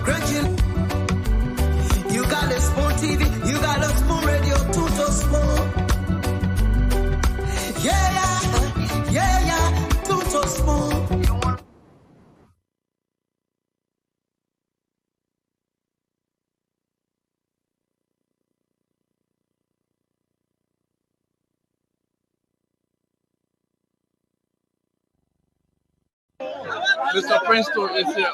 You got a Spoon TV, you got a Spoon Radio, Tuto Spoon. Yeah, Tuto Spoon. Mr. Princeton is here.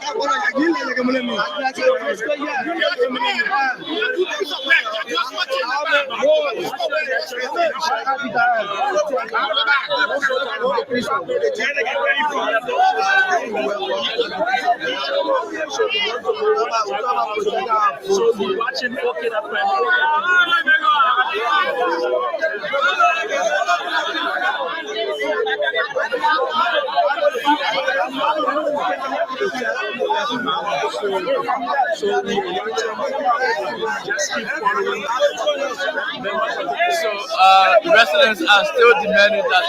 Residents are still demanding that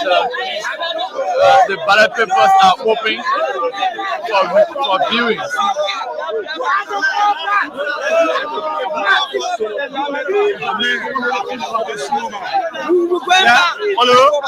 the ballot papers are open for viewing. Yeah. Hello.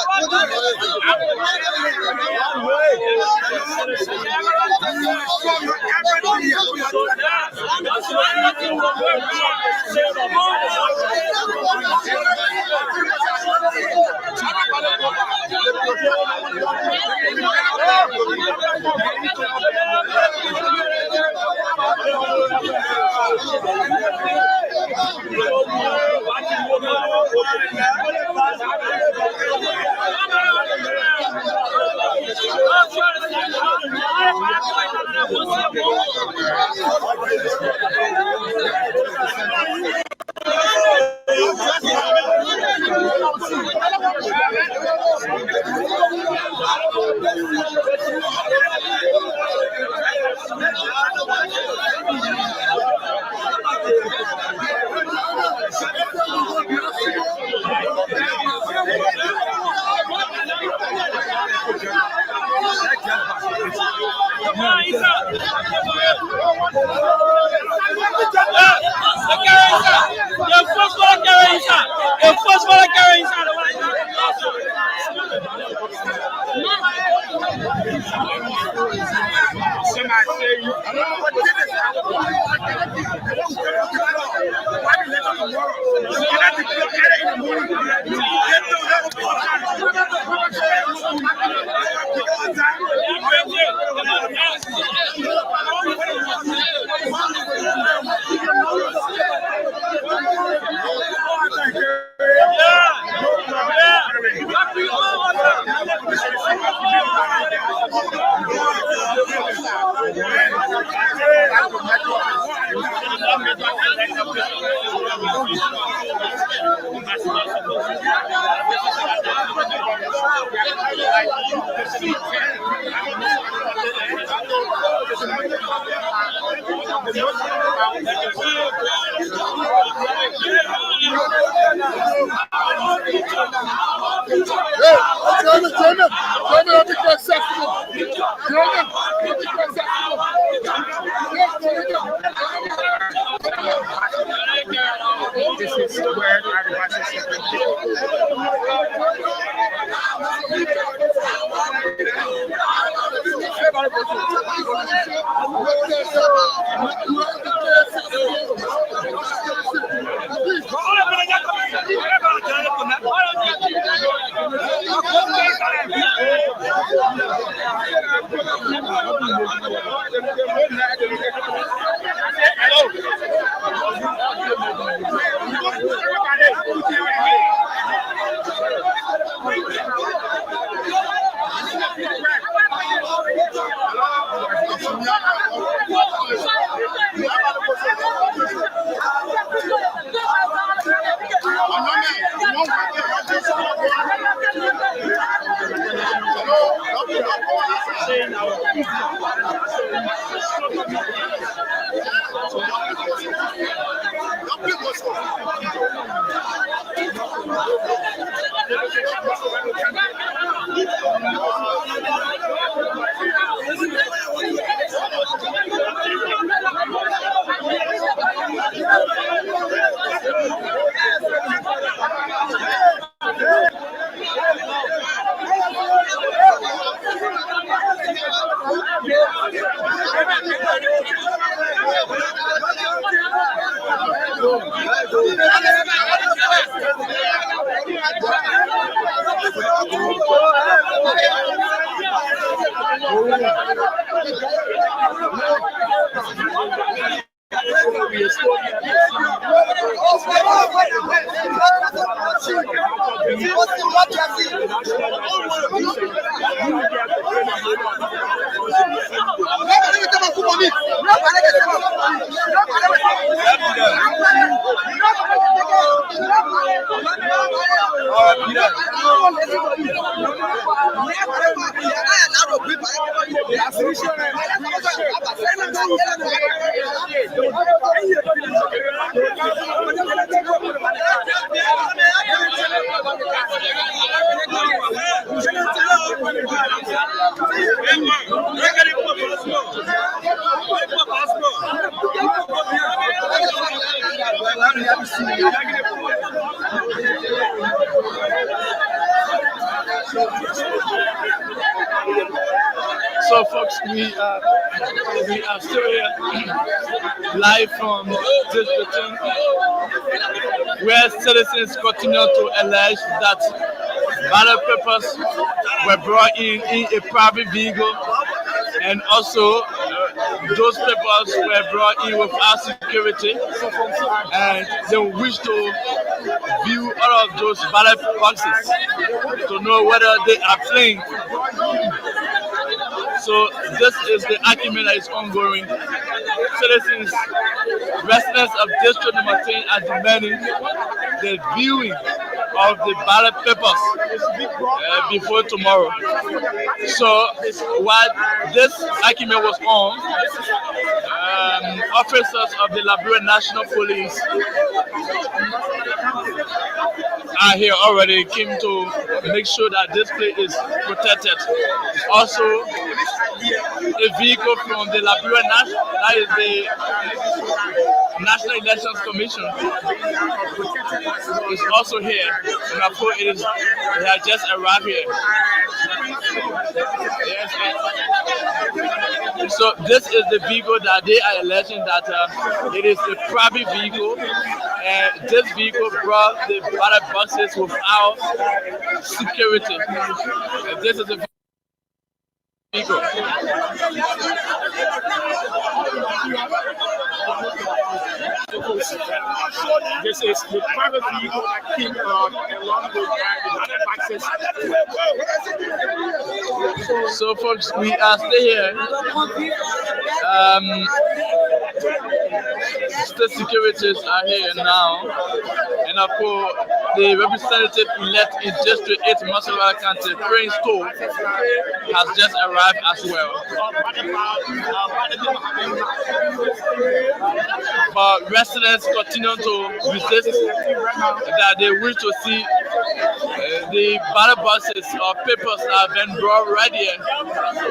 So, folks, we are still here live from this meeting where citizens continue to allege that ballot papers were brought in a private vehicle, and also those papers were brought in without security, and they wish to view all of those ballot boxes to know whether they are plain. So this is the argument that is ongoing. Citizens, residents of District Number 10 are demanding the viewing of the ballot papers before tomorrow. So while this argument was on, officers of the Liberia National Police are here already, came to make sure that this place is protected. Also, a vehicle from the Liberia that is the National Elections Commission, is also here. And of course, it has just arrived here. Yes. So this is the vehicle that they are alleging that it is a private vehicle, and this vehicle brought the ballot boxes without security. And this is a vehicle. This is the private vehicle that came along with the access. So, folks, we are still here. State securities are here now, and of course, the representative elect in District 8 Massawa County, Prince Toll, has just arrived as well. But residents continue to resist that they wish to see the ballot boxes or papers that have been brought right here,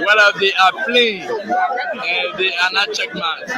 whether they are plain and they are not checkmarked.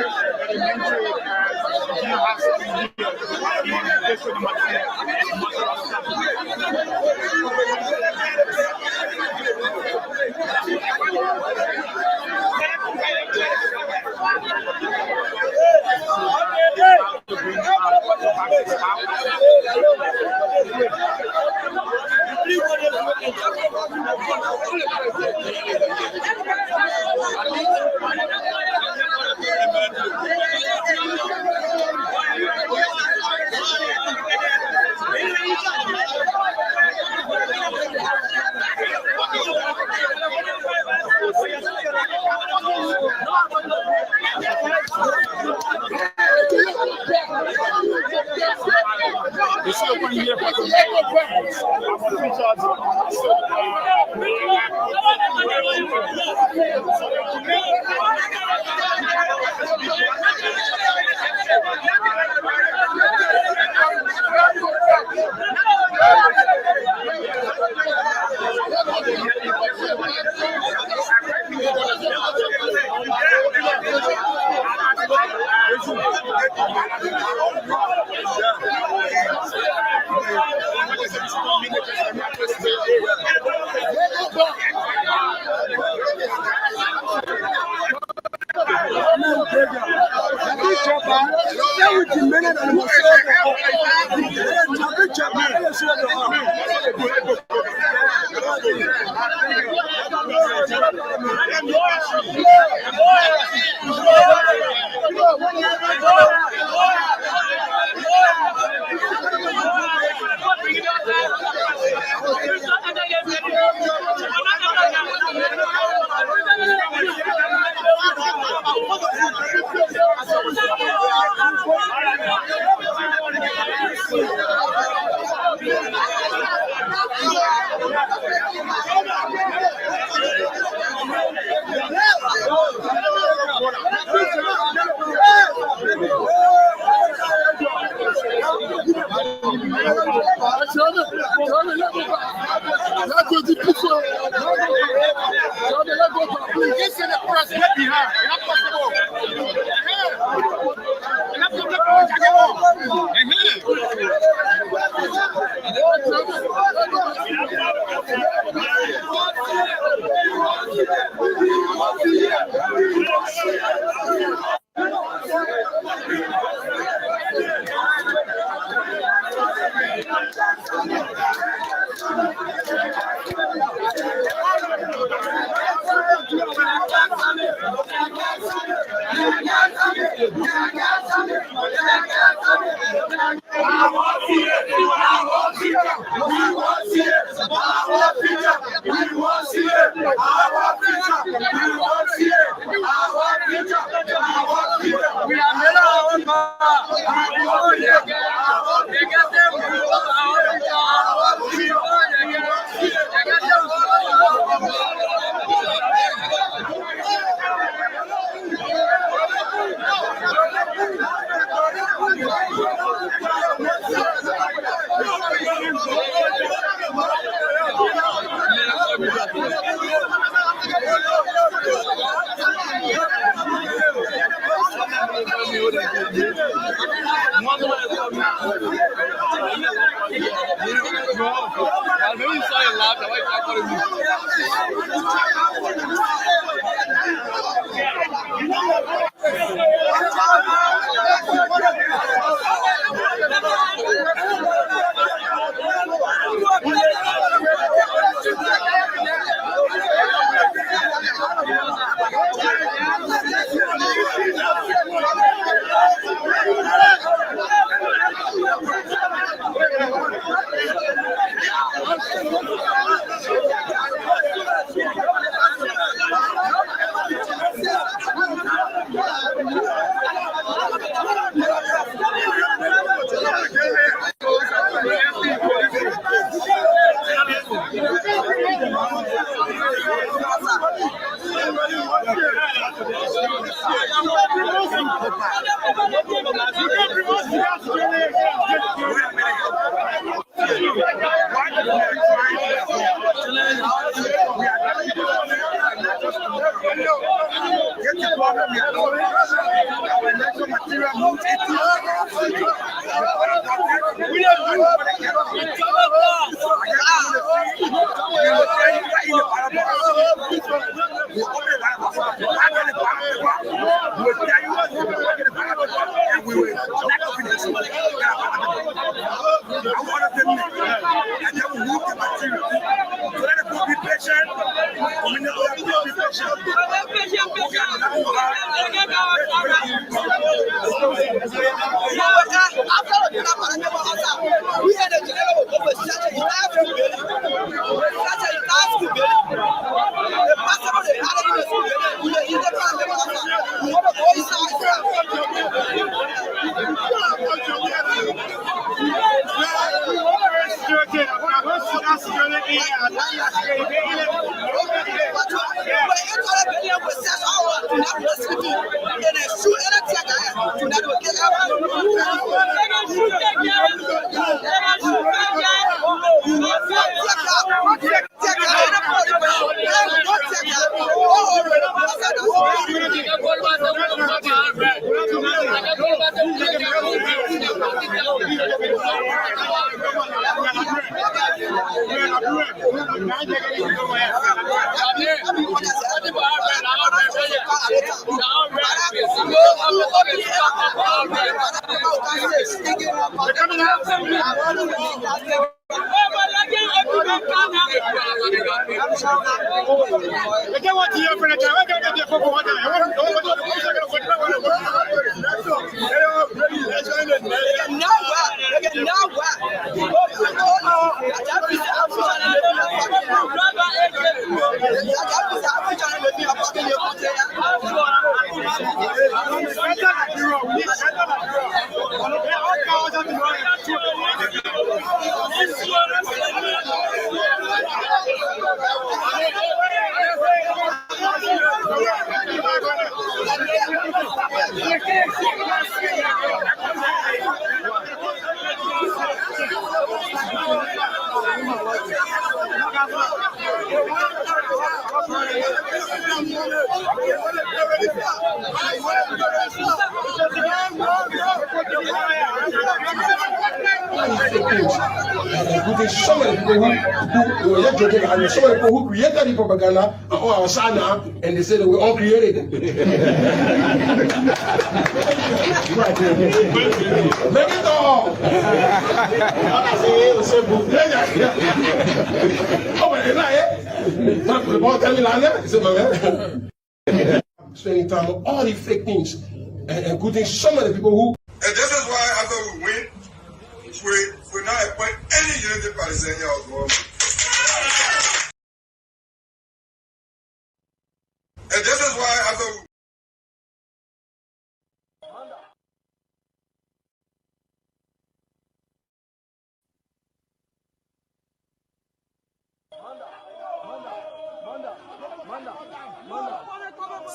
fake things. Including some of the people who were just joking, and some of the people who created the propaganda are all our son now, and they say that we all created it. Make it all. Spending time on all these fake things, and including some of the people who. And this is why after we win, we not appoint any Unity Palestinian of the world. And this is why after we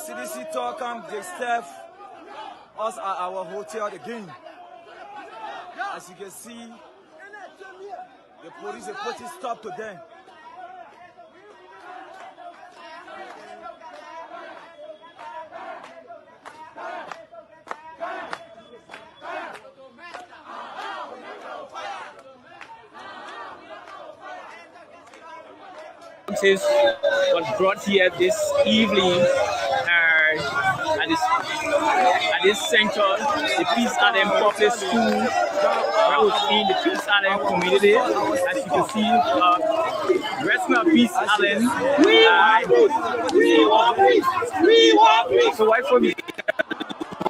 CDC talk they staff us at our hotel again. As you can see, the police are putting stop to them. Was brought here this evening at this center, the Peace Island Public School, where we in the Peace Island community. As you can see, resident of Peace Island. So why for me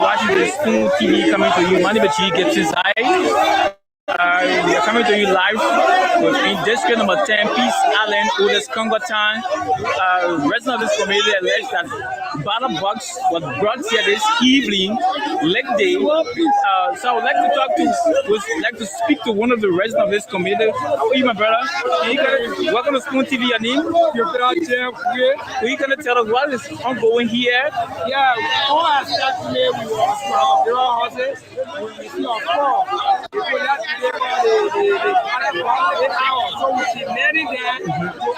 watching the school TV coming to you? My name is G Gets Inside. We are coming to you live in district number 10, Peace Island, Oldest Congo Town. Resident of this community alleged that ballot box was brought here this evening, late day. So I would like to speak to one of the residents of this community. How are you, my brother? Welcome to Spoon TV. Your name? Are you going to tell us what is ongoing here? Yeah, all our staff today, we were from the houses. We see our floor. So we see many there to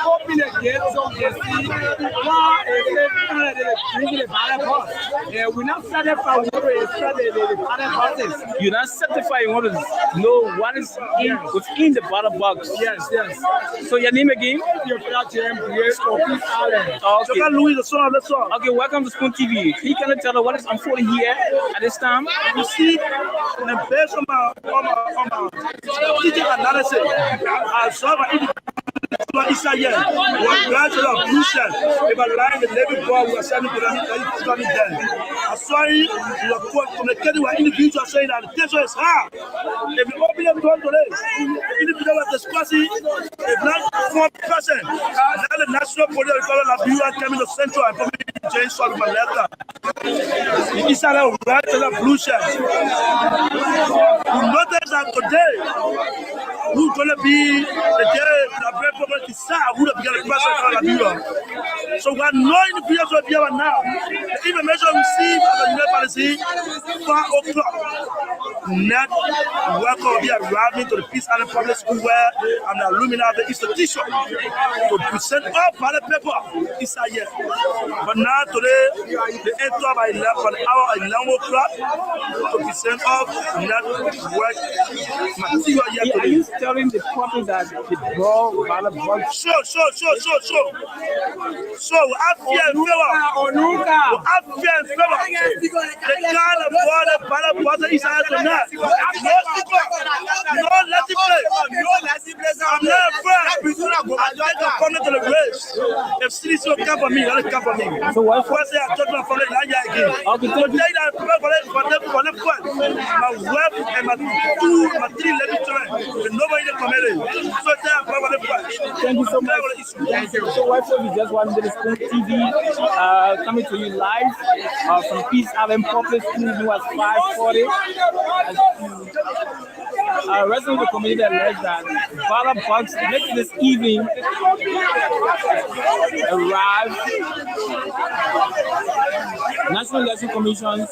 open the gate so we can see how bringing the ballot box. We're not satisfied with the ballot boxes. You're not satisfied. You want to know what is within the ballot box. Yes. So your name again? Your brother James Peace Island. Okay. Welcome to Spoon TV. He can tell us what is unfolding here at this time. You see, based on my teaching analysis, I saw my Israel was gradually of Christian. If I line the living God, we are sending to them, coming there. I saw it, we are communicating with individuals saying that the tension is hard. If you open up door today, the individual was discussing a black 4%. Now the national police recovered that you are coming to Central and coming to James Solomon letter. Israel was gradually of blue shirt. We notice that today, who's going to be the day that bread problem is sad, who the person so we are knowing the videos of here now. The information we see at the University 4 o'clock. Net welcome be arriving to the Peace Island Public School where I'm the alumni of the institution to present all ballot paper Israel. But now today, the enter by 11 o'clock to present all net work material here today. Are you telling the public that the ball ballot box? So, I fear and favor. The kind of ballot box is out tonight. No secret, no letting play. I'm not afraid. I like to come to the race. If cities will come for me, let it come for me. So what? First day I told my family again. Okay, today I pray for them. My wife and my 3 living children. Nobody in the community. So I pray for them. Thank you so much. Thank you. So why we just want to Spoon TV coming to you live from Peace Island Public School new at 5:40. Residents of the community alleged that ballot box next this evening arrived. National Election Commission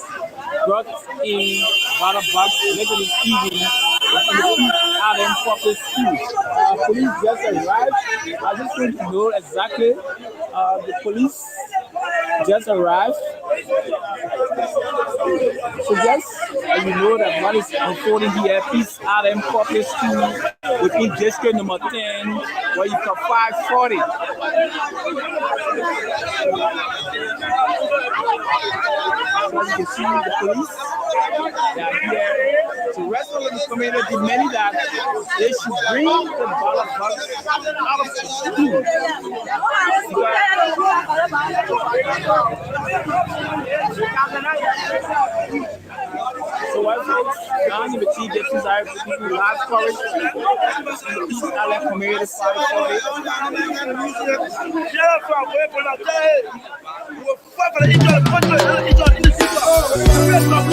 brought in ballot box later this evening from the Peace Island Public School. Police just arrived. I just want to know exactly. The police just arrived. So just as you know that what is unfolding here, Peace Island Public School within district number 10, where you can 540. So as you can see, the police they are here to wrestle with the community, demanding that they should bring the ballot box out of the school. So what folks, now you see this is our live coverage in the East Island Community 540.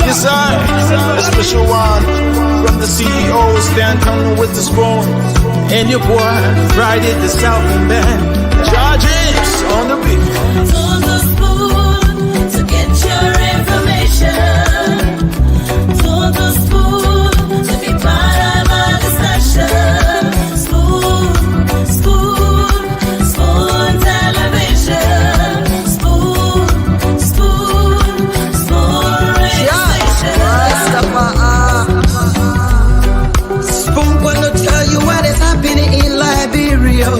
Yes, I, a special one from the CEO, stand coming with the spoon. And your boy, Friday the Southern Band, charges on the beat. On the spoon to get your information. On the spoon to be part of our discussion. Spoon, spoon, spoon television. Spoon, spoon, spoon radio station. Spoon gonna tell you what is happening in Liberia.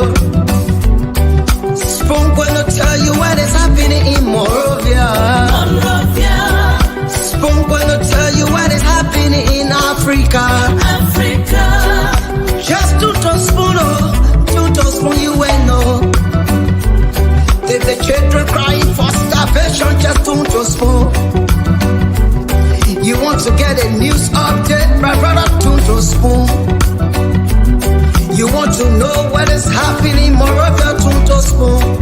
Spoon gonna tell you what is happening in Monrovia. Spoon gonna tell you what is happening in Africa. Just to spoon, you will know. If the children crying for starvation, just to spoon. You want to get a news update, my brother, to spoon. You want to know what is happening, Moravia, to spoon.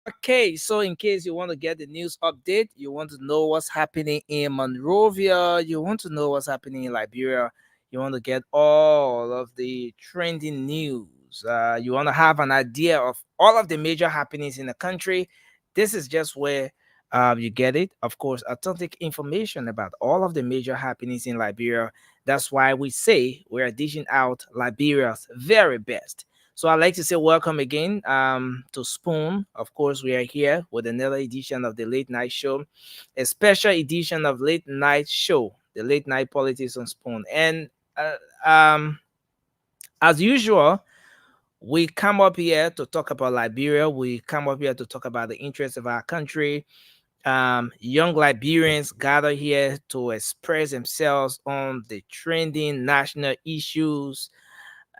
Okay, so in case you want to get the news update, you want to know what's happening in Monrovia, you want to know what's happening in Liberia, you want to get all of the trending news, you want to have an idea of all of the major happenings in the country, this is just where you get it. Of course, authentic information about all of the major happenings in Liberia. That's why we say we're dishing out Liberia's very best. So I'd like to say welcome again to Spoon. Of course, we are here with another edition of the Late Night Show, a special edition of Late Night Show, the Late Night Politics on Spoon. And as usual, we come up here to talk about Liberia. We come up here to talk about the interests of our country. Young Liberians gather here to express themselves on the trending national issues.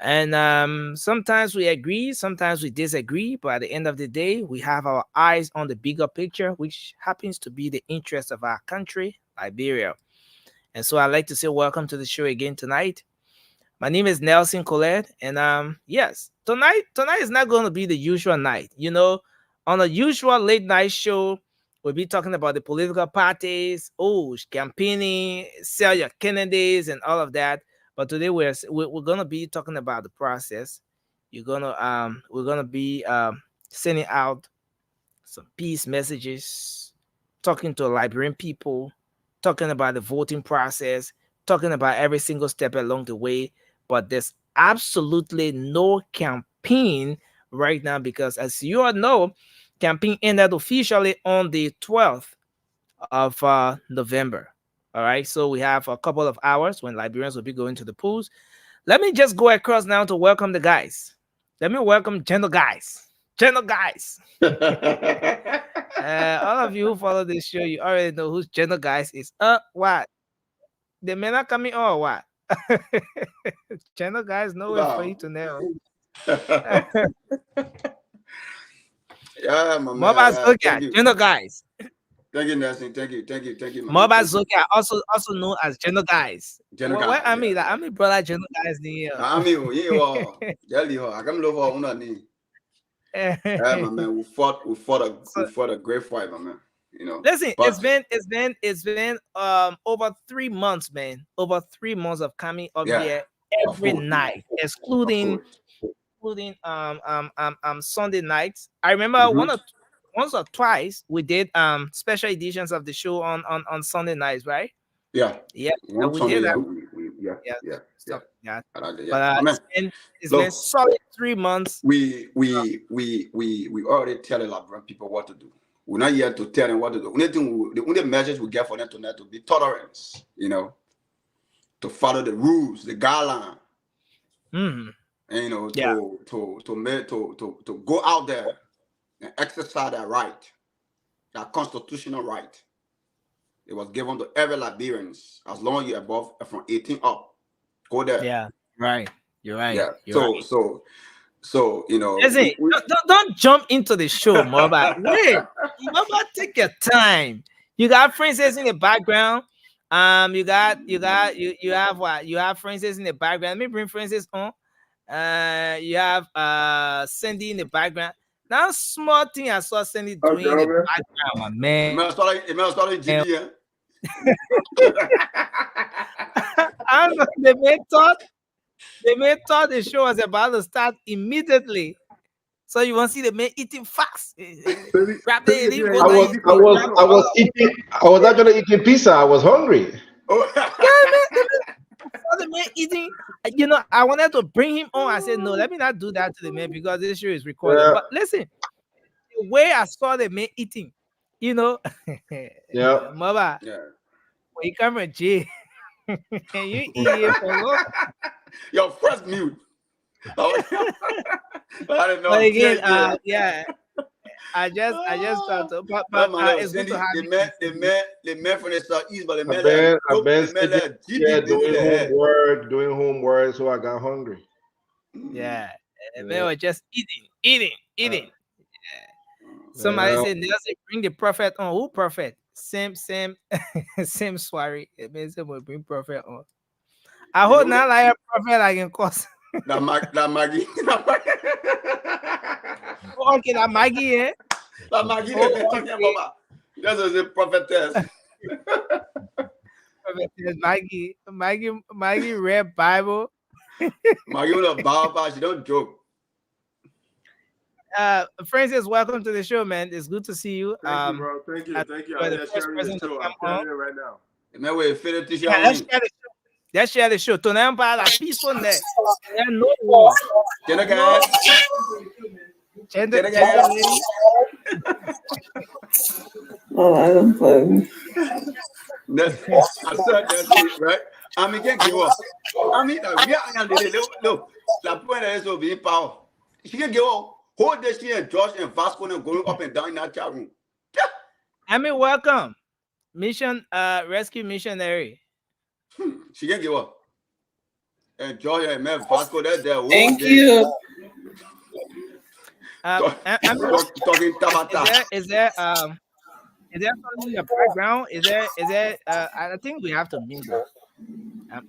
And sometimes we agree, sometimes we disagree, but at the end of the day, we have our eyes on the bigger picture, which happens to be the interest of our country, Liberia. And so I'd like to say welcome to the show again tonight. My name is Nelson Colette, and yes, tonight is not going to be the usual night. You know, on a usual late night show, we'll be talking about the political parties, campaigning, sell your candidates, and all of that. But today we're gonna be talking about the process. We're gonna be sending out some peace messages, talking to Liberian people, talking about the voting process, talking about every single step along the way. But there's absolutely no campaign right now because, as you all know, campaign ended officially on the 12th of November. All right, so we have a couple of hours when Liberians will be going to the polls. Let me just go across now to welcome the guys. Let me welcome General Guys. General Guys. All of you who follow this show, you already know who General Guys is. What? The men are coming on or what? General Guys, no way for you to know. Yeah, my man. Mobile Zokia, General Guys. Thank you, Nelson. Thank you. Mobile Zokia, also known as General Guys. General Guys. I mean, brother General Guys near. I mean, I come over on that knee. Yeah, my man, we fought a great fight, my man. You know. Listen, it's been over 3 months, man. Over 3 months of coming up here every night, excluding Sunday nights. I remember once or twice we did special editions of the show on Sunday nights, right? Yeah. We Sunday, did that. But it's been solid 3 months. We already tell a lot of people what to do. We're not here to tell them what to do. The only message we get for them tonight to be tolerance, you know, to follow the rules, the guideline, and you know, to go out there and exercise that right, that constitutional right. It was given to every Liberians as long as you're above from 18 up. Go there. Yeah, right. You're right. Yeah. You're So you know, listen, don't jump into the show, Moba. Wait, Moba, take your time. You got Francis in the background. You have what? You have Francis in the background. Let me bring Francis on. You have Cindy in the background. Now, small thing I saw Cindy doing in the background, my man. It must start in GD. I don't know. They may thought the show was about to start immediately. So you want to see the man eating fast? I was actually eating pizza. I was hungry. The man eating. You know, I wanted to bring him on. I said, no, let me not do that to the man because this show is recorded. Yeah. But listen, the way I saw the man eating, you know, yeah, Mama, when you come from jail, and you eat it for long. Your first mute. I didn't know. But again, yeah. I just thought, but it's good to have the man from the southeast, but the man doing homework, so I got hungry. Yeah, the man was just eating. Yeah. Somebody said, Nelson, bring the prophet on. Who prophet? Same sorry. It means we'll bring prophet on. I hope not like a prophet like in course. That Maggie. Okay, that Maggie, eh? That Maggie, talking about. That was a prophetess. Prophetess Maggie read Bible. Maggie with a Bible, she don't joke. Francis, welcome to the show, man. It's good to see you. Thank you, bro. Thank you. I'm just sharing the show. I'm sharing it right now. Let's share the show. Tonight, la peaceful net. No war. Can I get Oh, I don't play. I said that, right? I mean, can't give up. I mean, we are look. La point is to be power. She can give up. Hold this here and Josh and Vasco and going up and down in that chat room. I mean, welcome. Mission, rescue missionary. She can give up. And Josh and man Vasco, they're there. Thank you. Talking Tabata. Is there something in the background? Is there I think we have to mute that.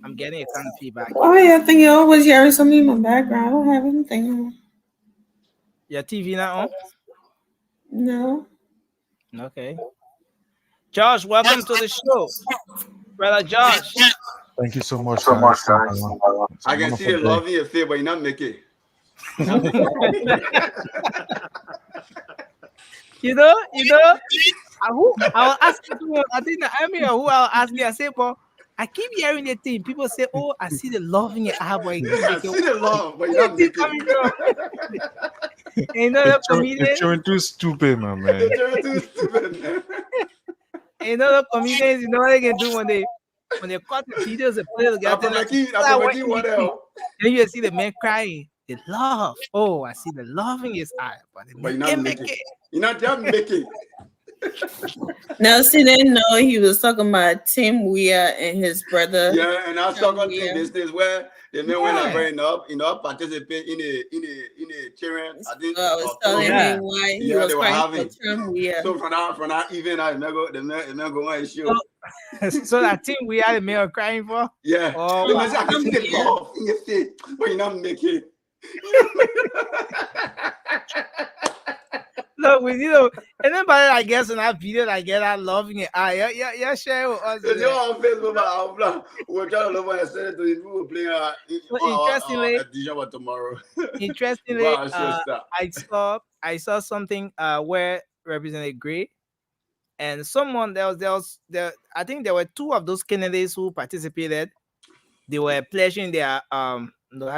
I'm getting a kind of feedback. Why I think you always hearing something in my background. I don't have anything on. Your TV not on? No. Okay. Josh, welcome to the show. Brother Josh. Thank you so much. I can see the love in your face, but you're not making it. you know, I will ask you. I think who I'll ask you. I say, but I keep hearing the thing. People say, "Oh, I see the love in your eye, boy." I see the love, but you're not making it. Ain't no comedian. You're too stupid, my man. You're too stupid, man. Ain't no comedians. You know what they can do when they cut the videos and put it together. Then you see the man crying. The love. Oh, I see the love in his eye, but you're not making it. You're not just making. Now, see, they know he was talking about Tim Weir and his brother. Yeah, and I was talking to business where the men went up, participate in a cheering. I think I was telling him why he was crying for Tim Weir. So from that event, the men go on show. So that Tim Weir, the men are crying for. Yeah. Oh, I can see the love in your face, but you're not making it. Look, we need to. Anybody, I guess, in that video, I get that love in your eye. Yeah, share with us. You're on Facebook, we're trying to love and send it to you. We were playing interestingly, tomorrow. Interestingly, I saw something where Representative Gray and someone there was I think there were two of those candidates who participated. They were pledging their how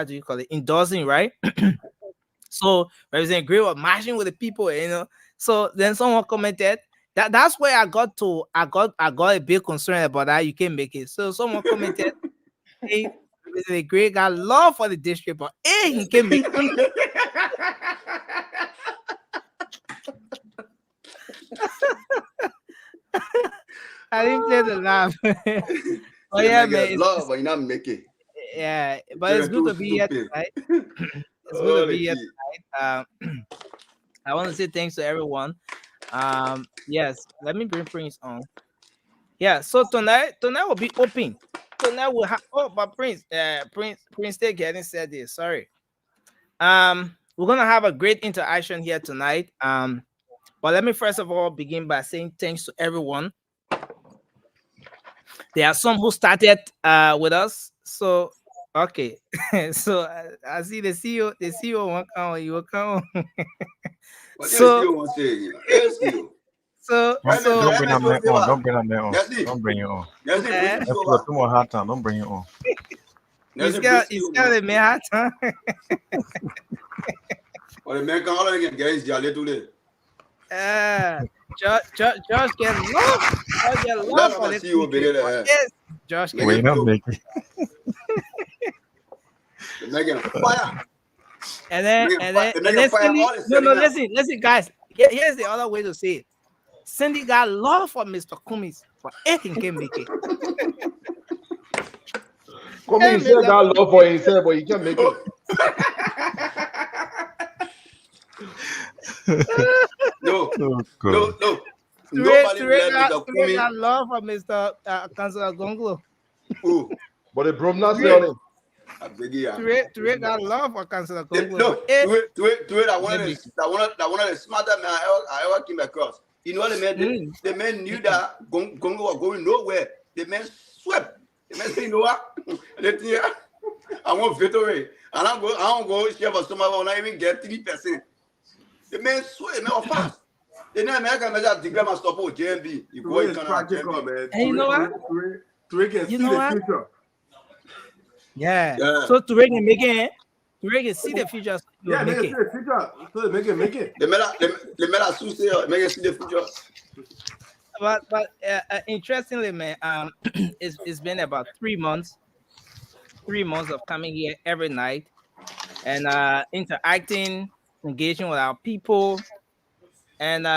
do you call it, endorsing, right? So Representative Gray was marching with the people, you know. So then someone commented that's where I got a bit concerned about that. You can't make it. So someone commented, hey, Representative Gray got love for the district, but hey, he can't make it. I didn't play the laugh. Oh yeah, man. Love, but you not make it. Yeah, but it's good to be here tonight. It's good to be here tonight. I want to say thanks to everyone. Yes, let me bring Prince on. Yeah, so tonight will be open. Tonight we'll have but Prince still getting said this. Sorry. We're gonna have a great interaction here tonight. But let me first of all begin by saying thanks to everyone. There are some who started with us. So okay. So I see the CEO won't come, you will come. So don't bring that man on. Don't bring that man on. Don't bring it on. That's too much hard time. Don't bring it on. He's got a man hard time. Or the man can all again, guys. Jolly too late. Josh get love. Josh get love for the people. Yes, Josh get Wait, not making. Fire. And then Cindy, listen, guys. Here's the other way to say it. Cindy got love for Mr. Cummings, but he can make it. Cummings got love for himself, but he can't make it. No. Nobody got love for Mr. Councilor Gonglo. But the Bromna say on him. Turek got love for Councilor Gonglo. No, Turek, that one of the smarter men I ever came across. You know what the man? The man knew that Gonglo was going nowhere. The man swept. The man said, you know what? I want victory. And I don't go share for someone who will not even get 3%. The man sweat, the man was fast. The man can measure the grammar stop with JMB. You go in man. And you know what? Turek can see the future. Yeah. So Turek can make it. Turek can see the future. Yeah, they can see the future. So they make it. They made a suicide. Make it see the future. But interestingly, man, it's been about 3 months. 3 months of coming here every night and interacting, engaging with our people, and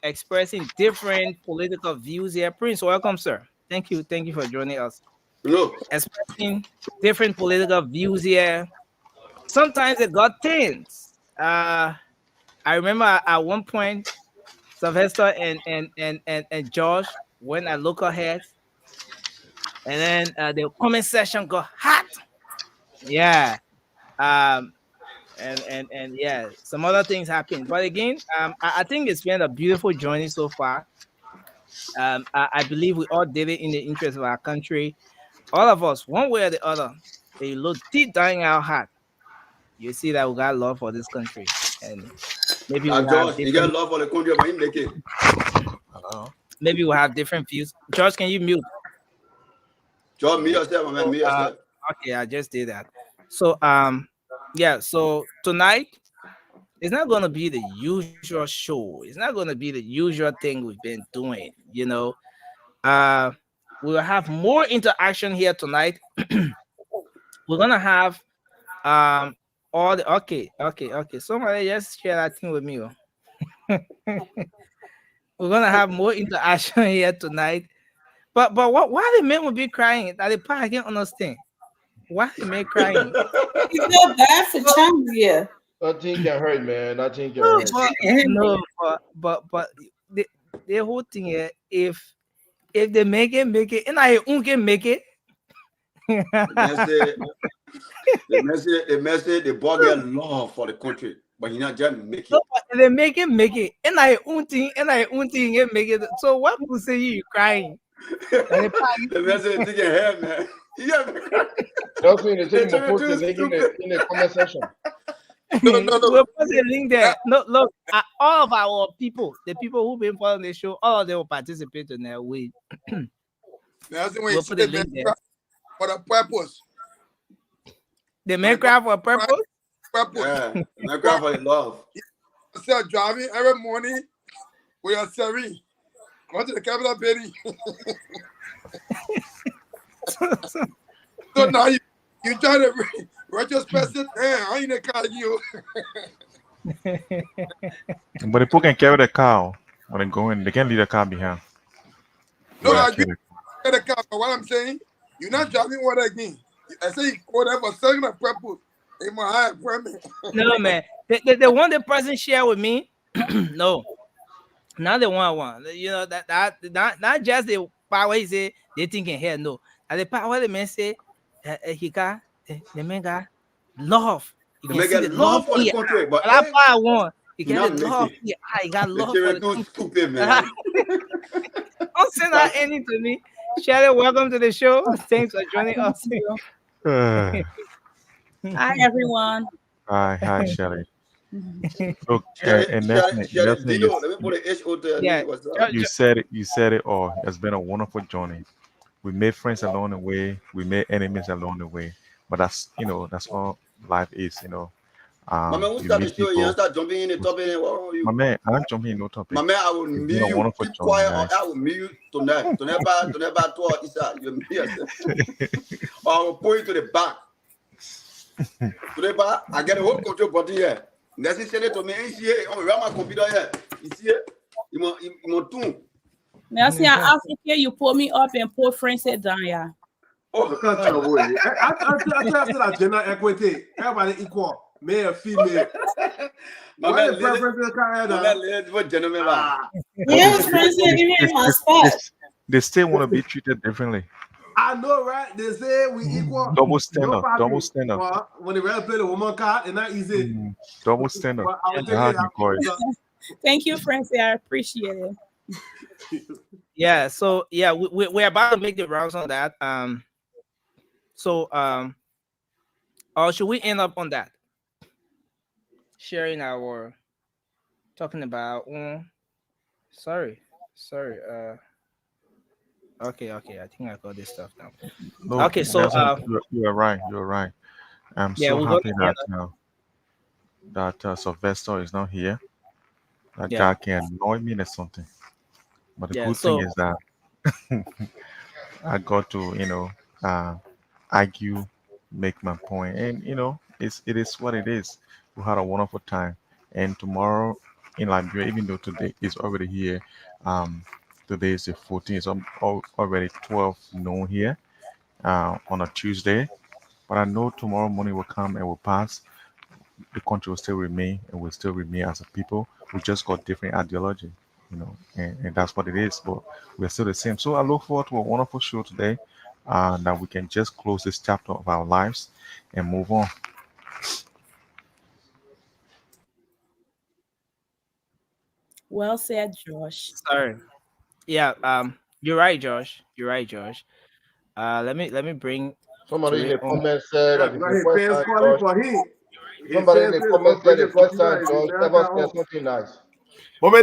expressing different political views here. Prince, welcome, sir. Thank you for joining us. Hello. Expressing different political views here. Sometimes it got tense. I remember at one point, Sylvester and Josh went at local heads, and then the comment section got hot. Yeah. And yeah, some other things happened. But again, I think it's been a beautiful journey so far. I believe we all did it in the interest of our country. All of us, one way or the other, they look deep down in our heart. You see that we got love for this country. And maybe we George, you got love for the country, but you make it. Maybe we'll have different views. George, can you mute? George, mute yourself, man. Mute yourself. Okay, I just did that. So yeah, so tonight it's not gonna be the usual show. It's not gonna be the usual thing we've been doing, you know. We'll have more interaction here tonight. We're gonna have all the okay. Somebody just share that thing with me. We're gonna have more interaction here tonight. But why the men will be crying at the park? I can't understand. Why the men crying? You feel bad for Trump here. Nothing can hurt, man. Nothing can hurt. But the whole thing here, if they make it, and I can make it. The message, the boy get love for the country, but he not just make it. So, they make it, and I thing, and make it. So what people say you crying? The message taking hair, man. Yeah, that's when they take post the link in the comment section. No. We'll put the link there. No, look, all of our people, the people who've been following the show, all of them will participate in their way. We'll put the link there. For the purpose. The men cry for a purpose? Yeah, my grandfather love. Instead of driving every morning with your Siri, go to the capital building. So now you try to retrospective. I ain't a car you. But people can carry the car when they go in. They can't leave the car behind. No, I agree. Get the car. But what I'm saying, you're not driving what again. I say you go there for second purpose. In my high appointment. No, man. The one the person share with me, no, not the one I want. You know that not just the part where he say they thinking here. No, and the part where the man say he got the man got love. You can see the love for the country, but that part I want. He got the love. He got love for the country. Stupid, man. Don't send that any to me. Shelly, welcome to the show. Thanks for joining us. Hi, everyone. Hi, Shelly. Look, and you said it all. It's been a wonderful journey. We made friends along the way. We made enemies along the way. But that's all life is. My man, you start jumping in the topic. My man, I'm jumping in no topic. My man, I will mute you. Keep quiet, or I will mute you tonight. Don't ever talk. You or I will pull you to the back. Today, I get a whole control body here. Next thing to me, here on my computer here. It's here. You want two. Merci à Africa, you put me up and put French down, yeah. Oh, can't tell boy. I said that gender equity. Everybody equal, male, female. My man, Yes, French, give me my spot. They still want to be treated differently. I know, right? They say we equal. Double standard. Double standard. When they rather play the woman card, it's not easy. Double standard. Thank you, Francie. I appreciate it. Yeah. So yeah, we're about to make the rounds on that. Or should we end up on that? Sharing our talking about. Sorry. Okay. I think I got this stuff now. No, okay, so you're right. I'm so happy that Sylvester is not here. That guy can annoy me or something. But the good thing is that I got to, argue, make my point, and it is what it is. We had a wonderful time, and tomorrow in Liberia, even though today is already here, today is the 14th, so I'm already 12 noon here on a Tuesday. But I know tomorrow morning will come and will pass. The country will still remain and will still remain as a people. We just got different ideology, and that's what it is. But we're still the same. So I look forward to a wonderful show today, that we can just close this chapter of our lives and move on. Well said, Josh. Sorry. Yeah. You're right, Josh. Let me bring. Somebody in the comments said that somebody in the first time Josh ever said something nice. Somebody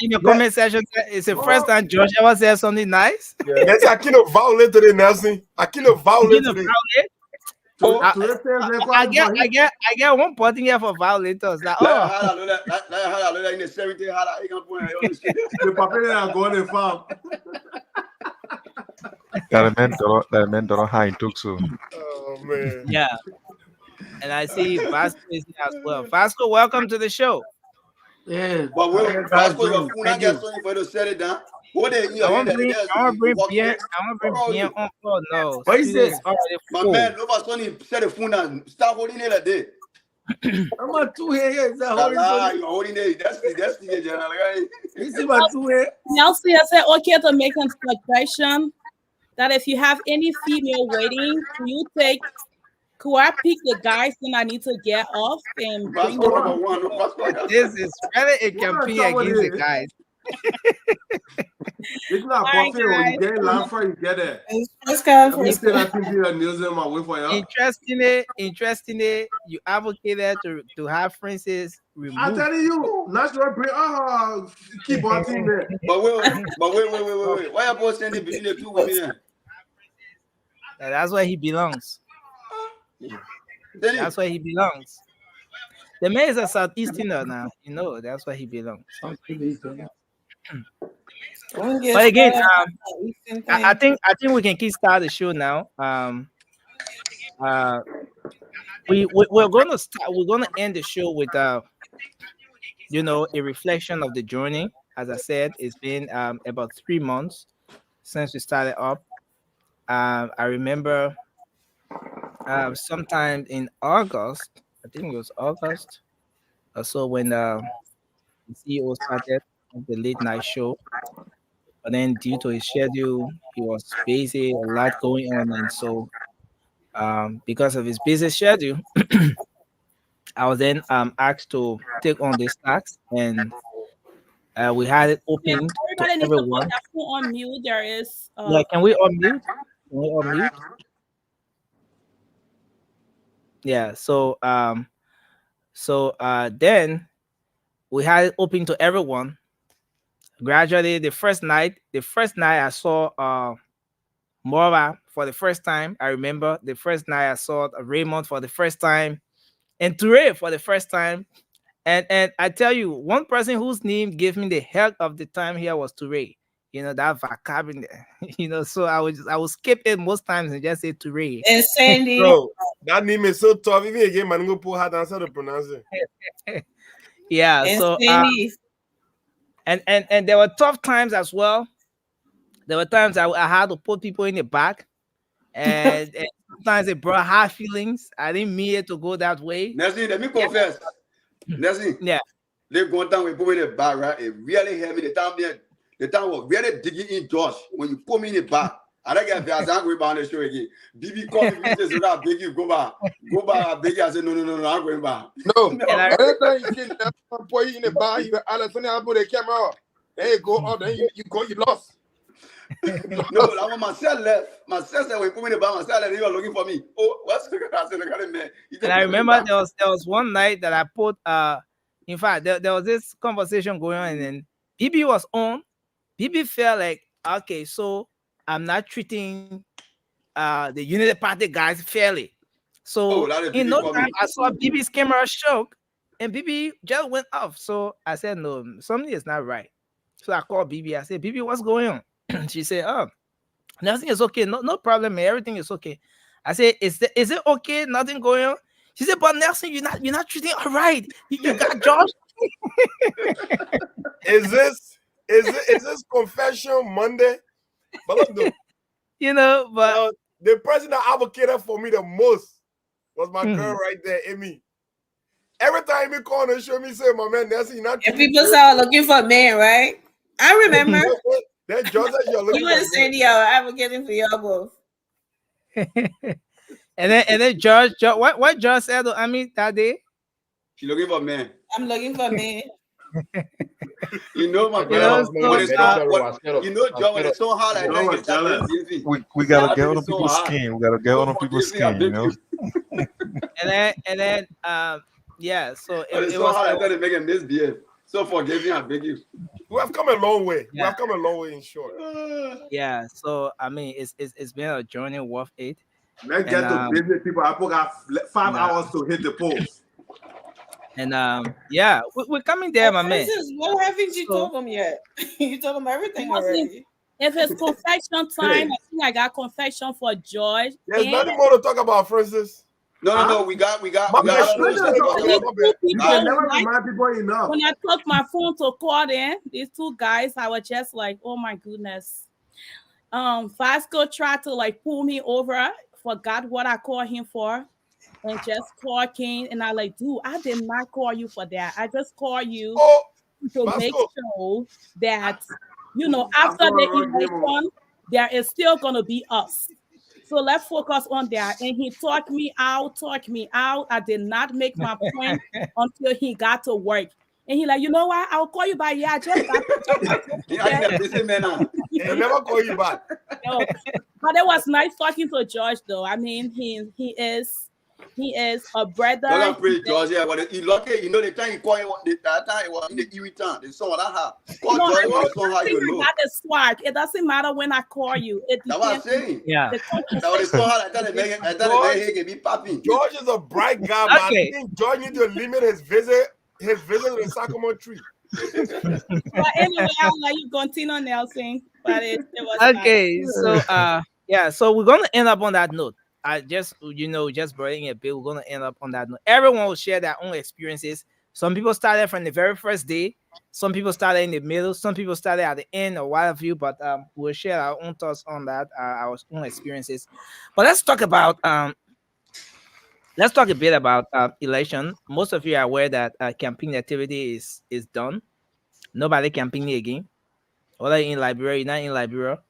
in the comment section said it's the first time Josh ever said something nice. Yes, I can't violate today, Nelson. I can't violate today. I get one point here for violators. Like, That man don't know how he took so. Oh man. Yeah. And I see Vasco is here as well. Vasco, welcome to the show. Yeah. But Vasco, your phone, I get something for you to set it down. What they I want to bring Bien on call now. What is this? My man, over Sonny set the phone down. Start holding it like that. I'm not too here. You're holding it. That's the general, right? You see my two here? Nelson, I said, okay, to make a suggestion that if you have any female waiting, could I pick the guys and I need to get off and bring them? This is really a campaign against the guys. It's not coffee when you get lamb you get it. Interestingly, you advocated to have Francis removed. I'm telling you, natural bring keep on thing there. But wait. Why are both standing between the two women? That's where he belongs. That's where he belongs. The man is a Southeasterner now. You know, that's where he belongs. But again, I think we can kick start the show now. We're gonna start. We're gonna end the show with you know, a reflection of the journey. As I said, it's been about 3 months since we started up. I remember sometime in August, I think it was August or so, when the CEO started the late night show. But then, due to his schedule, he was busy, a lot going on, and so because of his busy schedule, I was then asked to take on this task, and we had it open to Everybody needs to put everyone. their phone on mute. There is Yeah, can we unmute? Can we unmute? Yeah. So then we had it open to everyone. Gradually, the first night I saw Mora for the first time. I remember the first night I saw Raymond for the first time, and Toure for the first time. And I tell you, one person whose name gave me the heck of the time here was Toure. You know, that vocabulary. You know, so I would skip it most times and just say Toure. And Sandy. Bro, that name is so tough. Even again, man, go put hard answer to pronounce it. Yeah. And So Sandy. and there were tough times as well. There were times I had to put people in the back, and sometimes it brought hard feelings. I didn't mean it to go that way. Nessie, let me confess. Nessie, yeah, they go down with put me in the back, right? It really hurt me. The time was really digging in Josh when you put me in the back. I don't get that. I'm going back on the show again. BB called me, says, I beg you, go back. I beg you. I said, no, I'm going back. No, every time you see that boy in the bar, you Alex, when I put the camera up, there you go, then you lost. No, like when Marcel left, Marcel said, when you put me in the bar, Marcel left, he was looking for me. Oh, what's the I said, man. And I remember there was one night that I put, in fact, there was this conversation going on, and then BB was on. BB felt like, okay, so I'm not treating the Unity Party guys fairly. So in no time, I saw BB's camera shook, and BB just went off. So I said, no, something is not right. So I called BB. I said, BB, what's going on? She said, oh, nothing is okay. No problem, man. Everything is okay. I said, is it okay? Nothing going on? She said, but Nelson, you're not treating all right. You got Josh. Is this confession Monday? But look, you know, but the person that advocated for me the most was my girl right there, Amy. Every time he called and show me, say, my man, Nelson, you're not. And people start looking for a man, right? I remember. That George said you're looking you and Sandy are advocating for y'all both. and then George, what George said to Amy that day? She looking for a man. I'm looking for a man. You know, my brother. You know, John, when it's so hard like that, we gotta get on people's skin. We gotta get on people's skin, you know. and then yeah. So it's so hard like that to make a misbehave. So forgive me, I beg you. We have come a long way. Yeah. We have come a long way in short. Yeah. So I mean, it's been a journey worth it. Let's get to business, people. I got 5 hours to hit the post. And yeah, we're coming there, my man. What haven't you told them yet? You told them everything already. If it's confession time, I think I got confession for George. There's nothing more to talk about, Francis. No, we got. When I took my phone to call them, these two guys, I was just like, oh my goodness. Vasco tried to like pull me over, forgot what I called him for, and just called Kane. And I like, dude, I did not call you for that. I just called you to make sure that, you know, after the election, there is still gonna be us. So let's focus on that. And he talked me out. I did not make my point until he got to work. And he like, you know what? I'll call you back. Yeah, I just got He never call you back. No. But it was nice talking to George, though. I mean, he He is a brother. Don't pray, George. Yeah, but he lucky. You know the time he called him. That time it was in the irritant. The song that had. Call No, George I'm when not the song how you know. that is swag. It doesn't matter when I call you. It That's what I'm depends. saying. Yeah. The That was the song how I tell the man. I tell the man he can be popping. George is a bright guy, man. I think George needs to limit his visit to the Sycamore tree. But anyway, I'll let you continue, Nelson. But it was Okay, nice. so yeah, so we're gonna end up on that note. I just just bringing a bit, we're gonna end up on that note. Everyone will share their own experiences. Some people started from the very first day, some people started in the middle, some people started at the end or what have you, but we'll share our own thoughts on that, our own experiences. But let's talk a bit about election. Most of you are aware that campaign activity is done. Nobody campaigning again. Whether you're in Liberia, you're not in Liberia.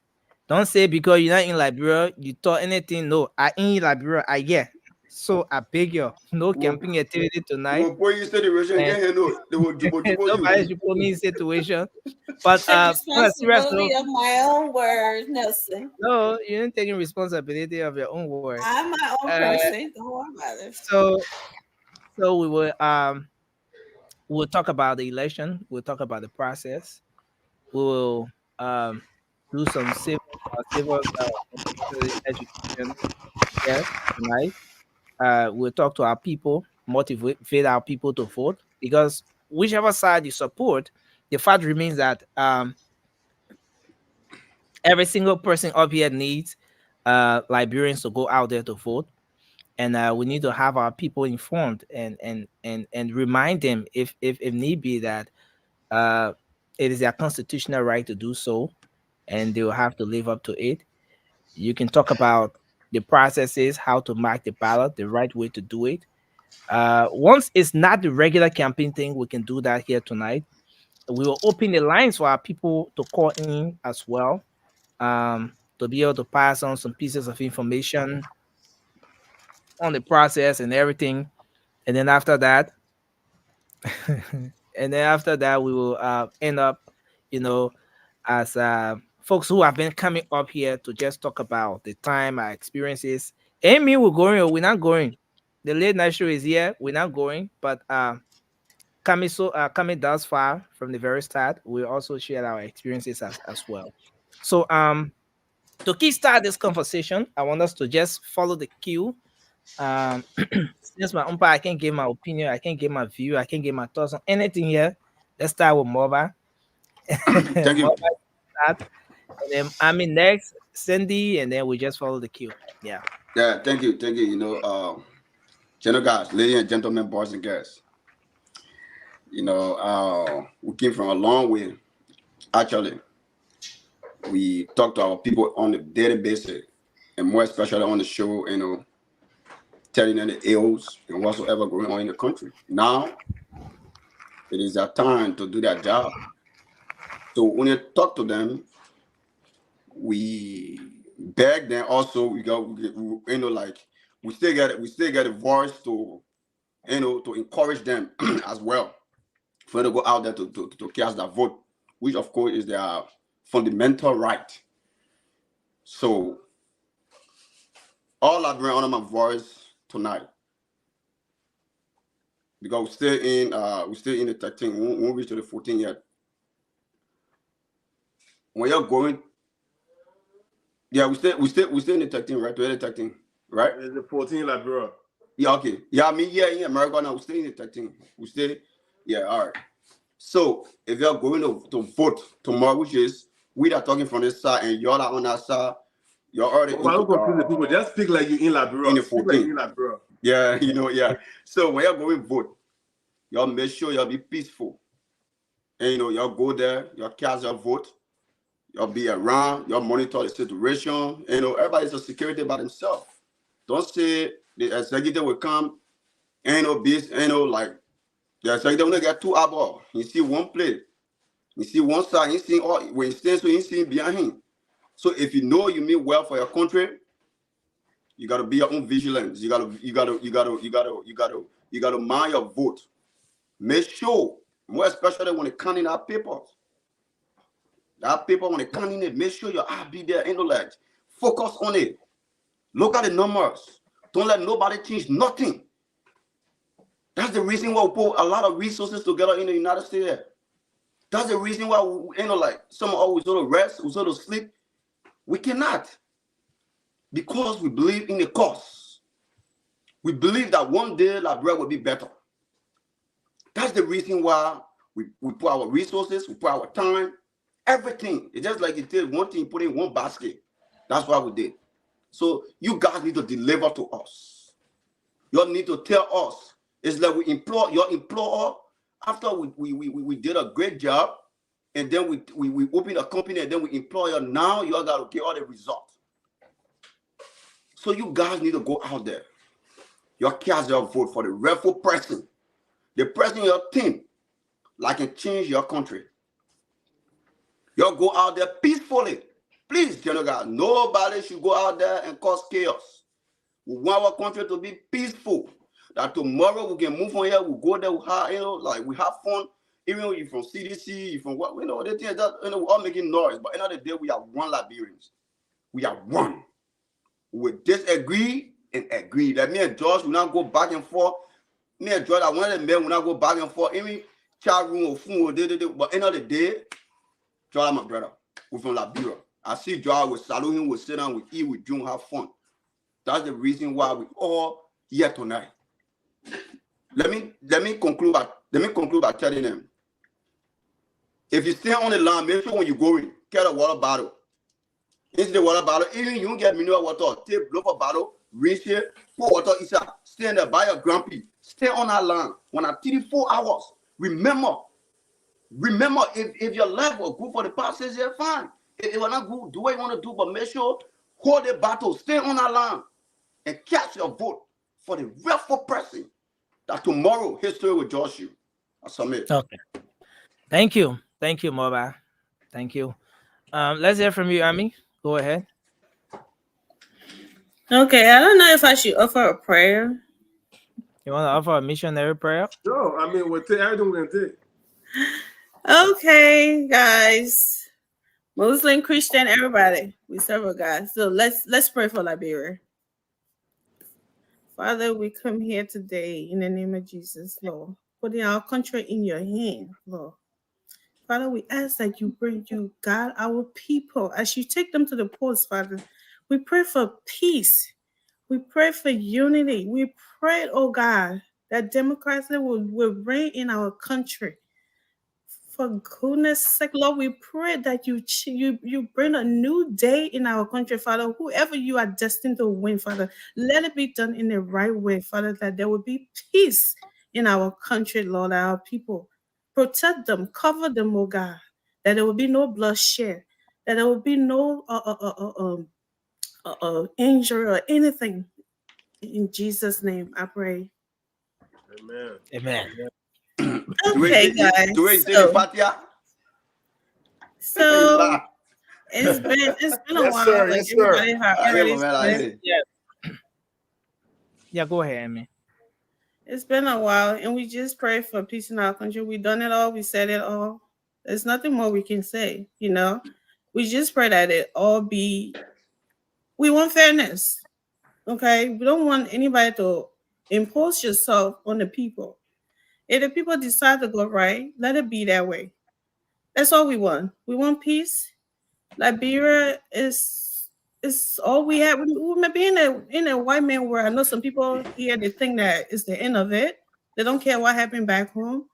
Don't say because you're not in Liberia, you thought anything. No, I in Liberia, I get. So I beg you, no camping activity tonight. We'll put you in situation, get here, no. They will nobody should put me in situation. But Take on a serious responsibility note, of my own words, Nelson. no, you ain't taking responsibility of your own words. I'm my own person. Don't worry about it. So we will we'll talk about the election. We'll talk about the process. We will do some civil education here tonight. We'll talk to our people, motivate our people to vote, because whichever side you support, the fact remains that every single person up here needs Liberians to go out there to vote, and we need to have our people informed and remind them, if need be, that it is their constitutional right to do so, and they will have to live up to it. You can talk about the processes, how to mark the ballot, the right way to do it. Once it's not the regular campaign thing, we can do that here tonight. We will open the lines for our people to call in as well, to be able to pass on some pieces of information on the process and everything. And then after that, we will end up, as folks who have been coming up here to just talk about the time, our experiences. Amy, we're going or we're not going. The late night show is here. We're not going, but coming thus far from the very start, we also share our experiences as well. So to kickstart this conversation, I want us to just follow the cue. Since my umpire, I can't give my opinion, I can't give my view, I can't give my thoughts on anything here. Let's start with Moba. Thank you. And then I'm in next, Cindy, and then we just follow the cue. Yeah. Yeah, thank you. General guys, ladies and gentlemen, boys and girls. We came from a long way. Actually, we talk to our people on a daily basis, and more especially on the show, telling them the ills and whatsoever going on in the country. Now, it is their time to do their job. So when you talk to them, we beg them also. We still get a voice to encourage them as well, for them to go out there to cast their vote, which of course is their fundamental right. So all I've been under my voice tonight, because we're still in the 13. We won't reach to the 14 yet. When you're going, yeah, we still in the 13, right? We're in the 13, right? It's the 14 Liberia. Yeah, okay. Yeah, in America now, we stay in the 13. All right. So if you're going to vote tomorrow, which is we are talking from this side and y'all are on that side, you're already. Don't confuse the people. Just speak like you in Liberia. In the 14. Yeah. So when you're going to vote, y'all make sure y'all be peaceful. And y'all go there, y'all cast your vote, y'all be around, y'all monitor the situation. Everybody's a security by themselves. Don't say the executive will come, like the executive only got two eyeballs. You see one plate. You see one side, you see all when he stands, so you see behind him. So if you know you mean well for your country, you gotta be your own vigilance. You gotta mind your vote. Make sure, more especially when it counting our papers. That paper when it counting it, make sure your eye be there, focus on it. Look at the numbers. Don't let nobody change nothing. That's the reason why we put a lot of resources together in the United States. That's the reason why we, like some always go to rest, we go to sleep. We cannot. Because we believe in the cause. We believe that one day Liberia will be better. That's the reason why we put our resources, we put our time, everything. It's just like it did one thing, put in one basket. That's what we did. So you guys need to deliver to us. You need to tell us. It's like we implore your employer after we did a great job, and then we open a company, and then we employ you. Now you all got to get all the results. So you guys need to go out there. Your cast your vote for the rightful person, the person in your team, that can change your country. You go out there peacefully. Please, General God, nobody should go out there and cause chaos. We want our country to be peaceful. That tomorrow we can move on here, we go there, we have, like we have fun. Even if you're from CDC, you're from what, the thing is that, we're all making noise. But at the end of the day, we are one Liberians. We are one. We disagree and agree. That me and George will not go back and forth. Me and George, I want the men will not go back and forth. Even chat room or phone or but at the end of the day, George, my brother, we're from Liberia. I see George, we salute him, we sit down, we eat, we drink, have fun. That's the reason why we all here tonight. Let me conclude by telling them. If you stay on the line, make sure when you go in, get a water bottle. Into the water bottle, even you don't get mineral water, take blow for bottle, rinse it, pour water inside, stay in there by your grumpy. Stay on that line. When I 3-4 hours, remember, if your life was good for the past 6 years, fine. If it was not good, do what you want to do, but make sure, hold the battle, stay on that line, and cast your vote for the rightful person that tomorrow history will judge you. I submit. Okay. Thank you, Moba. Thank you. Let's hear from you, Ami. Go ahead. Okay, I don't know if I should offer a prayer. You want to offer a missionary prayer? No, I mean, we'll take everything we're going to take. Okay, guys. Muslim, Christian, everybody. We serve a God. So let's pray for Liberia. Father, we come here today in the name of Jesus, Lord, putting our country in your hand, Lord. Father, we ask that you guide our people as you take them to the polls, Father. We pray for peace. We pray for unity. We pray, oh God, that democracy will reign in our country. For goodness sake, Lord, we pray that you bring a new day in our country, Father. Whoever you are destined to win, Father, let it be done in the right way, Father, that there will be peace in our country, Lord, our people. Protect them, cover them, oh God, that there will be no bloodshed, that there will be no injury or anything. In Jesus' name, I pray. Amen. Okay, guys. So it's been a while. Sir, like yes, everybody sir. have already said. Yeah, go ahead, Amy. It's been a while, and we just pray for peace in our country. We done it all. We said it all. There's nothing more we can say. We just pray that it all be. We want fairness. Okay, we don't want anybody to impose yourself on the people. If the people decide to go right, let it be that way. That's all we want. We want peace. Liberia is all we have. We may be in a white man world. I know some people here, they think that it's the end of it. They don't care what happened back home.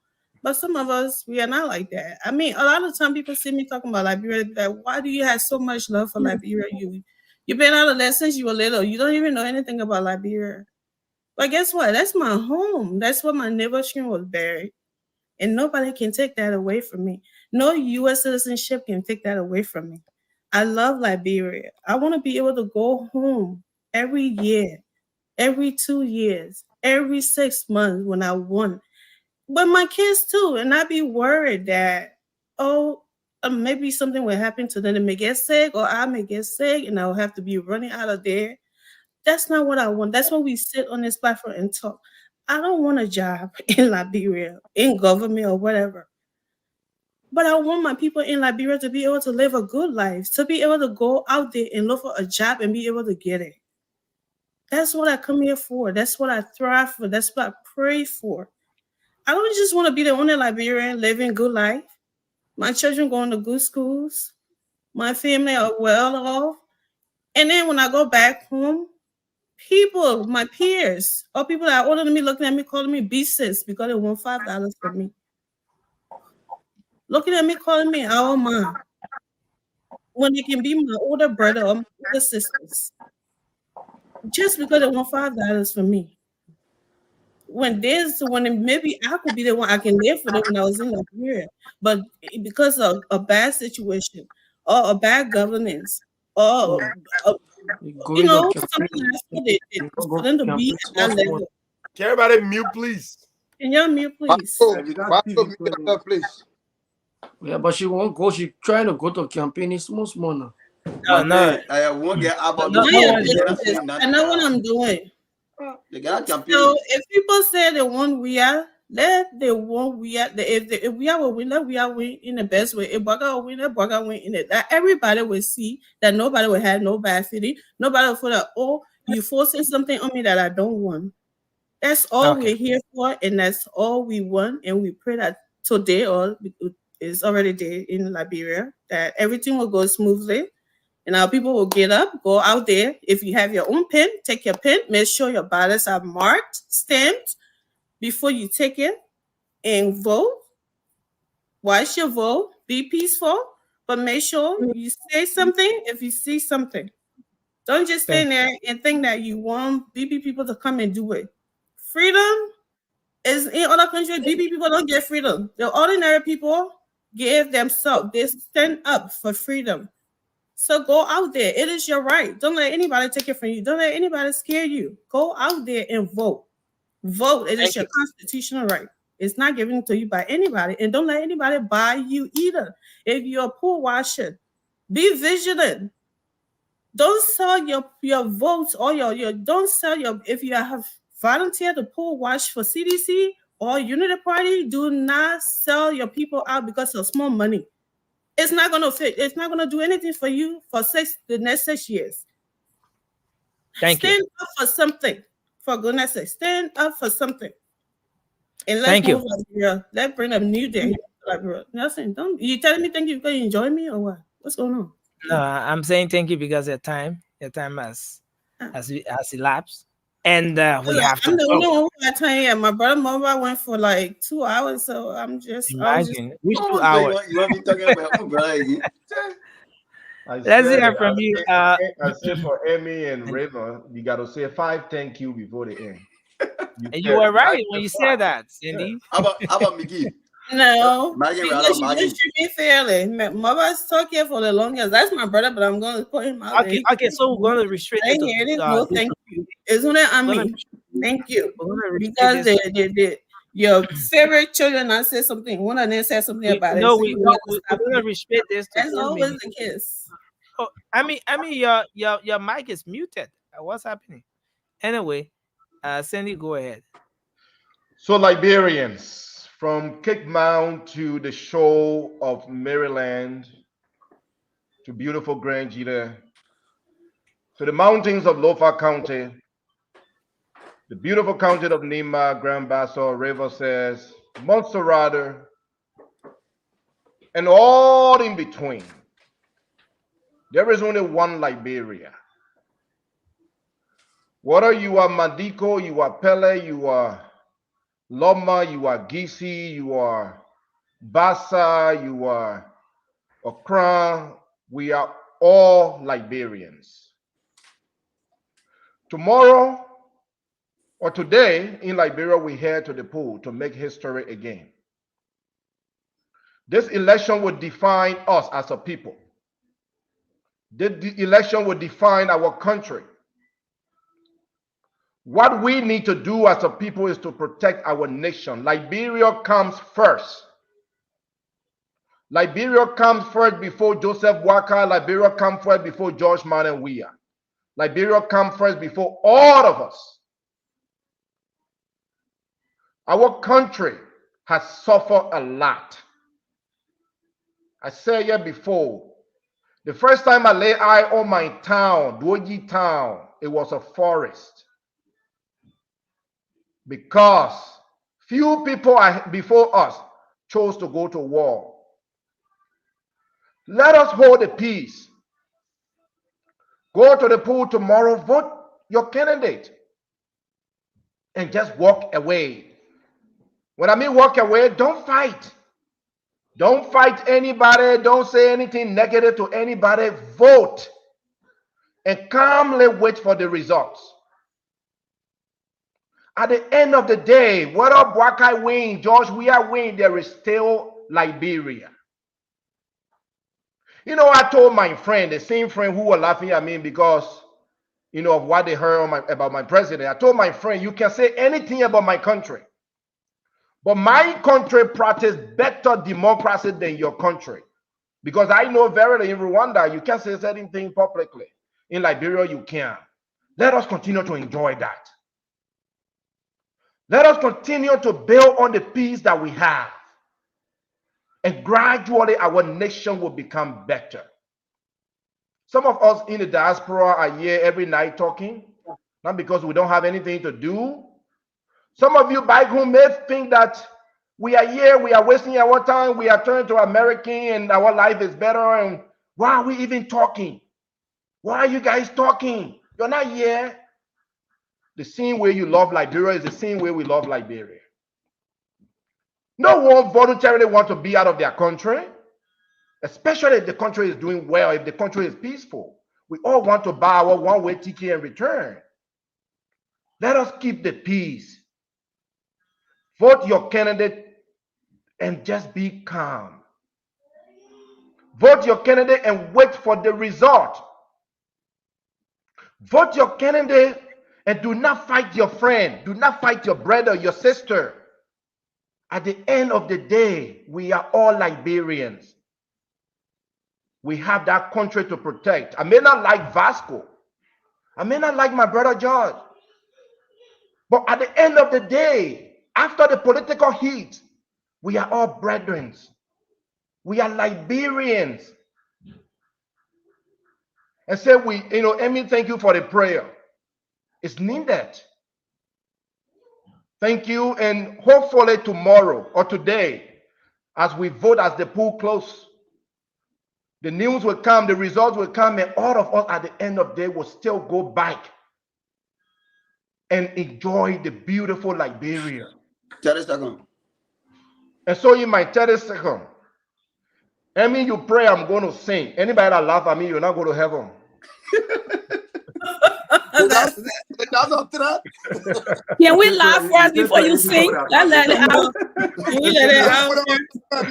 But some of us, we are not like that. I mean, a lot of time people see me talking about Liberia, that why do you have so much love for Liberia? You've been out of there since you were little. You don't even know anything about Liberia. But guess what? That's my home. That's where my neighbor's stream was buried. And nobody can take that away from me. No U.S. citizenship can take that away from me. I love Liberia. I want to be able to go home every year, every 2 years, every 6 months when I want. But my kids too. And I'd be worried that, maybe something will happen to them. They may get sick, or I may get sick, and I'll have to be running out of there. That's not what I want. That's why we sit on this platform and talk. I don't want a job in Liberia, in government or whatever. But I want my people in Liberia to be able to live a good life, to be able to go out there and look for a job and be able to get it. That's what I come here for. That's what I thrive for. That's what I pray for. I don't just want to be the only Liberian living good life. My children going to good schools. My family are well off. And then when I go back home, people, my peers, or people that are older than me looking at me, calling me B-sis because they want $5 from me. Looking at me, calling me our mom. When they can be my older brother or my older sisters. Just because they want $5 from me. When maybe I could be the one I can live for them when I was in Nigeria. But because of a bad situation or a bad governance or something else for them to be at that level. Can everybody mute, please? Can y'all mute, please? Please. Yeah, but she won't go. She trying to go to campaign. It's small now. No. I won't get about I know what I'm doing. So if people say they want we are, let they want we are. If we are a winner, we are win in the best way. If Baga will win, Baga win in it. That everybody will see that nobody will have no bad feeling. Nobody will feel that, oh, you forcing something on me that I don't want. That's all we're here for, and that's all we want. And we pray that today, or it's already day in Liberia, that everything will go smoothly. And our people will get up, go out there. If you have your own pen, take your pen. Make sure your ballots are marked, stamped before you take it, and vote. Watch your vote. Be peaceful, but make sure you say something if you see something. Don't just stand there and think that you want BP people to come and do it. Freedom is in other countries. BP people don't get freedom. The ordinary people give themselves. They stand up for freedom. So go out there. It is your right. Don't let anybody take it from you. Don't let anybody scare you. Go out there and vote. Vote. It is your constitutional right. It's not given to you by anybody. And don't let anybody buy you either. If you're a poor washer, be vigilant. Don't sell your votes or your don't sell your if you have volunteered to poll watch for CDC or Unity Party, do not sell your people out because of small money. It's not gonna fit. It's not gonna do anything for you for the next 6 years. Stand up for something. For goodness sake, stand up for something. And let's move on here. Let's bring a new day. Nothing. Don't you telling me thank you because you enjoy me or what? What's going on? No, I'm saying thank you because your time has elapsed. And we have to I'm the only one who got time. My brother mobile went for like 2 hours, so I'm just imagine which 2 hours. You want me talking about Brian? Let's hear from you. I said for Emmy and Raven, you got to say 5 thank you before the end. You were right when you said that, Cindy. How about Miggy? No, because you didn't treat me fairly. Mother's talking for the longest. That's my brother, but I'm going to put him out. Okay, so we're going to restrict it to no, thank you. It's only on me. Thank you. Because your favorite children I said something. One of them said something about it. No, we're going to restrict this. That's always the case. Oh, I mean, your mic is muted. What's happening? Anyway, Cindy, go ahead. So Liberians, from Cape Mount to the shore of Maryland, to beautiful Grand Gita, to the mountains of Lofa County, the beautiful county of Nima, Grand Bassa, River says, Montserrat, and all in between. There is only one Liberia. Whether you are Madiko, you are Pele, you are Loma, you are Gisi, you are Bassa, you are Okra, we are all Liberians. Tomorrow or today in Liberia, we head to the pool to make history again. This election will define us as a people. The election will define our country. What we need to do as a people is to protect our nation. Liberia comes first. Liberia comes first before Joseph Waka. Liberia comes first before George Manuel Weah. Liberia comes first before all of us. Our country has suffered a lot. I said here before, the first time I laid eye on my town, Dwoji town, it was a forest. because few people before us chose to go to war. Let us hold the peace. Go to the poll tomorrow, vote your candidate, and just walk away. When I mean walk away, don't fight. Don't fight anybody. Don't say anything negative to anybody. Vote and calmly wait for the results. At the end of the day, whether Boakai win, George Weah win, there is still Liberia. You know, I told my friend, the same friend who was laughing at me because, you know, of what they heard about my president. I told my friend, you can say anything about my country, but my country practice better democracy than your country. Because I know verily in Rwanda, you can't say certain things publicly. In Liberia, you can. Let us continue to enjoy that. Let us continue to build on the peace that we have. And gradually, our nation will become better. Some of us in the diaspora are here every night talking, not because we don't have anything to do. Some of you back home may think that we are here, we are wasting our time, we are turning to American and our life is better. And why are we even talking? Why are you guys talking? You're not here. The same way you love Liberia is the same way we love Liberia. No one voluntarily wants to be out of their country, especially if the country is doing well, if the country is peaceful. We all want to buy our one-way ticket and return. Let us keep the peace. Vote your candidate and just be calm. Vote your candidate and wait for the result. Vote your candidate and do not fight your friend. Do not fight your brother, your sister. At the end of the day, we are all Liberians. We have that country to protect. I may not like Vasco. I may not like my brother George. But at the end of the day, after the political heat, we are all brethren. We are Liberians. And say Emmy, thank you for the prayer. It's needed. Thank you. And hopefully tomorrow or today, as we vote, as the poll close, the news will come, the results will come, and all of us at the end of the day will still go back and enjoy the beautiful Liberia. 30 seconds. And so in my 30 seconds, Emmy, you pray, I'm going to sing. Anybody that laugh at me, you're not going to heaven. That's a threat. Can we laugh first before you sing? Let's let it out. Can we let it out?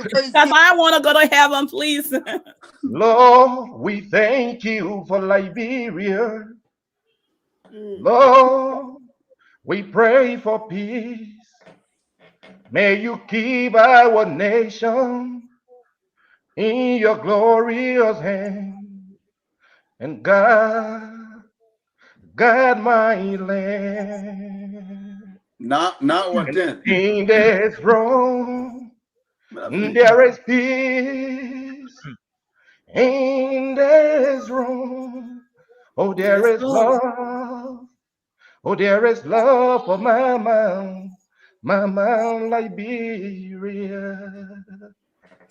Because I want to go to heaven, please. Lord, we thank you for Liberia. Lord, we pray for peace. May you keep our nation in your glorious hand. And God my land. Not what then. In this wrong, there is peace. In this room, oh, there is love. Oh, there is love for my mom, Liberia.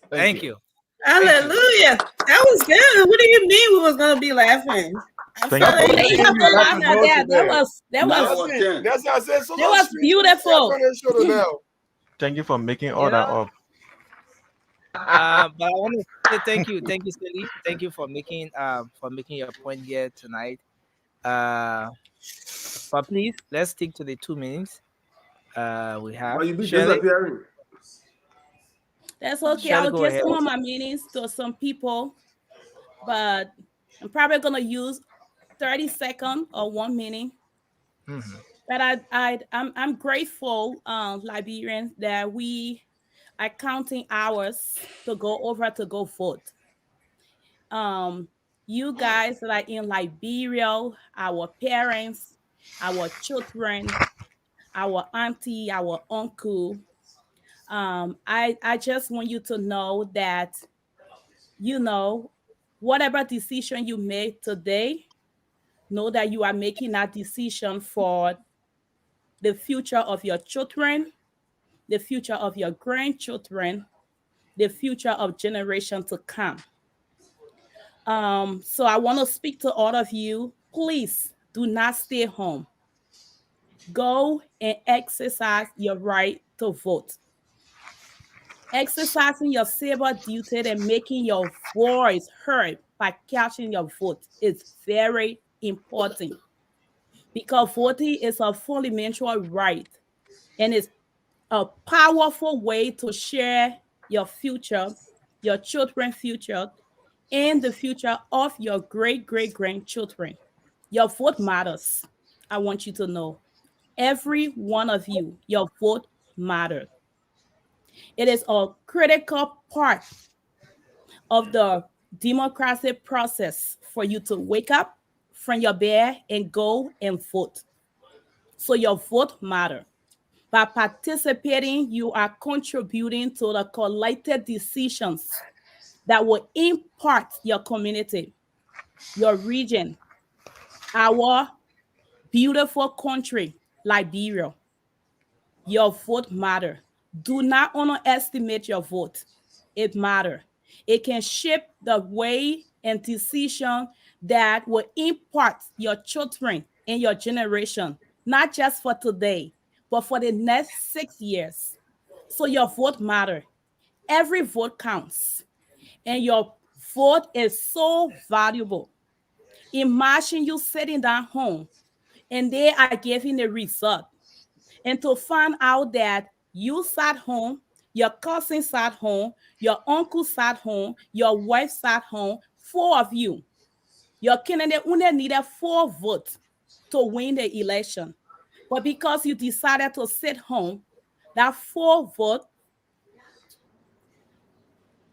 Thank you. Hallelujah. That was good. What do you mean we was gonna be laughing? You have to laugh at that. That was beautiful. Thank you for making all that up. But I want to say thank you, Sally. Thank you for making your point here tonight. But please, let's stick to the 2 minutes. We have. Well, you be Shirley. disappearing. That's okay. Shirley, I'll go give ahead. some of my meetings to some people, but I'm probably gonna use 30 seconds or 1 minute. Mm-hmm. But I'm grateful, Liberians, that we are counting hours to go vote. You guys that are in Liberia, our parents, our children, our auntie, our uncle. I just want you to know that, whatever decision you make today, know that you are making that decision for the future of your children, the future of your grandchildren, the future of generation to come. So I want to speak to all of you. Please do not stay home. Go and exercise your right to vote. Exercising your civil duty and making your voice heard by casting your vote is very important because voting is a fundamental right and it's a powerful way to share your future, your children's future, and the future of your great grandchildren. Your vote matters. I want you to know. Every one of you, your vote matters. It is a critical part of the democratic process for you to wake up from your bed and go and vote. So your vote matters. By participating, you are contributing to the collective decisions that will impact your community, your region, our beautiful country, Liberia. Your vote matters. Do not underestimate your vote. It matters. It can shape the way and decision that will impact your children and your generation, not just for today, but for the next 6 years. So your vote matters. Every vote counts, and your vote is so valuable. Imagine you sitting down home and they are giving the result, and to find out that you sat home, your cousin sat home, your uncle sat home, your wife sat home, 4 of you. Your candidate only needed 4 votes to win the election. But because you decided to sit home, that 4 vote,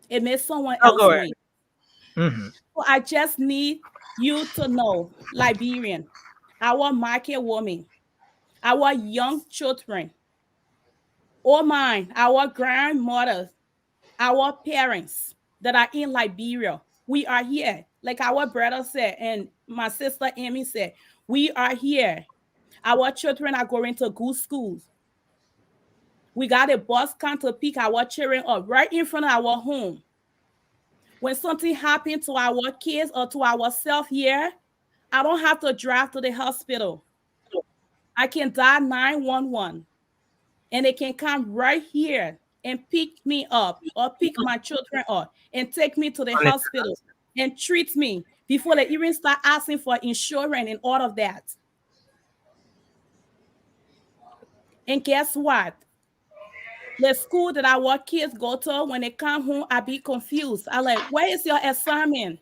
it made someone else go ahead. win. So I just need you to know, Liberian, our market women, our young children, oh mine, our grandmothers, our parents that are in Liberia, we are here. Like our brother said, and my sister Amy said, we are here. Our children are going to good schools. We got a bus come to pick our children up right in front of our home. When something happened to our kids or to ourselves here, I don't have to drive to the hospital. I can dial 911 and they can come right here and pick me up or pick my children up and take me to the hospital and treat me before they even start asking for insurance and all of that. And guess what? The school that our kids go to, when they come home, I be confused. I like, where is your assignment?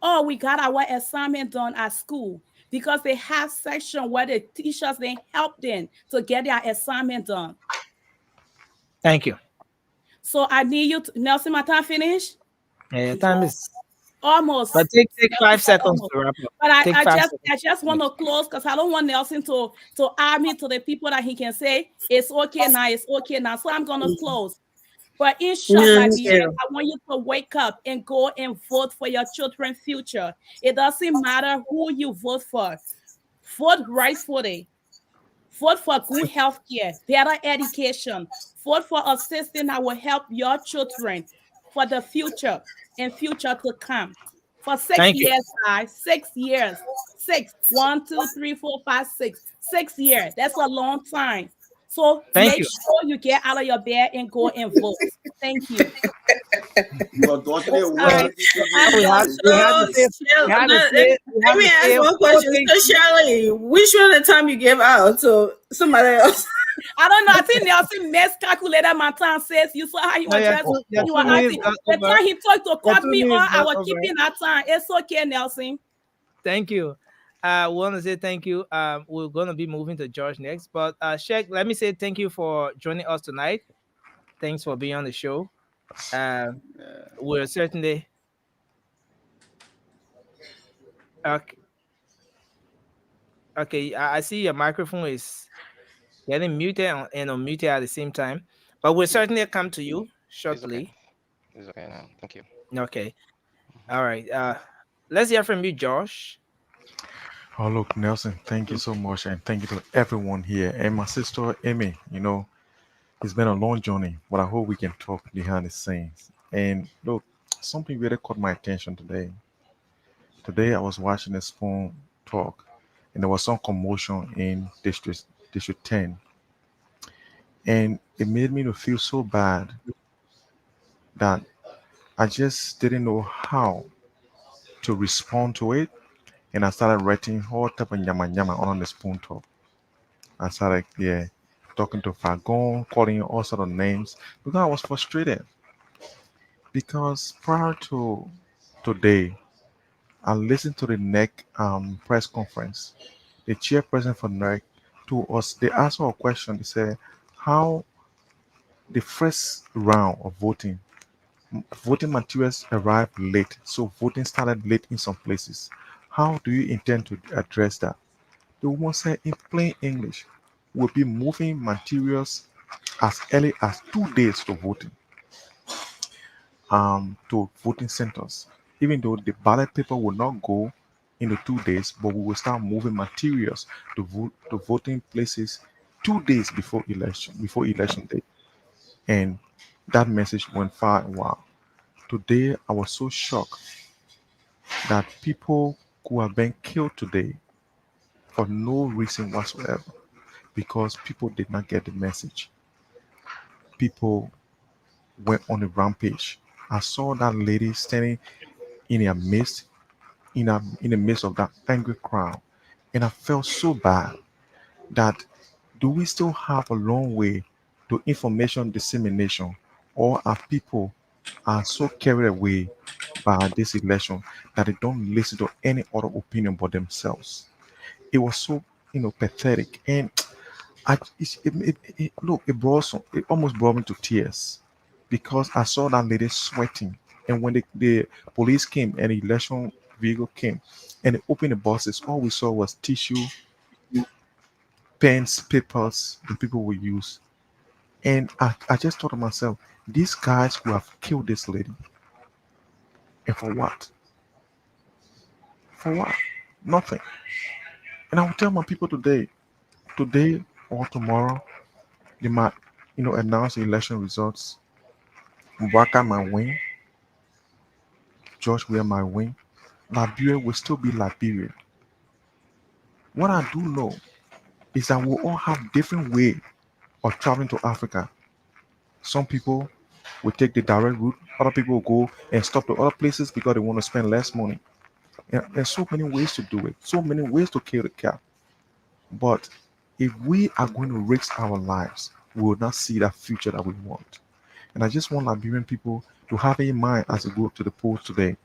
Oh, we got our assignment done at school because they have section where the teachers they help them to get their assignment done. Thank you. So I need you to, Nelson, my time finished? Yeah, time is almost. But take 5 seconds to wrap up. But Take I 5 just want to close because I don't want Nelson to add me to the people that he can say it's okay now, it's okay now. So I'm gonna close. But in short, Liberia, I want you to wake up and go and vote for your children's future. It doesn't matter who you vote for. Vote rightfully. Vote for good health care, better education. Vote for a system that will help your children for the future and future to come. For 6 years, 6 years. 6. 1, 2, 3, 4, 5, 6. 6 years. That's a long time. So make sure you get out of your bed and go and vote. Thank you. Let me ask one question. So Shirley, which one of the time you gave out to somebody else? I don't know. I think Nelson miscalculated my time. Says you saw how he was dressed. He was asking. The time he talked to cut me off, I was keeping that time. It's okay, Nelson. Thank you. I want to say thank you. We're going to be moving to George next. But Sheikh, let me say thank you for joining us tonight. Thanks for being on the show. We're certainly... Okay, I see your microphone is getting muted and unmuted at the same time. But we'll certainly come to you shortly. It's okay now. Thank you. Okay. All right. Let's hear from you, Josh. Oh, look, Nelson, thank you so much, and thank you to everyone here. And my sister, Amy, it's been a long journey, but I hope we can talk behind the scenes. And look, something really caught my attention today. Today, I was watching a spoon talk, and there was some commotion in District 10. And it made me to feel so bad that I just didn't know how to respond to it. And I started writing all type of nyama nyama on the spoon talk. I started, talking to Fagon, calling all sort of names because I was frustrated. Because prior to today, I listened to the NEC press conference. The chairperson for NEC told us, they asked her a question. They said, how the first round of voting materials arrived late. So voting started late in some places. How do you intend to address that? The woman said in plain English, we'll be moving materials as early as 2 days to voting centers. Even though the ballot paper will not go in the 2 days, but we will start moving materials to voting places 2 days before election day. And that message went far and wide. Today I was so shocked that people who are being killed today for no reason whatsoever because people did not get the message. People went on a rampage. I saw that lady standing in a midst, in the midst of that angry crowd, and I felt so bad that do we still have a long way to information dissemination, or are people are so carried away by this election that they don't listen to any other opinion but themselves? It was so pathetic, and look, it almost brought me to tears because I saw that lady sweating. And when the police came and the election vehicle came and they opened the boxes, all we saw was tissue, pens, papers the people would use. And I just thought to myself, these guys who have killed this lady, and for what? For what? Nothing. And I will tell my people today or tomorrow, they might, announce the election results. Mbaka might win, George Weah might win, Liberia will still be Liberia. What I do know is that we all have different way of traveling to Africa. Some people will take the direct route, other people will go and stop to other places because they want to spend less money. And there's so many ways to do it, so many ways to kill the cat. But if we are going to risk our lives, we will not see that future that we want. And I just want Liberian people to have in mind as they go to the polls today.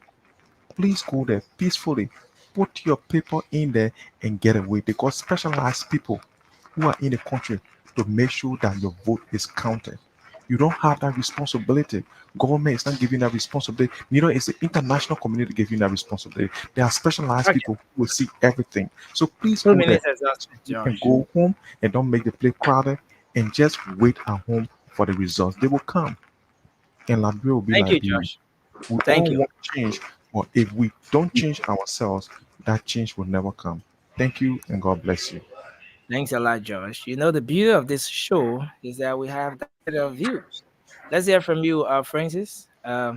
Please go there peacefully. Put your paper in there and get away. They got specialized people who are in the country to make sure that your vote is counted. You don't have that responsibility. Government is not giving that responsibility. Neither is the international community giving that responsibility. There are specialized Okay. people who will see everything. So please 2 go there. minutes exhaustion, You can Josh. go home and don't make the place crowded and just wait at home for the results. They will come. And Liberia will be Thank you, Liberia. Josh. We Thank all you. want change, but if we don't change ourselves, that change will never come. Thank you and God bless you. Thanks a lot, Josh. The beauty of this show is that we have that views. Let's hear from you, Francis. Yeah.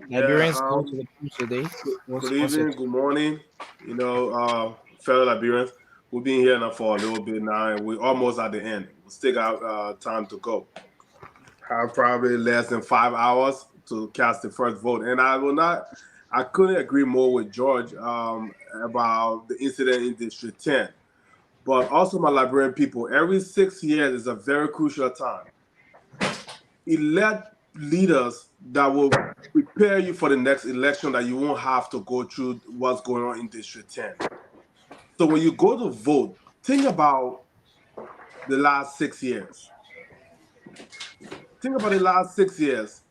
Liberians go to the polls today. Good What's evening. it? Good morning. Fellow Liberians, we've been here now for a little bit now, and we're almost at the end. We still got time to go. Have probably less than 5 hours to cast the first vote, and I couldn't agree more with George about the incident in District 10. But also, my Liberian people, every 6 years is a very crucial time. Elect leaders that will prepare you for the next election, that you won't have to go through what's going on in District 10. So when you go to vote, think about the last 6 years. Think about the last 6 years.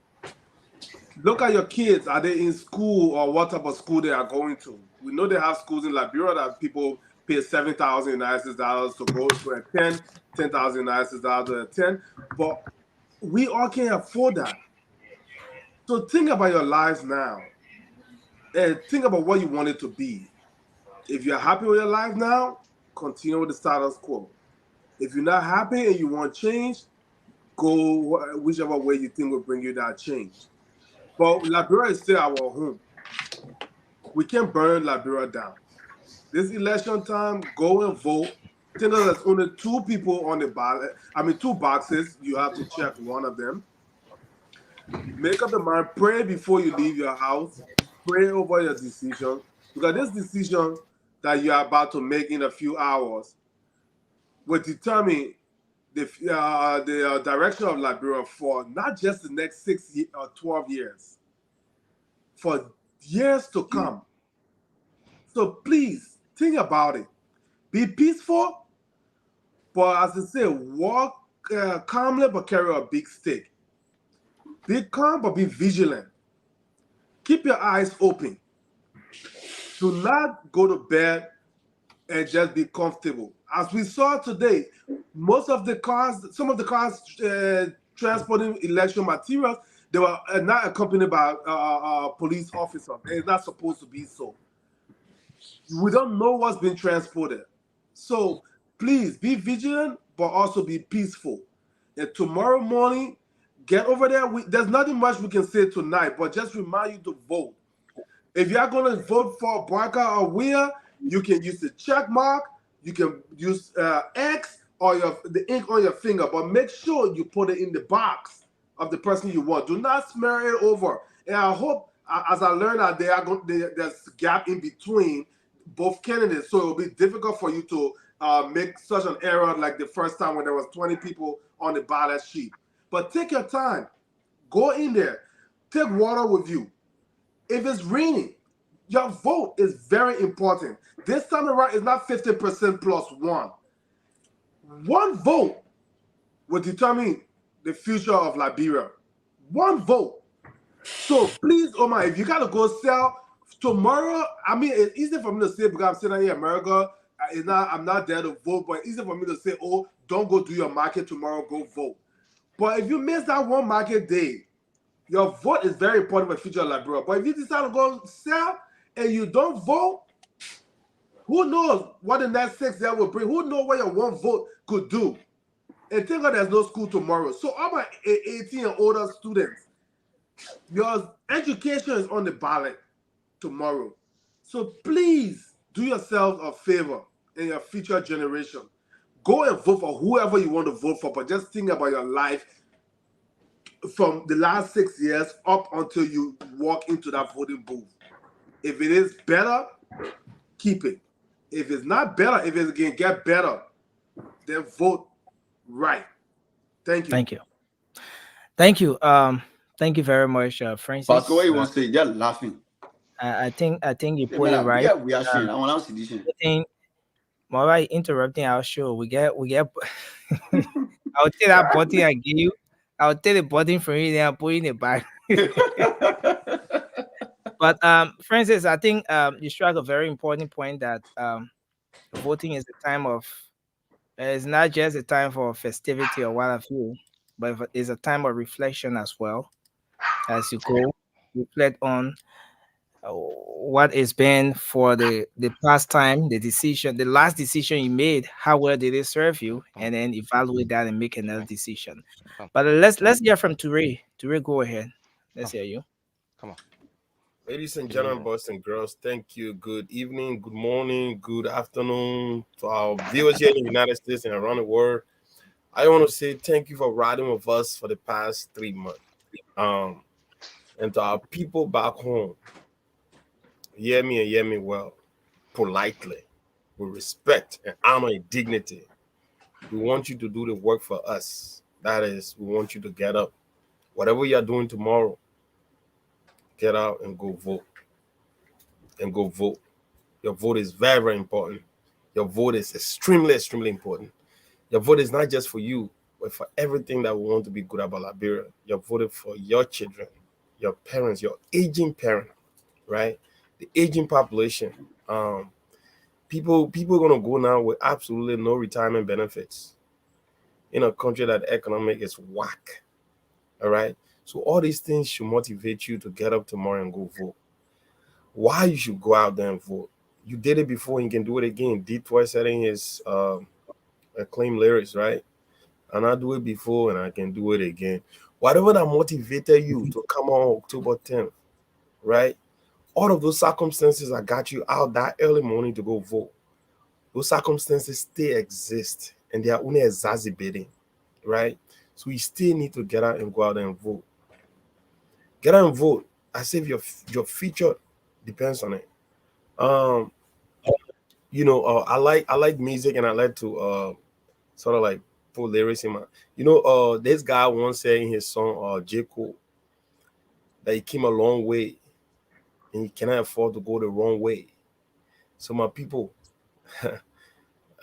Look at your kids. Are they in school, or what type of school they are going to? We know they have schools in Liberia that people pay $7,000 to go to attend, $10,000 to attend, but we all can't afford that. So think about your lives now, and think about what you want it to be. If you're happy with your life now, continue with the status quo. If you're not happy and you want change, go whichever way you think will bring you that change. But Liberia is still our home. We can't burn Liberia down. This election time, go and vote. Think that there's only 2 people on the ballot. I mean, 2 boxes. You have to check one of them. Make up the mind. Pray before you leave your house. Pray over your decision. Because this decision that you are about to make in a few hours will determine the direction of Liberia for not just the next 6 or 12 years, for years to come. So please think about it. Be peaceful, but as I say, walk calmly but carry a big stick. Be calm but be vigilant. Keep your eyes open. Do not go to bed and just be comfortable. As we saw today, most of the cars, some of the cars transporting election materials, they were not accompanied by police officers. It's not supposed to be so. We don't know what's been transported. So please be vigilant, but also be peaceful. And tomorrow morning, get over there. There's nothing much we can say tonight, but just remind you to vote. If you are going to vote for Barker or Weir, you can use the check mark, you can use X or the ink on your finger, but make sure you put it in the box of the person you want. Do not smear it over. And I hope, as I learned that there's a gap in between both candidates, so it will be difficult for you to make such an error like the first time when there was 20 people on the ballot sheet. But take your time. Go in there. Take water with you. If it's raining, your vote is very important. This time around, it's not 50% plus 1. One vote will determine the future of Liberia. One vote. So please, Omar, if you got to go sell tomorrow, I mean, it's easy for me to say because I'm sitting here in America. I'm not there to vote, but it's easy for me to say, oh, don't go do your market tomorrow, go vote. But if you miss that one market day, your vote is very important for the future of Liberia. But if you decide to go sell and you don't vote, who knows what the next 6 years will bring? Who knows what your one vote could do? And think of there's no school tomorrow. So all my 18 and older students, your education is on the ballot tomorrow. So please do yourselves a favor in your future generation. Go and vote for whoever you want to vote for, but just think about your life from the last 6 years up until you walk into that voting booth. If it is better, keep it. If it's not better, if it can get better, then vote right. Thank you. Thank you. Thank you. Thank you very much, Francis. Pastor, what you want to say? You're laughing. I think you put it right. Yeah, we are sharing. I want to see this. While interrupting our show, we get. I'll take that button I give you. I'll take the button from you, then I'll put it in the bag. But Francis, I think you struck a very important point that voting is a time of. It's not just a time for festivity or what have you, but it's a time of reflection as well. As you go, reflect on what it's been for the past time, the last decision you made, how well did it serve you, and then evaluate that and make another decision. But let's hear from Toure. Toure, go ahead. Let's hear you. Come on. Ladies and gentlemen, boys and girls, thank you. Good evening, good morning, good afternoon to our viewers here in the United States and around the world. I want to say thank you for riding with us for the past 3 months. And to our people back home, hear me and hear me well, politely, with respect and honor and dignity. We want you to do the work for us. That is, we want you to get up. Whatever you're doing tomorrow, get out and go vote. And go vote. Your vote is very, very important. Your vote is extremely, extremely important. Your vote is not just for you, but for everything that we want to be good about Liberia. You're voting for your children, your parents, your aging parent, right? The aging population. People are gonna go now with absolutely no retirement benefits in a country that economic is whack. All right. So all these things should motivate you to get up tomorrow and go vote. Why you should go out there and vote? you did it before, you can do it again. D-Twice setting his acclaimed lyrics, right? And I do it before and I can do it again. Whatever that motivated you to come on October 10th, right? All of those circumstances that got you out that early morning to go vote, those circumstances still exist and they are only exacerbating, right? So you still need to get out and go out and vote. Get out and vote. I say your future depends on it. You know, I like music and I like to sort of like put lyrics in my, you know, this guy once said in his song J. Cole that he came a long way and he cannot afford to go the wrong way. So my people,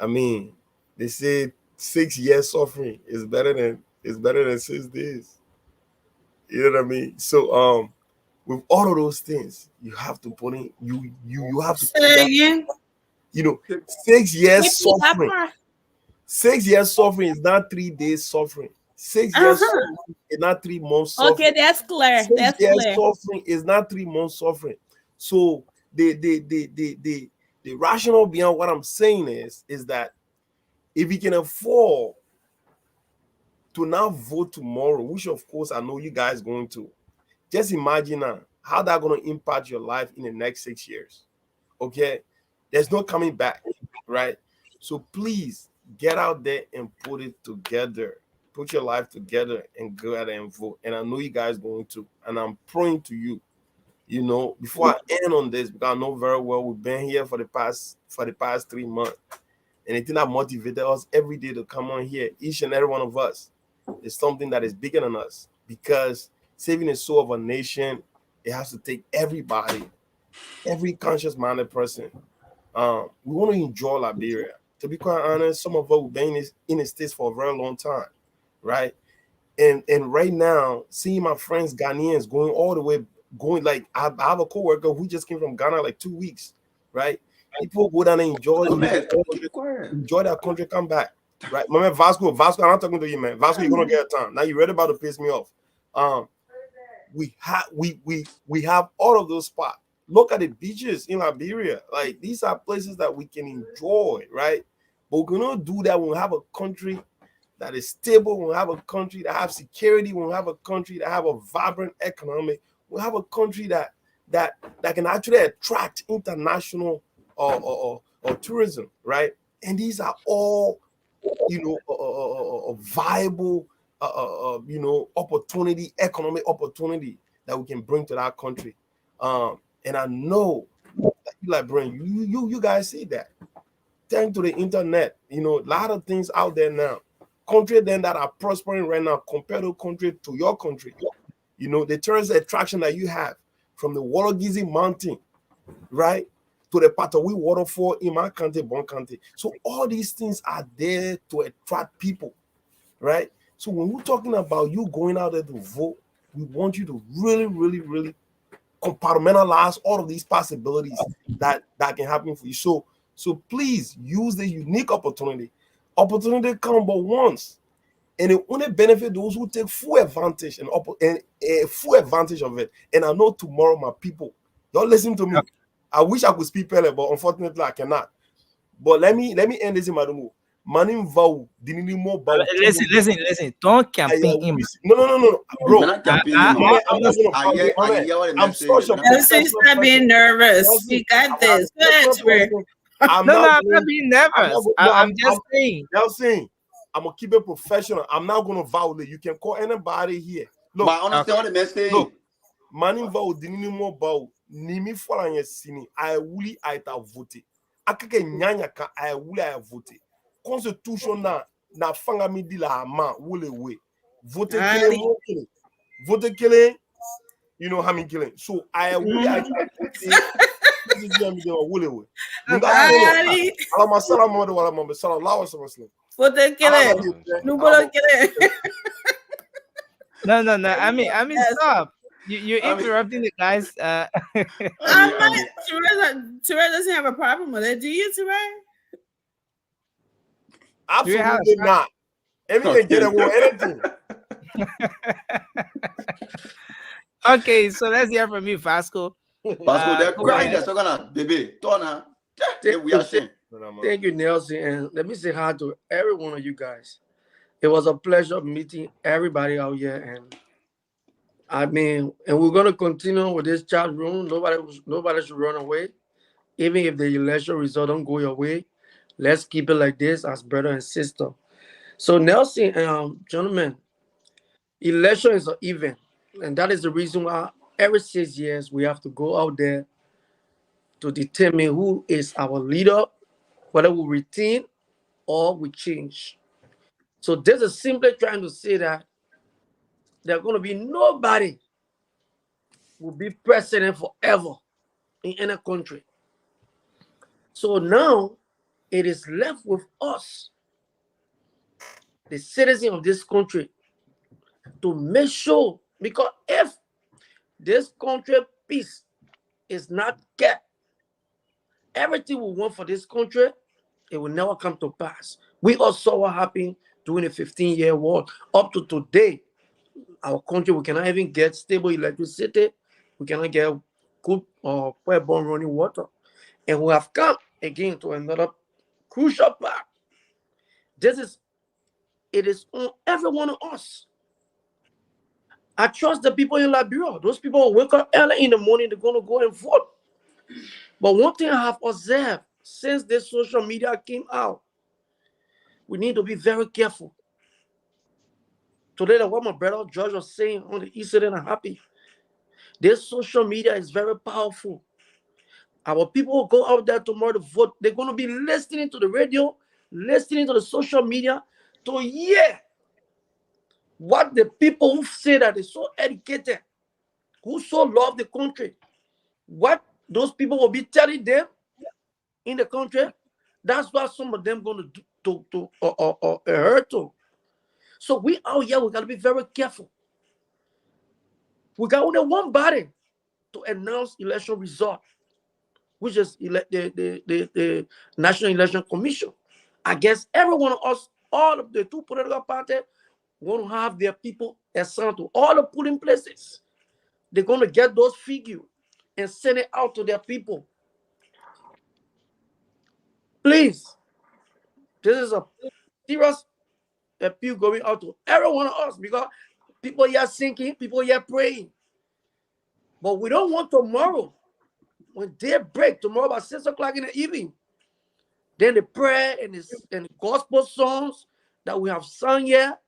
I mean, they say 6 years suffering is better than 6 days. You know what I mean? So with all of those things, you have to put in you have to put that, you know, 6 years suffering. 6 years suffering is not 3 days suffering. 6 years suffering is not 3 months suffering. Okay, that's clear. 6 years suffering is not 3 months suffering. So the rationale behind what I'm saying is that if you can afford to now vote tomorrow, which of course I know you guys going to, just imagine now how that's going to impact your life in the next 6 years. Okay, there's no coming back, right? So please get out there and put it together. Put your life together and go out and vote. And I know you guys going to, and I'm praying to you. You know, before I end on this, because I know very well we've been here for the past 3 months, and the thing that motivated us every day to come on here, each and every one of us, is something that is bigger than us. Because saving the soul of a nation, it has to take everybody, every conscious-minded person. We want to enjoy Liberia. To be quite honest, some of us have been in the States for a very long time, right? And right now, seeing my friends Ghanaians going like I have a coworker who just came from Ghana like 2 weeks, right? People go down and enjoy their country, come back, right? My man Vasco, I'm not talking to you, man. Vasco, you're gonna get a time. Now you're ready about to piss me off. We have all of those spots. Look at the beaches in Liberia. Like, these are places that we can enjoy, right? But we cannot do that when we have a country that is stable, when we have a country that have security, when we have a country that have a vibrant economy, we have a country that can actually attract international or tourism, right? And these are all, you know, viable, you know, opportunity, economic opportunity that we can bring to that country. And I know that you like, Brian, you guys see that. Thanks to the internet, you know, a lot of things out there now. Countries then that are prospering right now compared to country to your country. You know, the tourist attraction that you have from the Wologizi Mountain, right, to the Patawi waterfall in my country, Bon County. So all these things are there to attract people, right? So when we're talking about you going out there to vote, we want you to really, really, really compartmentalize all of these possibilities that can happen for you. So please use the unique opportunity. Opportunity come but once, and it only benefit those who take full advantage and full advantage of it. And I know tomorrow, my people, y'all listen to me. I wish I could speak Pele, but unfortunately I cannot. But let me end this in my move. Manim vow didn't more about. Listen. Don't campaign him. No, bro. I'm such a Stop being nervous. You got this. Go ahead, Trey. I'm not being nervous. I'm just saying. I'm gonna keep it professional. I'm not gonna violate. You can call anybody here. Look, but understand what the man saying. Look, Manim vow didn't more bow. Nimi for sini. I will vote. Akake nyanya ka I will vote. Constitution na fanga mi di la ma wole we. Vote killing. You know how many killing. So I will No. I mean, stop. You're interrupting the guys. Terrell doesn't have a problem with it. Do you, Terrell? Absolutely not. Anything get away, anything. Okay, so let's hear from you, Vasco. Vasco, they're crying. They're so gonna baby. Tona. Thank you, Nelson. And let me say hi to every one of you guys. It was a pleasure meeting everybody out here. And I mean, and we're gonna continue with this chat room. Nobody should run away. Even if the election result don't go your way, let's keep it like this as brother and sister. So Nelson, gentlemen, election is an event, and that is the reason why every 6 years we have to go out there to determine who is our leader, whether we retain or we change. So this is simply trying to say that there's going to be nobody will be president forever in any country. So now it is left with us, the citizens of this country, to make sure, because if this country peace is not kept, everything we want for this country, it will never come to pass. We all saw what happened during the 15-year war. Up to today, our country, we cannot even get stable electricity. We cannot get good or well-born running water. And we have come again to another crucial part. It is on every one of us. I trust the people in Liberia. Those people who wake up early in the morning, they're going to go and vote. But one thing I have observed since this social media came out, we need to be very careful. Today, what my brother George was saying on the incident, I'm happy. This social media is very powerful. Our people will go out there tomorrow to vote. They're going to be listening to the radio, listening to the social media to hear what the people who say that they're so educated, who so love the country, what those people will be telling them in the country. That's what some of them going to do or hurt to. So we out here, we got to be very careful. We got only one body to announce election result, which is the National Election Commission. I guess every one of us, all of the two political parties, want to have their people assigned to all the polling places. They're going to get those figures and send it out to their people. Please, this is a serious appeal going out to every one of us, because people here sinking, people here praying. But we don't want tomorrow, when day break, tomorrow about 6 o'clock in the evening, then the prayer and the gospel songs that we have sung here,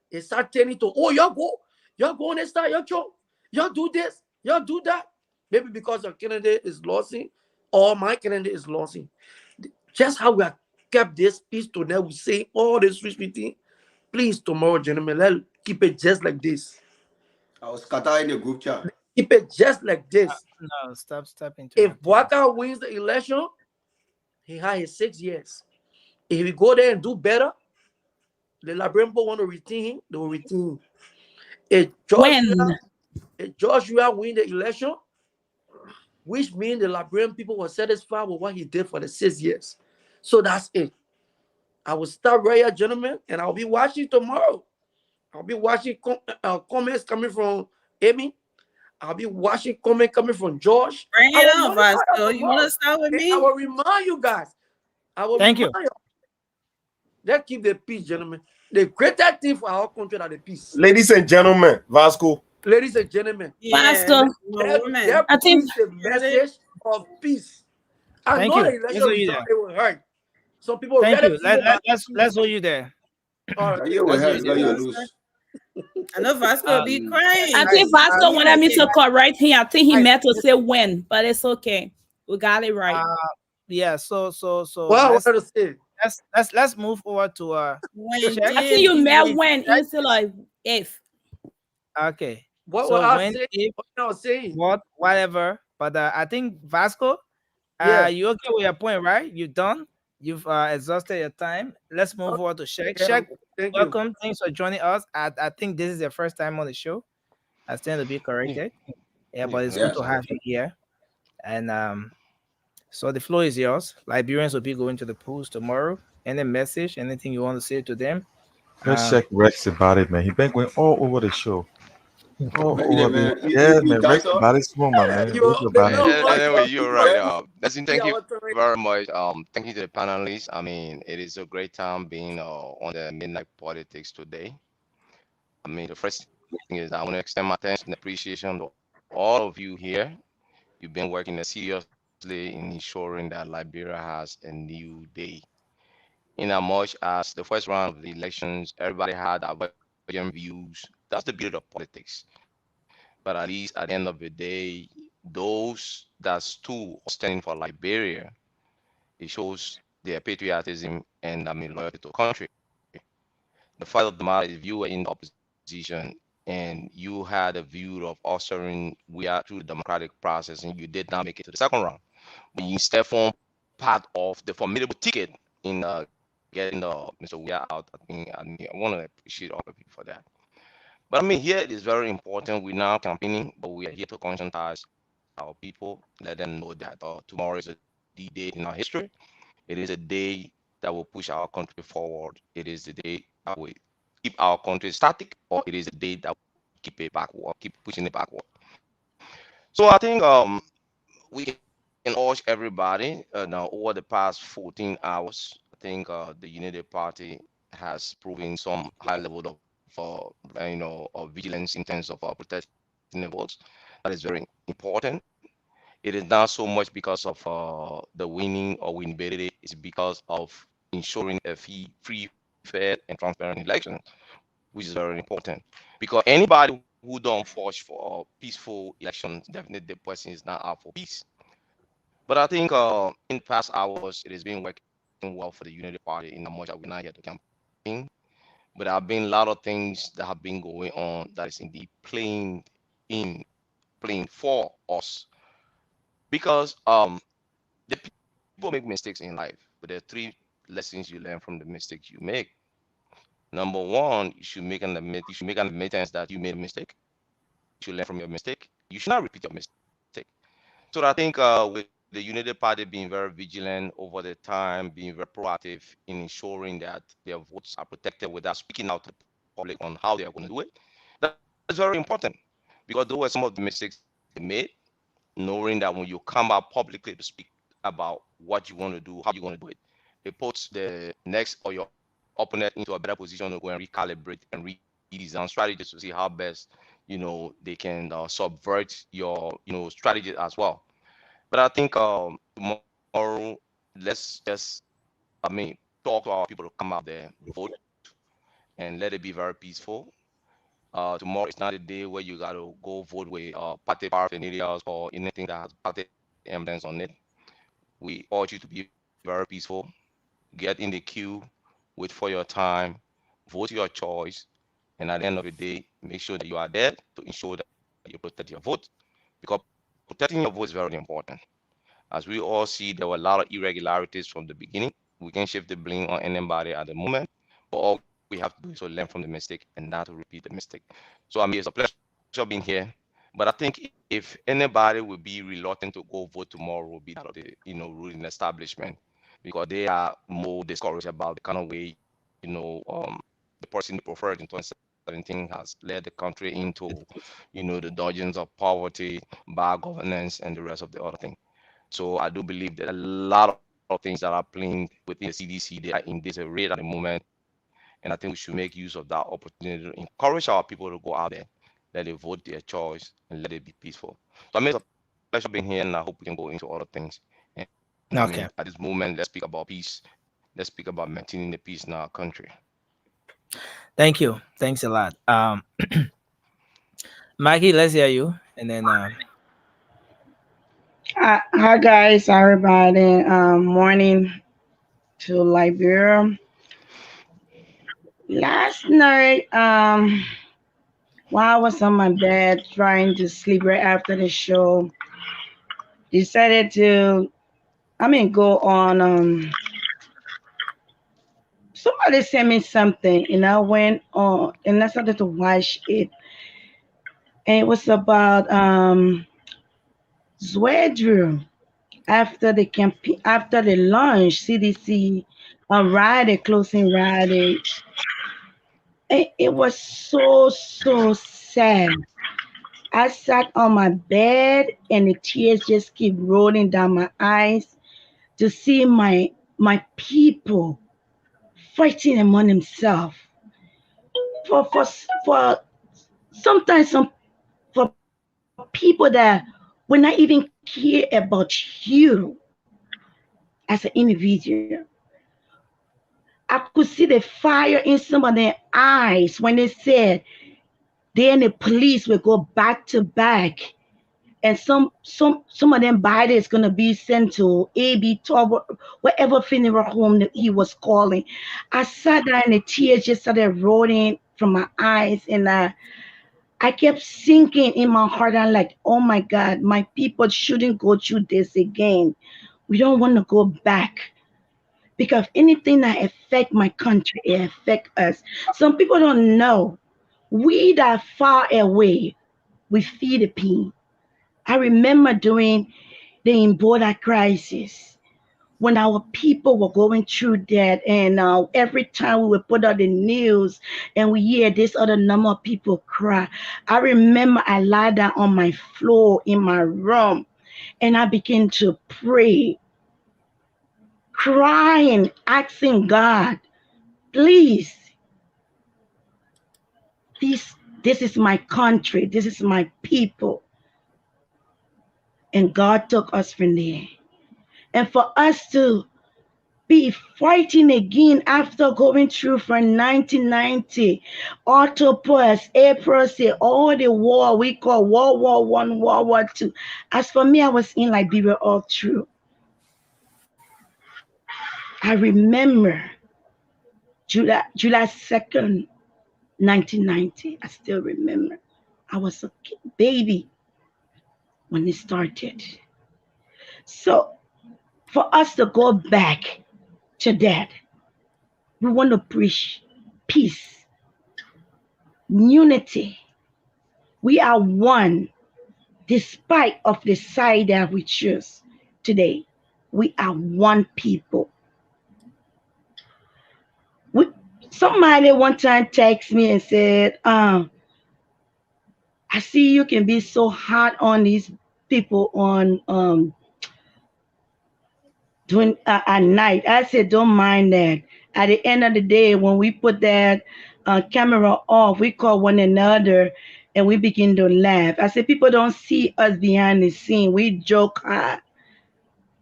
they start turning to, oh, y'all go next time, y'all do this, y'all do that. Maybe because your candidate is losing, or my candidate is losing. Just how we have kept this peace to now, we say all this sweet thing. Please, tomorrow, gentlemen, let's keep it just like this. I was scatter in the group chat. Keep it just like this. No, stop If Boaka wins the election, he has his 6 years. If we go there and do better, the Liberian people want to retain him, they will retain him. If Joshua win the election, which means the Liberian people were satisfied with what he did for the 6 years. So that's it. I will start right here, gentlemen, and I'll be watching tomorrow. I'll be watching comments coming from Amy. I'll be watching comments coming from George. Bring it on, Vasco. You want to start with me? I will remind you guys. Thank you. Let's keep the peace, gentlemen. The greatest thing for our country are the peace. Ladies and gentlemen, Vasco. Ladies and gentlemen, Vasco. I think the message of peace. I Thank know you. the election result, it will hurt. Some people Thank you. Let's hold you there. All right. I know Vasco will be crying. I think Vasco wanted me to correct him. I think he meant to say when, but it's okay. We got it right. Yeah. So. Well, let's move over to I think you meant when instead of if. Okay. What so I when, say? if, what I was saying? What, whatever. But I think Vasco, you okay with your point, right? You done? You've exhausted your time. Let's move over to Sheikh. Sheikh, welcome. Thanks for joining us. I think this is your first time on the show. I stand to be corrected. Yeah, but it's good to have you here. And so the floor is yours. Liberians will be going to the polls tomorrow. Any message, anything you want to say to them? Let's check Rex about it, man. He been going all over the show. Yeah, man. Yeah, You man. guys Rex up? body small, my man. You Rex are, your the body. new voice Anyway, of you're right. voice. Listen, We thank you are turning. very much. Thank you to the panelists. I mean, it is a great time being on the Midnight Politics today. I mean, the first thing is I want to extend my thanks and appreciation to all of you here. You've been working seriously in ensuring that Liberia has a new day. In as much as the first round of the elections, everybody had divergent views. That's the beauty of politics. But at least at the end of the day, those that stood or standing for Liberia, it shows their patriotism and loyalty to the country. The fact of the matter is, if you were in the opposition and you had a view of ushering we are through the democratic process and you did not make it to the second round, but you instead form part of the formidable ticket in getting Mr. We are out. I want to appreciate all of you for that. But I mean, here it is very important. We're now campaigning, but we are here to conscientize our people, let them know that tomorrow is a D-Day in our history. It is a day that will push our country forward. It is the day that will keep our country static, or it is a day that will keep it backward, keep pushing it backward. So I think we can urge everybody now over the past 14 hours. I think the Unity Party has proven some high level of of vigilance in terms of protecting the votes. That is very important. It is not so much because of the winning or winnability. It's because of ensuring a free, fair, and transparent election, which is very important. Because anybody who don't forge for peaceful elections, definitely the person is not out for peace. But I think in past hours, it has been working well for the Unity Party in the much that we're not here to campaign. But there have been a lot of things that have been going on that is indeed playing for us. Because the people make mistakes in life, but there are three lessons you learn from the mistakes you make. Number one, you should make an admittance that you made a mistake. You should learn from your mistake. You should not repeat your mistake. So I think with the Unity Party being very vigilant over the time, being very proactive in ensuring that their votes are protected without speaking out to the public on how they are going to do it, that is very important. Because those were some of the mistakes they made, knowing that when you come out publicly to speak about what you want to do, how you're going to do it, it puts the next or your opponent into a better position to go and recalibrate and redesign strategies to see how best they can subvert your strategies as well. But I think tomorrow, let's just talk to our people to come out there, vote, and let it be very peaceful. Tomorrow is not a day where you got to go vote with party paraphernalia or anything that has party emblems on it. We urge you to be very peaceful. Get in the queue, wait for your time, vote your choice, and at the end of the day, make sure that you are there to ensure that you protect your vote. Because protecting your vote is very important. As we all see, there were a lot of irregularities from the beginning. We can shift the blame on anybody at the moment, but all we have to do is to learn from the mistake and not to repeat the mistake. So it's a pleasure being here. But I think if anybody will be reluctant to go vote tomorrow, will be that of the ruling establishment, because they are more discouraged about the kind of way the person they preferred in 2017 has led the country into the dungeons of poverty, bad governance, and the rest of the other thing. So I do believe that a lot of things that are playing within the CDC, they are in disarray at the moment. And I think we should make use of that opportunity to encourage our people to go out there, let them vote their choice, and let it be peaceful. So I mean, it's a pleasure being here, and I hope we can go into other things. And I mean, at this moment, let's speak about peace. Let's speak about maintaining the peace in our country. Thank you. Thanks a lot. Maggie, let's hear you. And then Hi guys, everybody. Morning to Liberia. Last night, while I was on my bed trying to sleep right after the show, decided to, go on. Somebody sent me something, and I went on and I started to watch it, and it was about Zwedru after the campaign, after the launch, CDC ride, closing ride. It was so sad. I sat on my bed and the tears just keep rolling down my eyes to see my people fighting among themselves for sometimes some for people that will not even care about you as an individual. I could see the fire in some of their eyes when they said they and the police will go back to back, and some of them body is gonna be sent to AB Tower, whatever funeral home that he was calling. I sat there and the tears just started rolling from my eyes, and I kept sinking in my heart. I'm like, oh my God, my people shouldn't go through this again. We don't want to go back because anything that affect my country, it affect us. Some people don't know. We that far away, we feel the pain. I remember during the Ebola crisis when our people were going through that, and every time we would put out the news and we hear this other number of people cry. I remember I lied down on my floor in my room and I began to pray, crying, asking God, please, this this is my country, this is my people. And God took us from there. And for us to be fighting again after going through from 1990, Octopus, April, say all the war we call World War One, World War Two. As for me, I was in Liberia all through. I remember July 2nd, 1990. I still remember. I was a baby when it started. So for us to go back to that, we want to preach peace, unity. We are one, despite of the side that we choose today. We are one people. We, somebody one time texted me and said, I see you can be so hard on these people on doing at night. I said, don't mind that. At the end of the day, when we put that camera off, we call one another and we begin to laugh. I said, people don't see us behind the scene. We joke.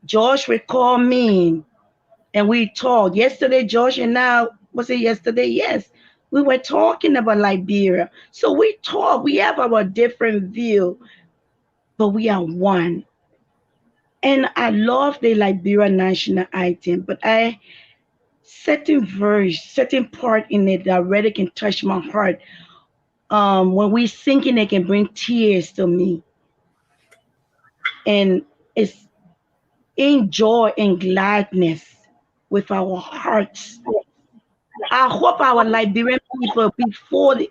Josh would call me and we talk. Yesterday, Josh and I, was it yesterday? Yes. We were talking about Liberia. So we talk. We have our different view, but we are one. And I love the Liberia national item, but certain verse, certain part in it that really can touch my heart. When we singing, it can bring tears to me, and it's in joy and gladness with our hearts. I hope our Liberian people, before they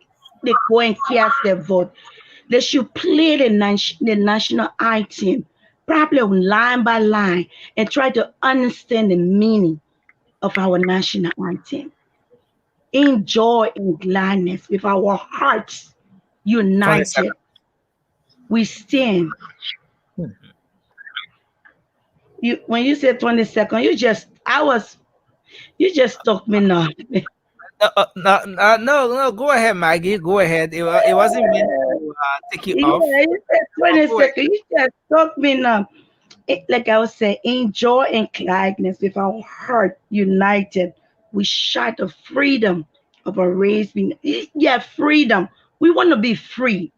go and cast their vote, they should play the national item, probably line by line, and try to understand the meaning of our national anthem. In joy and gladness, with our hearts united, we stand. You, when you said 22nd, you just took me now. No, go ahead, Maggie. Go ahead. It wasn't meant to take you off. Yeah, you said 22nd. You just took me now. Like I was saying, in joy and gladness, with our heart united, we shout the freedom of our race. Yeah, freedom. We want to be free.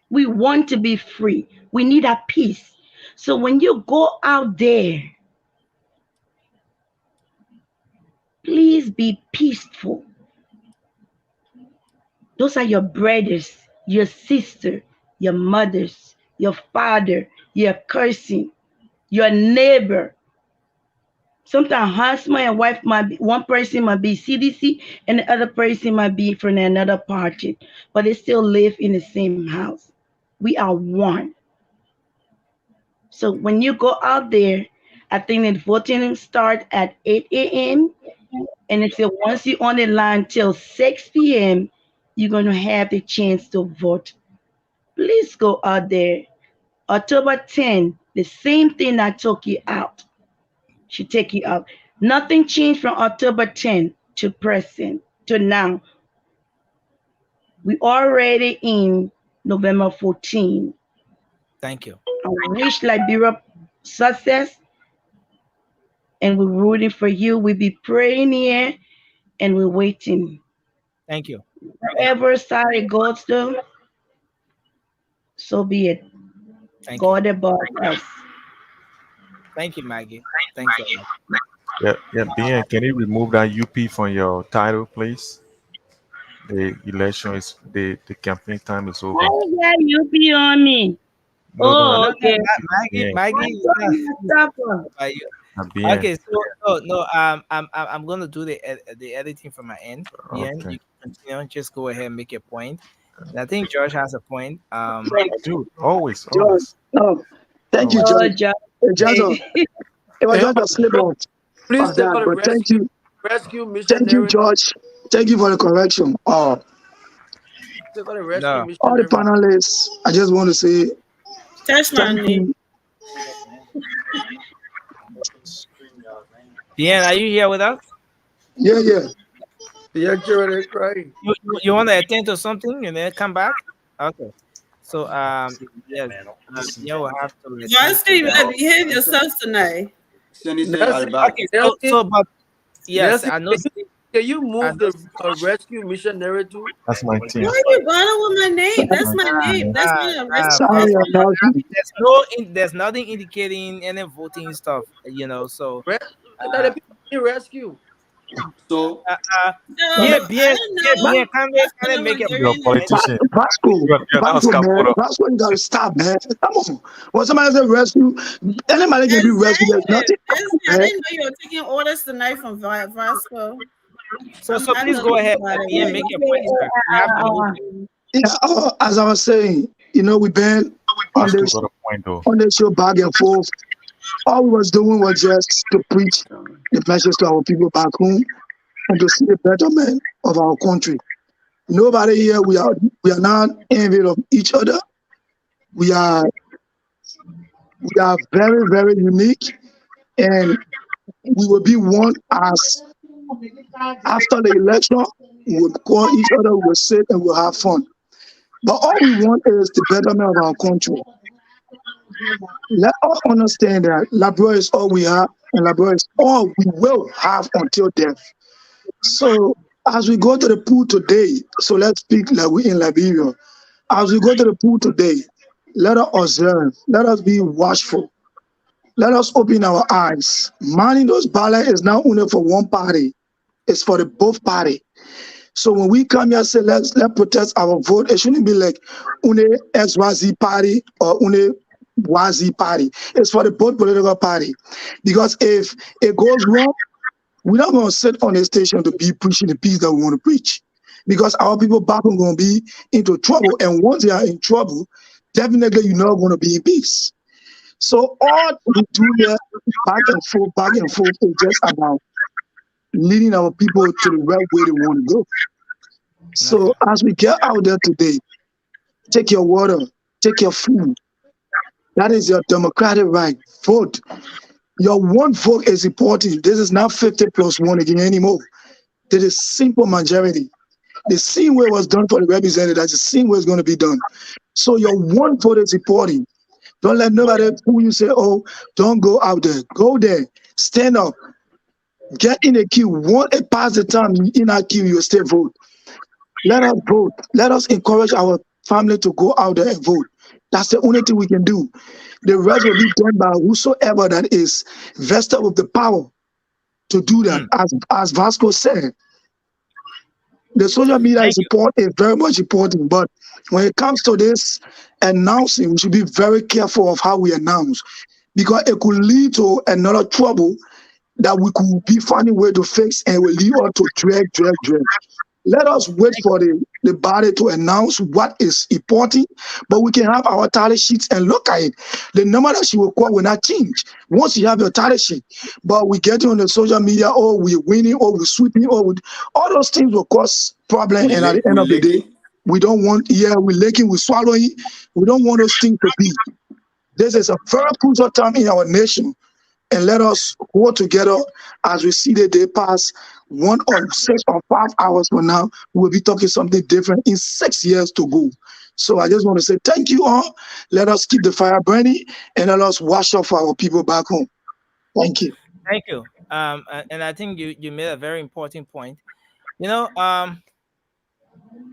We want to be free. We need a peace. So when you go out there, please be peaceful. Those are your brothers, your sister, your mothers, your father, your cousin, your neighbor. Sometimes husband and wife might be, one person might be CDC and the other person might be from another party, but they still live in the same house. We are one. So when you go out there, I think that voting start at 8 a.m. and it said once you're on the line till 6 p.m., you're going to have the chance to vote Please go out there. October 10, the same thing that took you out should take you out. Nothing changed from October 10 to present to now. We already in November 14. Thank you. I wish Liberia success, and we're rooting for you. We'll be praying here, and we're waiting. Thank you. Wherever side it goes to, so be it. Thank God above us. Thank you, Maggie. Thank you. Yeah, Ben, can you remove that UP from your title, please? The election is the campaign time is over. Why you got you be on me? No, Okay. Maggie. Ben. Okay, so I'm gonna do the editing from my end. Yeah, Okay. you can continue. Just go ahead and make your point. And I think George has a point. Dude, always. No, thank you, John. Johnson, it was just a slip up Please of take that, out the but thank you, rescue missionary. thank you, George. Thank you for the correction. Take out the rescue All missionary. the panelists, I just want to say Touch my knee. Deanne, are you here with us? Yeah. Yeah, Jerry, crying. You want to attend to something and then come back? Okay. So yes, yeah, we'll have to. Varsity, you better behave yourselves tonight. Okay, so but yes, I know. Can you move the rescue missionary to? That's my team. Why are you bothering with my name? That's my name. That's not a rescue. There's nothing indicating any voting stuff, you know. So Let the people rescue. So can they make a You're a politician. Vasco, man. Vasco, you gotta stop, man. Come on. When somebody says rescue, anybody can be rescued. There's nothing. I didn't know you were taking orders tonight from Vasco. So please go ahead and make your point, sir. You have to Yeah, as I was saying, we've been on this show back and forth. All we was doing was just to preach the message to our people back home and to see the betterment of our country. Nobody here, we are not envious of each other. We are very, very unique, and we will be one as after the election, we will call each other, we will sit and we'll have fun. But all we want is the betterment of our country. Let us understand that Liberia is all we have, and Liberia is all we will have until death. So as we go to the pool today, so let's speak like we in Liberia. As we go to the pool today, let us observe, let us be watchful, let us open our eyes. Minding those ballots is not only for one party, it's for the both party. So when we come here and say let's protest our vote, it shouldn't be like une XYZ party or une YZ party. It's for the both political party. Because if it goes wrong, we're not going to sit on the station to be preaching the peace that we want to preach. Because our people back are going to be into trouble. And once they are in trouble, definitely you're not going to be in peace. So all we do here, back and forth, is just about leading our people to the right way they want to go. So as we get out there today, take your water, take your food. That is your democratic right. Vote. Your one vote is important. This is not 50 plus 1 again anymore. This is simple majority. The same way it was done for the representative, that's the same way it's going to be done. So your one vote is important. Don't let nobody who you say, oh, don't go out there. Go there. Stand up. Get in a queue. Once it pass the time in our queue, you still vote. Let us vote. Let us encourage our family to go out there and vote. That's the only thing we can do. The rest will be done by whosoever that is vested with the power to do that. As Vasco said, the social media is very much important. But when it comes to this announcing, we should be very careful of how we announce, because it could lead to another trouble that we could be finding a way to fix, and it will lead us to drag. Let us wait for the body to announce what is important, but we can have our tally sheets and look at it. The number that she will call will not change once you have your tally sheet. But we get on the social media, or we're winning, or we're sweeping, or all those things will cause problem. And at the end of the day, We don't want, yeah, we're licking, we're swallowing. We don't want those things to be. This is a very crucial time in our nation. And let us work together as we see the day pass. 1 or 6 or 5 hours from now, we'll be talking something different in 6 years to go. So I just want to say thank you all. Let us keep the fire burning and let us wash up for our people back home. Thank you. Thank you. And I think you made a very important point.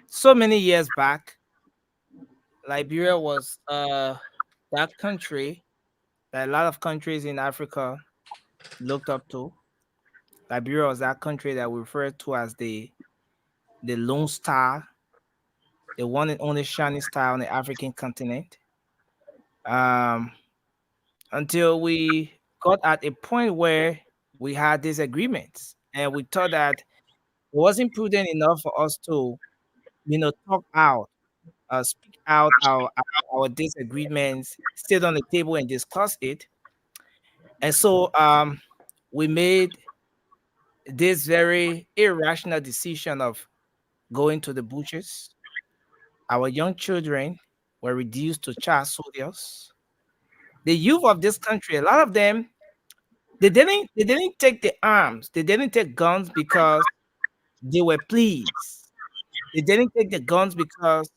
So many years back, Liberia was that country that a lot of countries in Africa looked up to. Liberia was that country that we refer to as the lone star, the one and only shining star on the African continent. Um, until we got at a point where we had disagreements, and we thought that it wasn't prudent enough for us to, talk out, speak out our disagreements, sit on the table and discuss it. And so we made this very irrational decision of going to the butchers. Our young children were reduced to child soldiers. The youth of this country, a lot of them, they didn't take the arms, they didn't take guns because they were pleased. They didn't take the guns because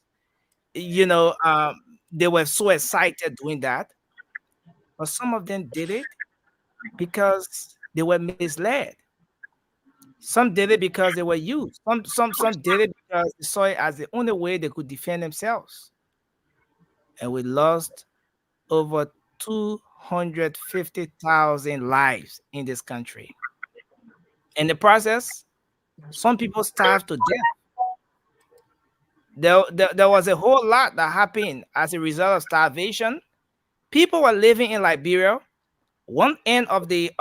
you know um, they were so excited doing that. But some of them did it because they were misled. Some did it because they were used. Some did it because they saw it as the only way they could defend themselves. And we lost over 250,000 lives in this country. In the process, some people starved to death. There was a whole lot that happened as a result of starvation. People were living in Liberia. One end of the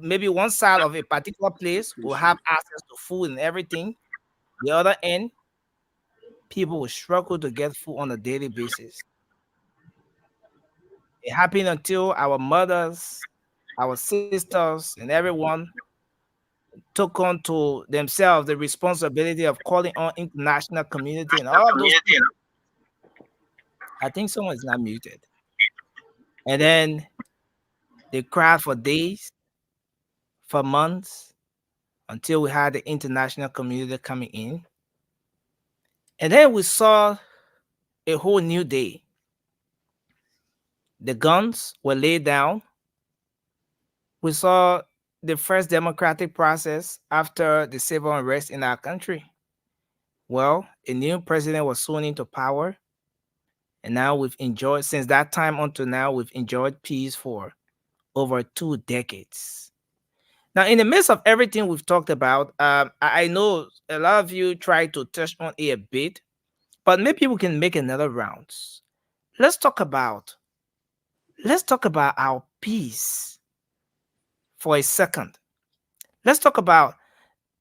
maybe one side of a particular place will have access to food and everything. The other end, people will struggle to get food on a daily basis. It happened until our mothers, our sisters, and everyone took on to themselves the responsibility of calling on international community and all of those things. I think someone is not muted. And then they cried for days, for months, until we had the international community coming in. And then we saw a whole new day. The guns were laid down. We saw the first democratic process after the civil unrest in our country. Well, a new president was sworn into power, and now we've enjoyed, since that time until now, we've enjoyed peace for over 2 decades. Now, in the midst of everything we've talked about, I know a lot of you try to touch on it a bit, but maybe we can make another rounds. Let's talk about our peace for a second. Let's talk about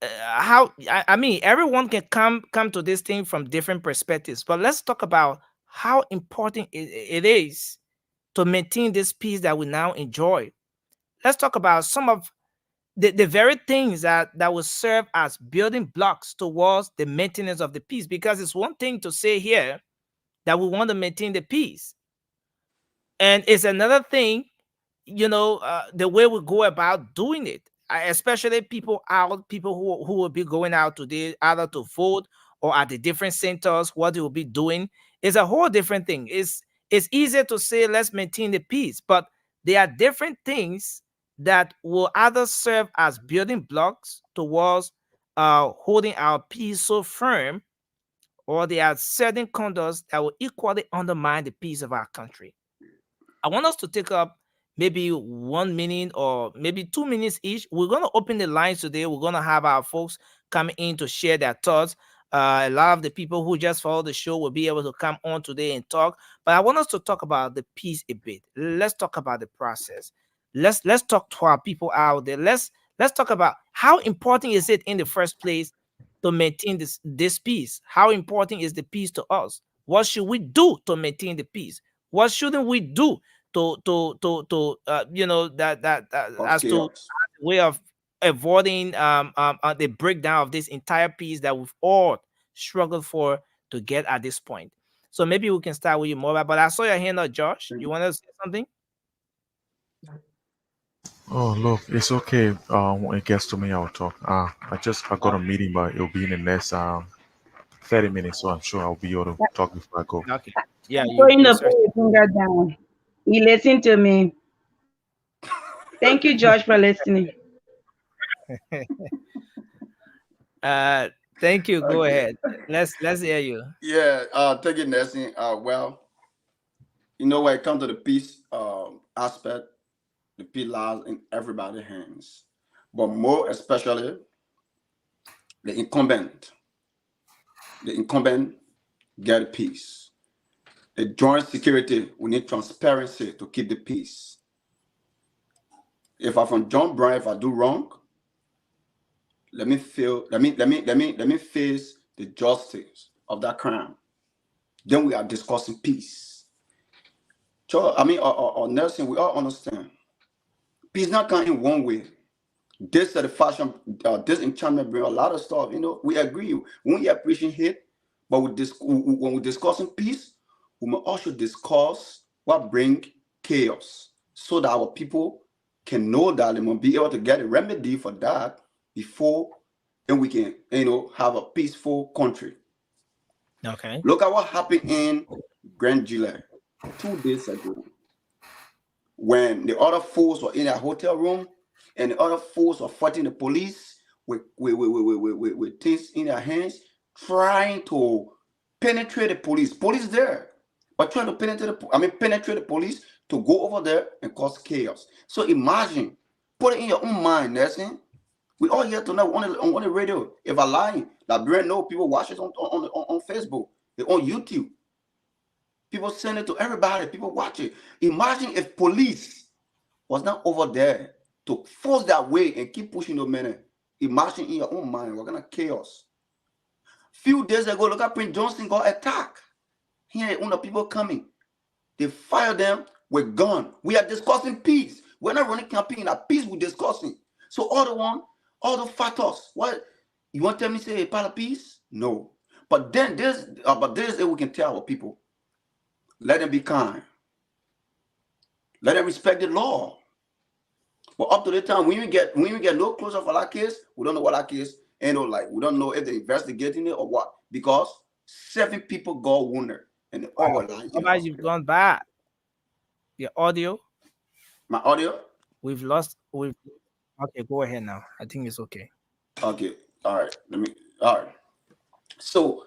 how I mean everyone can come to this thing from different perspectives, but let's talk about how important it is to maintain this peace that we now enjoy. Let's talk about some of the very things that will serve as building blocks towards the maintenance of the peace, because it's one thing to say here that we want to maintain the peace, and it's another thing, the way we go about doing it. Especially people who will be going out today either to vote or at the different centers, what they will be doing is a whole different thing. It's easier to say let's maintain the peace, but there are different things that will either serve as building blocks towards holding our peace so firm, or there are certain conducts that will equally undermine the peace of our country. I want us to take up maybe 1 minute or maybe 2 minutes each. We're going to open the lines today. We're going to have our folks come in to share their thoughts. A lot of the people who just follow the show will be able to come on today and talk. But I want us to talk about the peace a bit. Let's talk about the process. Let's talk to our people out there. Let's talk about how important is it in the first place to maintain this peace. How important is the peace to us? What should we do to maintain the peace? What shouldn't we do that as to way of avoiding the breakdown of this entire peace that we've all struggled for to get at this point. So maybe we can start with you, Mobile. But I saw your hand up, Josh. You want to say something? Oh, look, it's okay. When it gets to me, I'll talk. I got a meeting, but it'll be in the next 30 minutes, so I'm sure I'll be able to talk before I go. Okay. Yeah, Going to put your finger down. You listen to me. Thank you, Josh, for listening. Thank you. Go Okay. ahead. Let's hear you. Yeah, thank you, Nelson. Well, you know, when it comes to the peace aspect, the peace lies in everybody's hands, but more especially the incumbent. The incumbent get peace. The joint security, we need transparency to keep the peace. If I'm from John Brown, if I do wrong, let me face the justice of that crime. Then we are discussing peace. So, Nelson, we all understand. Peace not come in one way. Dissatisfaction, disenchantment bring a lot of stuff. You know, we agree. When you're preaching hate, but when we're discussing peace, we must also discuss what brings chaos, so that our people can know that they must be able to get a remedy for that before, then we can, have a peaceful country. Okay. Look at what happened in Grand Gillette 2 days ago, when the other folks were in a hotel room and the other folks were fighting the police with things in their hands, trying to penetrate the police. Police there, but trying to penetrate the police to go over there and cause chaos. So imagine, put it in your own mind, Nelson. We all here tonight on the radio. If I lie, Liberian know people watch it on Facebook, on YouTube. People send it to everybody. People watch it. Imagine if police was not over there to force that way and keep pushing the men. Imagine in your own mind, what kind of chaos. Few days ago, look at Prince Johnson got attacked. Here, when the people coming, they fire them with gun. We are discussing peace. We're not running campaign. At peace, we're discussing. So all the factors. What you want to tell me? Say a part of peace? No. But then there's we can tell our people. Let them be kind. Let them respect the law. But up to the time when we get no closer for that case, we don't know what that case like. We don't know if they're investigating it or what, because 7 people got wounded and they all were lying. How about you've gone bad? Your audio? My audio? We've lost. Okay, go ahead now. I think it's okay. Okay. All right. All right. So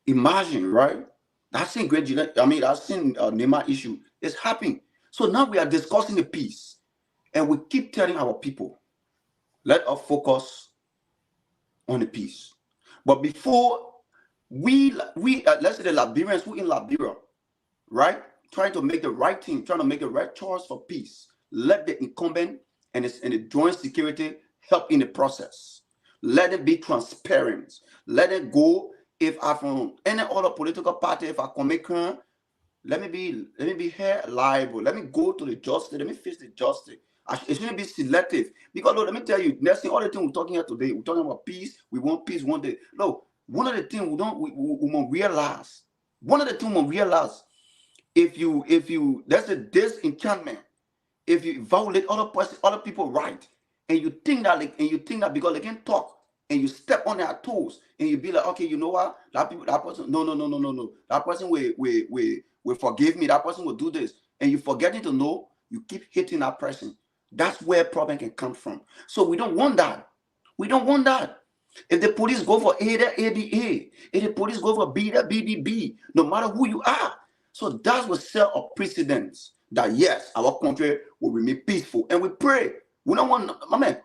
imagine, right? That's in great. That's in Nema issue. It's happening. So now we are discussing the peace, and we keep telling our people, let us focus on the peace. But before we let's say the Liberians who in Liberia, right, trying to make the right thing, trying to make the right choice for peace. Let the incumbent and the joint security help in the process. Let it be transparent. Let it go. If I'm from any other political party, if I commit crime, let me be here liable. Let me go to the justice. Let me face the justice. It shouldn't be selective. Because look, let me tell you, next thing, all the things we're talking here today, we're talking about peace. We want peace one day. No, one of the things we must realize. One of the things we must realize. If you that's a disenchantment. If you violate other people's right, and you think that because they can talk, and you step on their toes, and you be like, okay, you know what? That person, no. That person will forgive me. That person will do this, and you forgetting to know, you keep hitting that person. That's where problem can come from. So we don't want that. We don't want that. If the police go for A, that A be A. If the police go for B, that B be B. No matter who you are. So that will set a precedence that yes, our country will remain peaceful, and we pray. We don't want,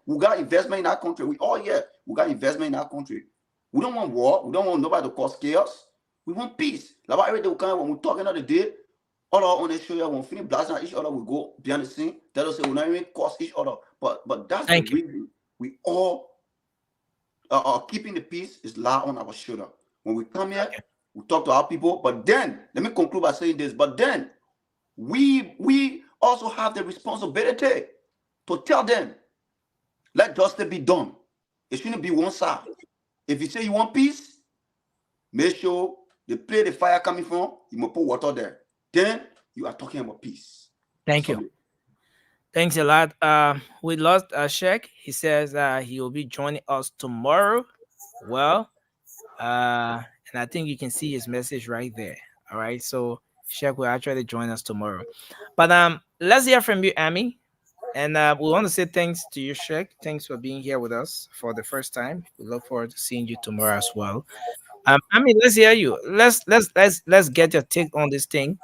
we got investment in our country. We all here, we got investment in our country. We don't want war. We don't want nobody to cause chaos. We want peace. Like every day we come, when we talk another day, all our on the show, when we finish blasting at each other, we go behind the scene, tell us we're not even cause each other. But that's the reason we all are keeping the peace is lie on our shoulder. When we come here, we talk to our people. But then, let me conclude by saying this. But then, we also have the responsibility to tell them, let justice be done. It shouldn't be one side. If you say you want peace, make sure the place the fire coming from, you must put water there. Then you are talking about peace. Thank you. Thanks a lot. We lost Sheikh. He says he will be joining us tomorrow. Well, and I think you can see his message right there. All right, so Sheikh will actually join us tomorrow. But let's hear from you, Amy. And we want to say thanks to you, Sheikh. Thanks for being here with us for the first time. We look forward to seeing you tomorrow as well. Amy, let's hear you. Let's get your take on this thing.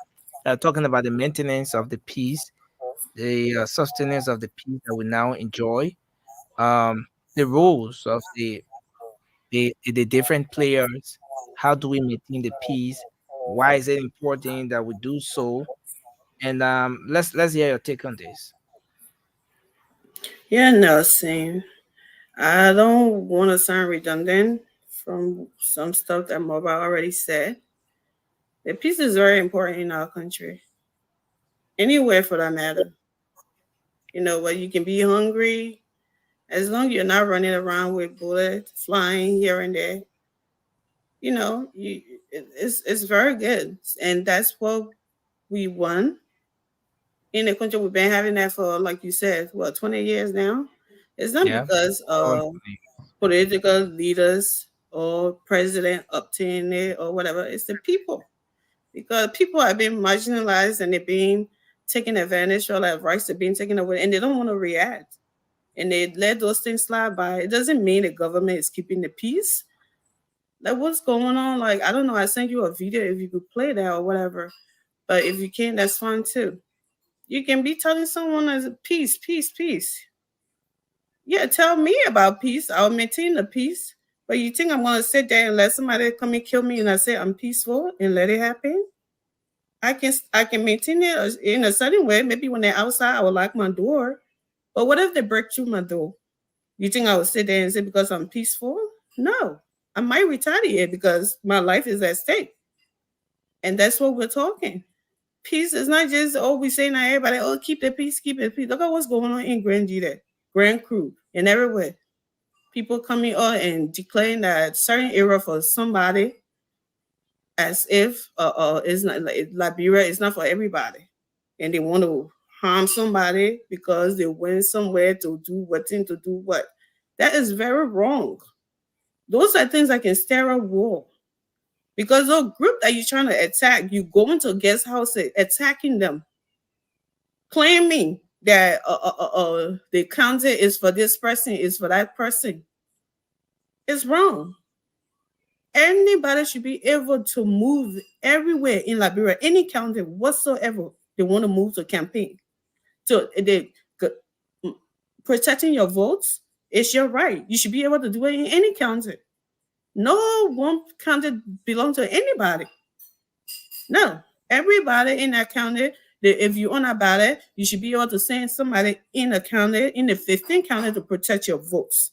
Talking about the maintenance of the peace, the sustenance of the peace that we now enjoy, the roles of the different players. How do we maintain the peace? Why is it important that we do so? And let's hear your take on this. Yeah, no, same. I don't want to sound redundant from some stuff that Mobile already said. The peace is very important in our country, anywhere for that matter. You know, where you can be hungry, as long as you're not running around with bullets flying here and there. You know, it's very good, and that's what we want in the country. We've been having that for, like you said, 20 years now. It's not Yeah. because political leaders or president obtained it or whatever. It's the people, because people are being marginalized and they're being taken advantage of, their rights are being taken away, and they don't want to react, and they let those things slide by. It doesn't mean the government is keeping the peace. Like, what's going on? Like, I don't know. I sent you a video if you could play that or whatever. But if you can't, that's fine too. You can be telling someone as peace, peace, peace. Yeah, tell me about peace. I'll maintain the peace. But you think I'm gonna sit there and let somebody come and kill me and I say I'm peaceful and let it happen? I can maintain it in a certain way. Maybe when they're outside, I will lock my door. But what if they break through my door? You think I would sit there and say because I'm peaceful? No. I might retaliate because my life is at stake. And that's what we're talking. Peace is not just, we saying to everybody, keep the peace, keep the peace. Look at what's going on in Grand Gita, Grand Cru, and everywhere. People coming out and declaring that certain area for somebody as if it's not, like, Liberia is not for everybody. And they want to harm somebody because they went somewhere to do what thing to do what. That is very wrong. Those are things that can stir a war. Because the group that you're trying to attack, you go into a guest house attacking them, claiming that the content is for this person, is for that person. It's wrong. Anybody should be able to move everywhere in Liberia, any county whatsoever they want to move to campaign. So protecting your votes is your right. You should be able to do it in any county. No one county belongs to anybody. No, everybody in that county, if you own a ballot, you should be able to send somebody in a county, in the 15th county, to protect your votes.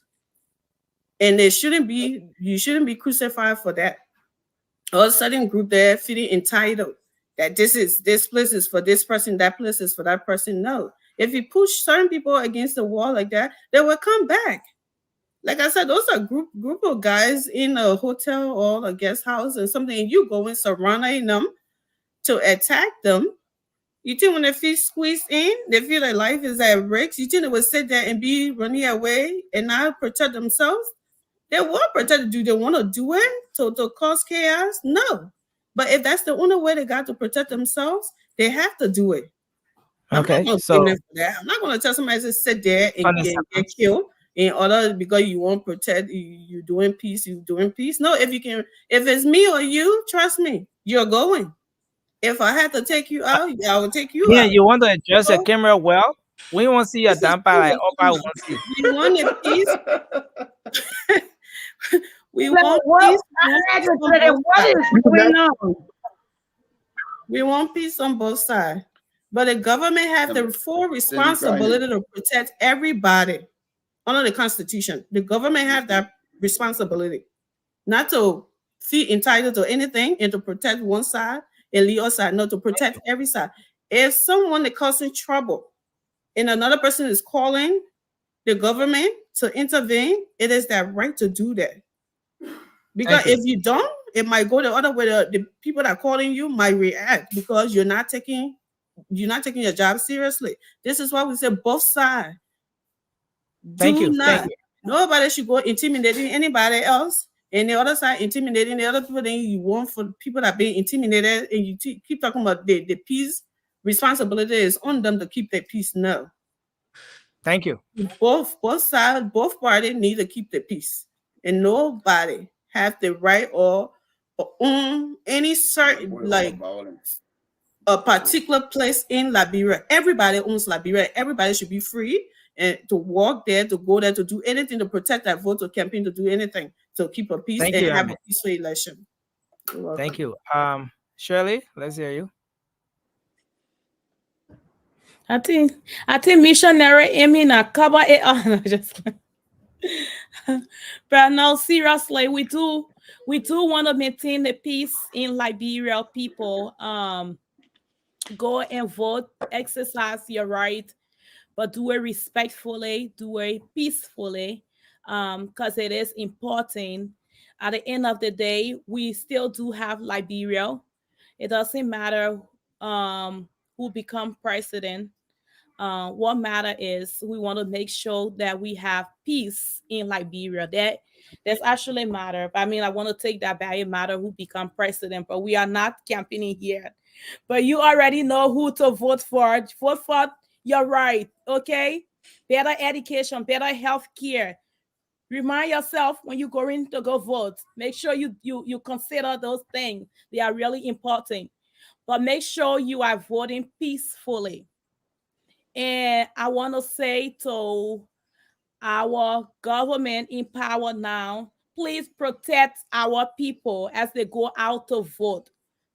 And you shouldn't be crucified for that. Or a certain group there feeling entitled that this place is for this person, that place is for that person. No. If you push certain people against the wall like that, they will come back. Like I said, those are group of guys in a hotel or a guest house or something, and you go and surrounding them to attack them. You think when they feel squeezed in, they feel like life is at risk? You think they will sit there and be running away and not protect themselves? They will protect. Do they want to do it to cause chaos? No. But if that's the only way they got to protect themselves, they have to do it. Okay, I'm not going to tell somebody to sit there and get killed in order because you want to protect. You doing peace. You doing peace. No, if it's me or you, trust me, you're going. If I had to take you out, I will take you Yeah, out. you want to adjust the camera well? We want to see your damper like Opa want to see. We want a peace. We want peace. We want peace on both sides. But the government has the full responsibility to protect everybody under the Constitution. The government has that responsibility, not to feel entitled to anything and to protect one side and the other side, not to protect every side. If someone is causing trouble and another person is calling the government to intervene, it is their right to do that. Because if you don't, it might go the other way. The people that are calling you might react because you're not taking your job seriously. This is why we say both sides. Thank you. Nobody should go intimidating anybody else, and the other side intimidating the other people. Then you want for people that are being intimidated, and you keep talking about the peace. Responsibility is on them to keep their peace. No. Thank you. Both sides, both parties need to keep the peace, and nobody have the right or own any certain like a particular place in Liberia. Everybody owns Liberia. Everybody should be free and to walk there, to go there, to do anything to protect that vote, to campaign, to do anything to keep a peace and have a peaceful election. Thank you. Shirley, let's hear you. I think missionary na cover it on just but no, seriously, we do want to maintain the peace in Liberia. People go and vote, exercise your right, but do it respectfully, do it peacefully, because it is important. At the end of the day, we still do have Liberia. It doesn't matter who become president. What matter is we want to make sure that we have peace in Liberia. That's actually matter. I mean, I want to take that back. It matter who become president, but we are not campaigning here. But you already know who to vote for. Vote for your right, okay? Better education, better health care. Remind yourself when you're going to go vote. Make sure you consider those things. They are really important. But make sure you are voting peacefully. And I want to say to our government in power now, please protect our people as they go out to vote.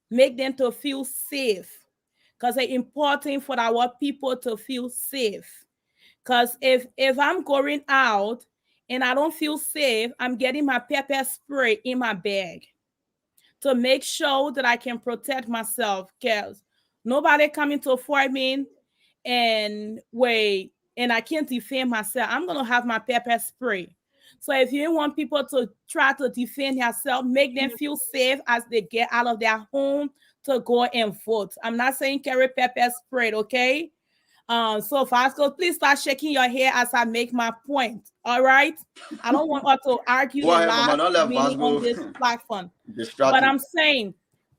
Make them to feel safe, because it's important for our people to feel safe. Because if I'm going out and I don't feel safe, I'm getting my pepper spray in my bag to make sure that I can protect myself, because nobody coming to fight me and I can't defend myself. I'm gonna have my pepper spray. So if you want people to try to defend yourself, make them feel safe as they get out of their home to go and vote. I'm not saying carry pepper spray, okay? So Fasco, please start shaking your hair as I make my point. All right. I don't want us to argue a lot on this platform. But I'm saying,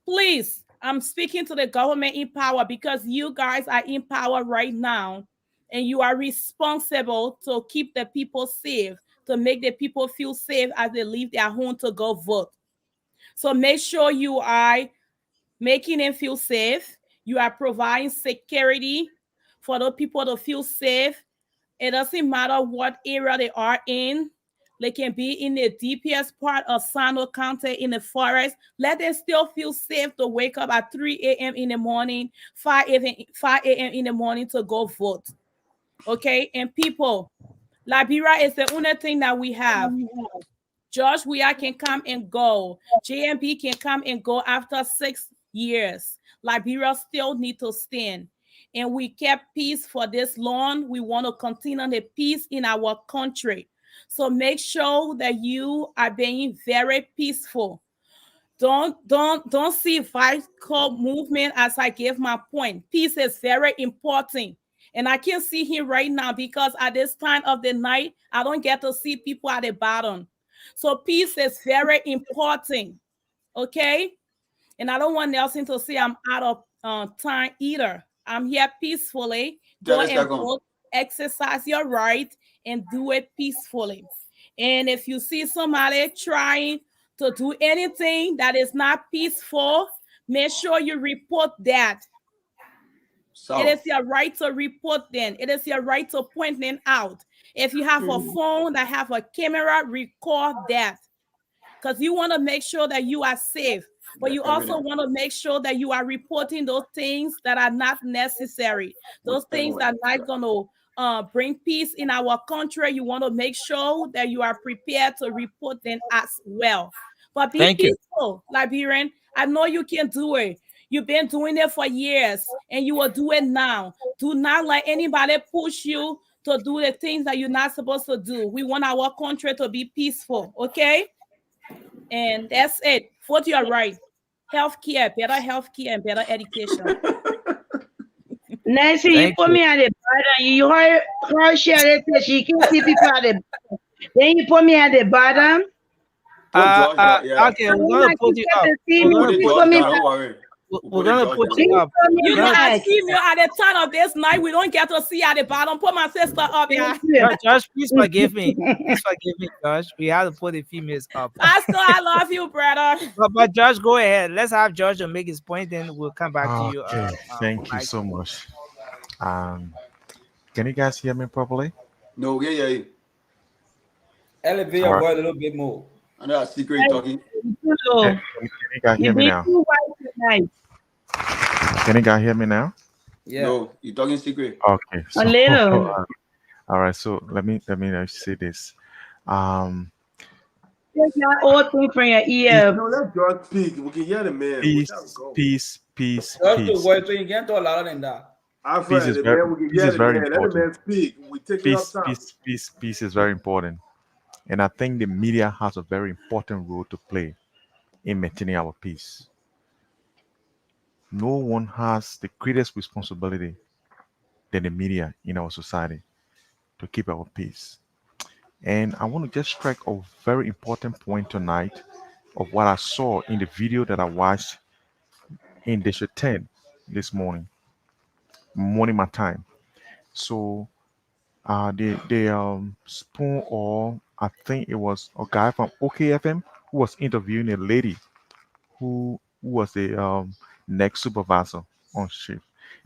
please, I'm speaking to the government in power, because you guys are in power right now, and you are responsible to keep the people safe, to make the people feel safe as they leave their home to go vote. So make sure you are making them feel safe. You are providing security for the people to feel safe. It doesn't matter what area they are in. They can be in the deepest part of Sano County in the forest. Let them still feel safe to wake up at 3 a.m. in the morning, 5 a.m. in the morning to go vote. Okay? And people, Liberia is the only thing that we have. George Weah can come and go. JMB can come and go after 6 years. Liberia still need to stand. And we kept peace for this long. We want to continue the peace in our country. So make sure that you are being very peaceful. Don't see violent movement as I gave my point. Peace is very important. And I can't see him right now because at this time of the night, I don't get to see people at the bottom. So peace is very important. Okay? And I don't want Nelson to say I'm out of time either. I'm here peacefully. Go and vote, exercise your right, and do it peacefully. And if you see somebody trying to do anything that is not peaceful, make sure you report that. It is your right to report them. It is your right to point them out. If you have a phone that have a camera, record that. Because you want to make sure that you are safe. But you also want to make sure that you are reporting those things that are not necessary. Those things that are not going to bring peace in our country. You want to make sure that you are prepared to report them as well. But be peaceful, Liberian. I know you can do it. You've been doing it for years, and you will do it now. Do not let anybody push you to do the things that you're not supposed to do. We want our country to be peaceful, okay? And that's it Vote your right. Healthcare, better healthcare, and better education. Nancy, you put me at the bottom. You heard her share that she can see people at the bottom. Then you put me at the bottom. Okay, we're gonna put you up. We're gonna put you up. You know, as female at the time of this night, we don't get to see at the bottom. Put my sister up, yeah. Josh, please forgive me. Please forgive me, Josh. We have to put the females up. Pastor, I love you, brother. But Josh, go ahead. Let's have Josh to make his point, then we'll come back to you. Okay, thank you so much. Can you guys hear me properly? No, yeah. Elevate your voice a little bit more. I know a secret talking. Can you guys hear me now? Can you guys hear me now? Yeah. No, you're talking secret. Okay. A little. All right. So let me say this. Take that old thing from your ear. No, let God speak. We can hear the man. Peace. Just the voice, so you can't talk louder than that. Peace is very important. Let the man speak. We take Peace is very important. And I think the media has a very important role to play in maintaining our peace. No one has the greatest responsibility than the media in our society to keep our peace. And I want to just strike a very important point tonight of what I saw in the video that I watched in District 10 this morning my time. So the spoon, or I think it was a guy from OKFM who was interviewing a lady who was the next supervisor on shift.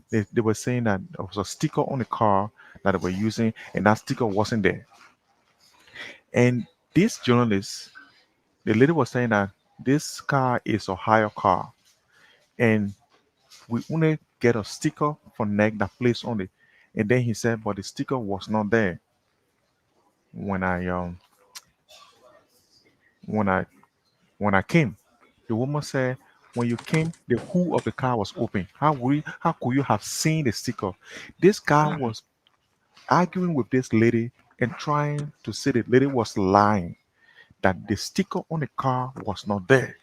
They were saying that there was a sticker on the car that they were using, and that sticker wasn't there. And this journalist, the lady was saying that this car is a higher car, and we only get a sticker for neck that placed on it. And then he said, but the sticker was not there when I came. The woman said, when you came, the hood of the car was open. How could you have seen the sticker? This guy was arguing with this lady and trying to say the lady was lying, that the sticker on the car was not there.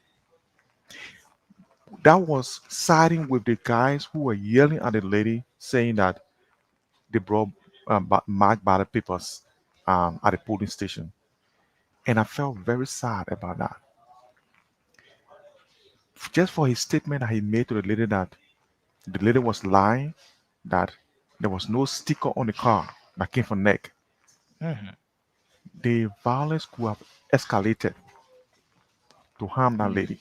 That was siding with the guys who were yelling at the lady, saying that they brought marked ballot papers at the polling station. And I felt very sad about that. Just for his statement that he made to the lady that the lady was lying, that there was no sticker on the car that came from neck. The violence could have escalated to harm that lady.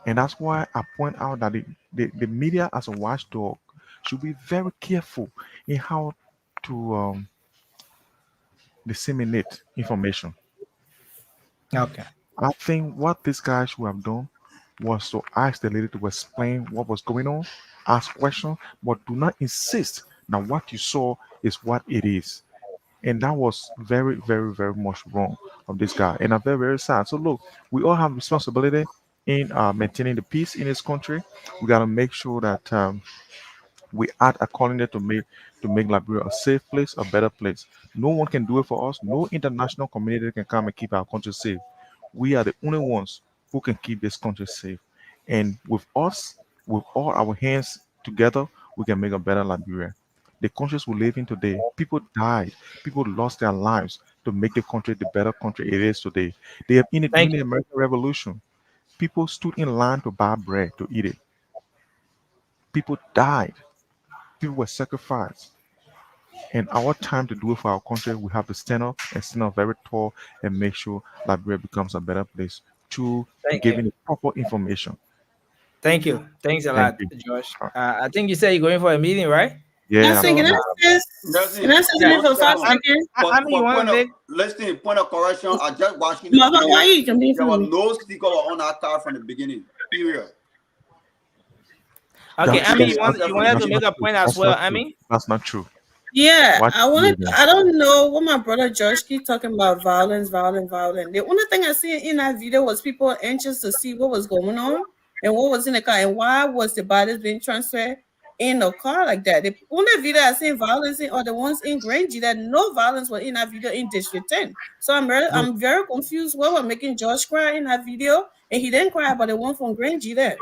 And that's why I point out that the media as a watchdog should be very careful in how to disseminate information. Okay. I think what this guy should have done was to ask the lady to explain what was going on, ask questions, but do not insist that what you saw is what it is. And that was very, very, very much wrong of this guy. And I'm very, very sad. So look, we all have responsibility in maintaining the peace in this country. We got to make sure that we act accordingly to make Liberia a safe place, a better place. No one can do it for us. No international community can come and keep our country safe. We are the only ones who can keep this country safe. And with us, with all our hands together, we can make a better Liberia. The countries we live in today, people died, people lost their lives to make the country the better country it is today. They have in the American Revolution, people stood in line to buy bread to eat it. People died. People were sacrificed. And our time to do it for our country, we have to stand up and stand up very tall and make sure Liberia becomes a better place through giving the proper information. Thank you. Thanks a lot, Josh. I think you said you're going for a meeting, right? Yeah. Can I say something for 5 seconds? Point of correction. I just watching the Mama, why you can be there was no sticker on that car from the beginning. Period. Okay, I mean, you wanted to make a point as well, I mean? That's not true. Yeah, I don't know what my brother Josh keep talking about violence. The only thing I see in that video was people anxious to see what was going on and what was in the car and why was the bodies being transferred in a car like that. The only video I seen violence in are the ones in Grange that no violence was in that video in District 10. So I'm very confused why we're making Josh cry in that video and he didn't cry about the one from Grange there.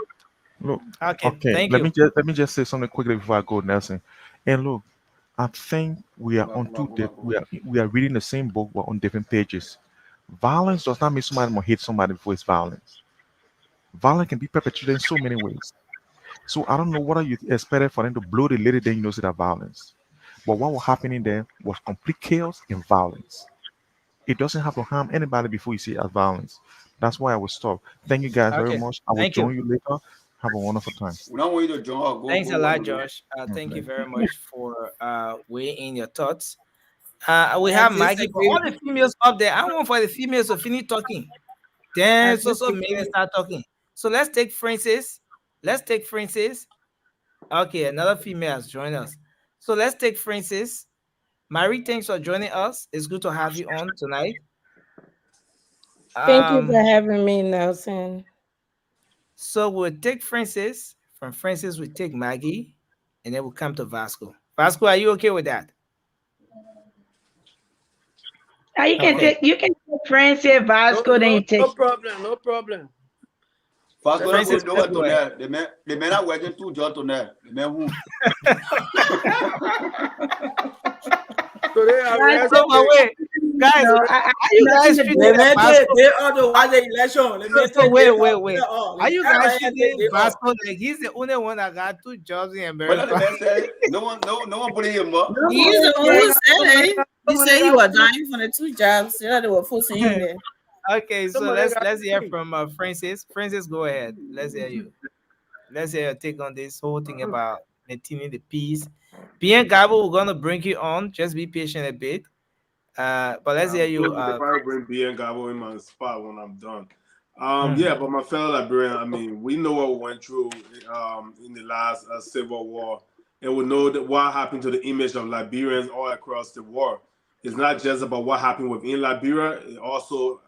Look, okay, let me just say something quickly before I go, Nelson. And look, I think we are on we are reading the same book, but on different pages. Violence does not mean somebody will hate somebody before it's violence. Violence can be perpetrated in so many ways. So I don't know what are you expected for them to blow the lady, then you know see that violence. But what was happening there was complete chaos and violence. It doesn't have to harm anybody before you see it as violence. That's why I will stop. Thank you guys very much. I will join you later. Have a wonderful time. We don't want you to join. Thanks a lot, Josh. Thank you very much for weighing in your thoughts. We have Maggie, but all the females up there. I want for the females to finish talking. Then so many start talking. So let's take Francis. Okay, another female has joined us. So let's take Francis. Marie, thanks for joining us. It's good to have you on tonight. Thank you for having me, Nelson. So we'll take Francis. From Francis, we take Maggie, and then we'll come to Vasco. Vasco, are you okay with that? You can take Francis, Vasco, then you take. No problem. Vasco, Francis, do it tonight. The men are working 2 jobs tonight. The men who. Guys, you guys they are the one the election. So wait. Are you guys shooting Vasco like he's the only one that got 2 jobs in America? No one put him up. He's the one who said it. He said he was dying for the 2 jobs. They were forcing him there. Okay, so let's hear from Francis. Francis, go ahead. Let's hear you. Let's hear your take on this whole thing about maintaining the peace. Bien Gabo, we're gonna bring you on. Just be patient a bit. But let's hear you. Probably bring Bien Gabo in my spot when I'm done. Yeah, but my fellow Liberian, I mean, we know what we went through in the last Civil War, and we know that what happened to the image of Liberians all across the world. It's not just about what happened within Liberia, it's also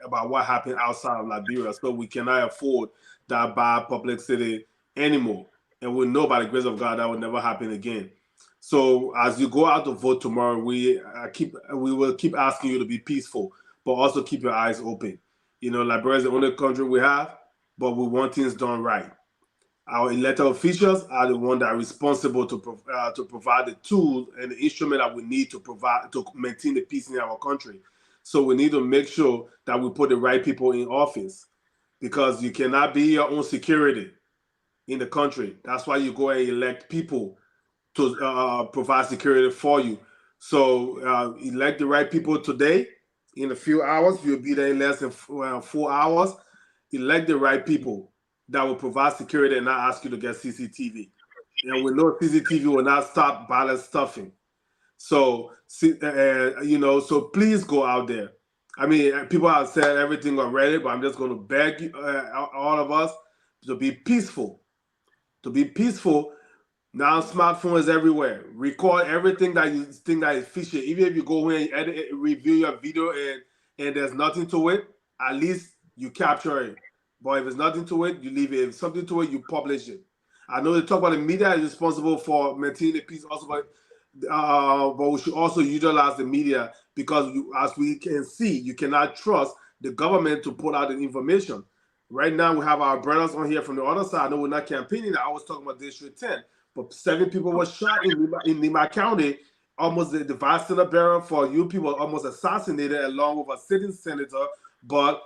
about what happened outside of Liberia. So we cannot afford that bad publicity anymore. And we know by the grace of God that will never happen again. So as you go out to vote tomorrow, we will keep asking you to be peaceful, but also keep your eyes open. You know, Liberia is the only country we have, but we want things done right. Our elected officials are the ones that are responsible to provide the tools and the instrument that we need to maintain the peace in our country. So we need to make sure that we put the right people in office, because you cannot be your own security in the country. That's why you go and elect people to provide security for you. So elect the right people today. In a few hours, you'll be there in less than 4 hours. Elect the right people that will provide security and not ask you to get CCTV. And we know CCTV will not stop ballot stuffing. So, so please go out there. I mean, people have said everything already, but I'm just going to beg you, all of us to be peaceful. To be peaceful. Now smartphone is everywhere. Record everything that you think that is fishy. Even if you go in and edit, review your video and there's nothing to it, at least you capture it. But if there's nothing to it, you leave it. If something to it, you publish it. I know they talk about the media is responsible for maintaining the peace also, but we should also utilize the media, because as we can see, you cannot trust the government to put out the information. Right now, we have our brothers on here from the other side. I know we're not campaigning. I was talking about District 10. But 7 people were shot in Nihgt County. Almost the vice senator bearer for you people almost assassinated, along with a sitting senator. But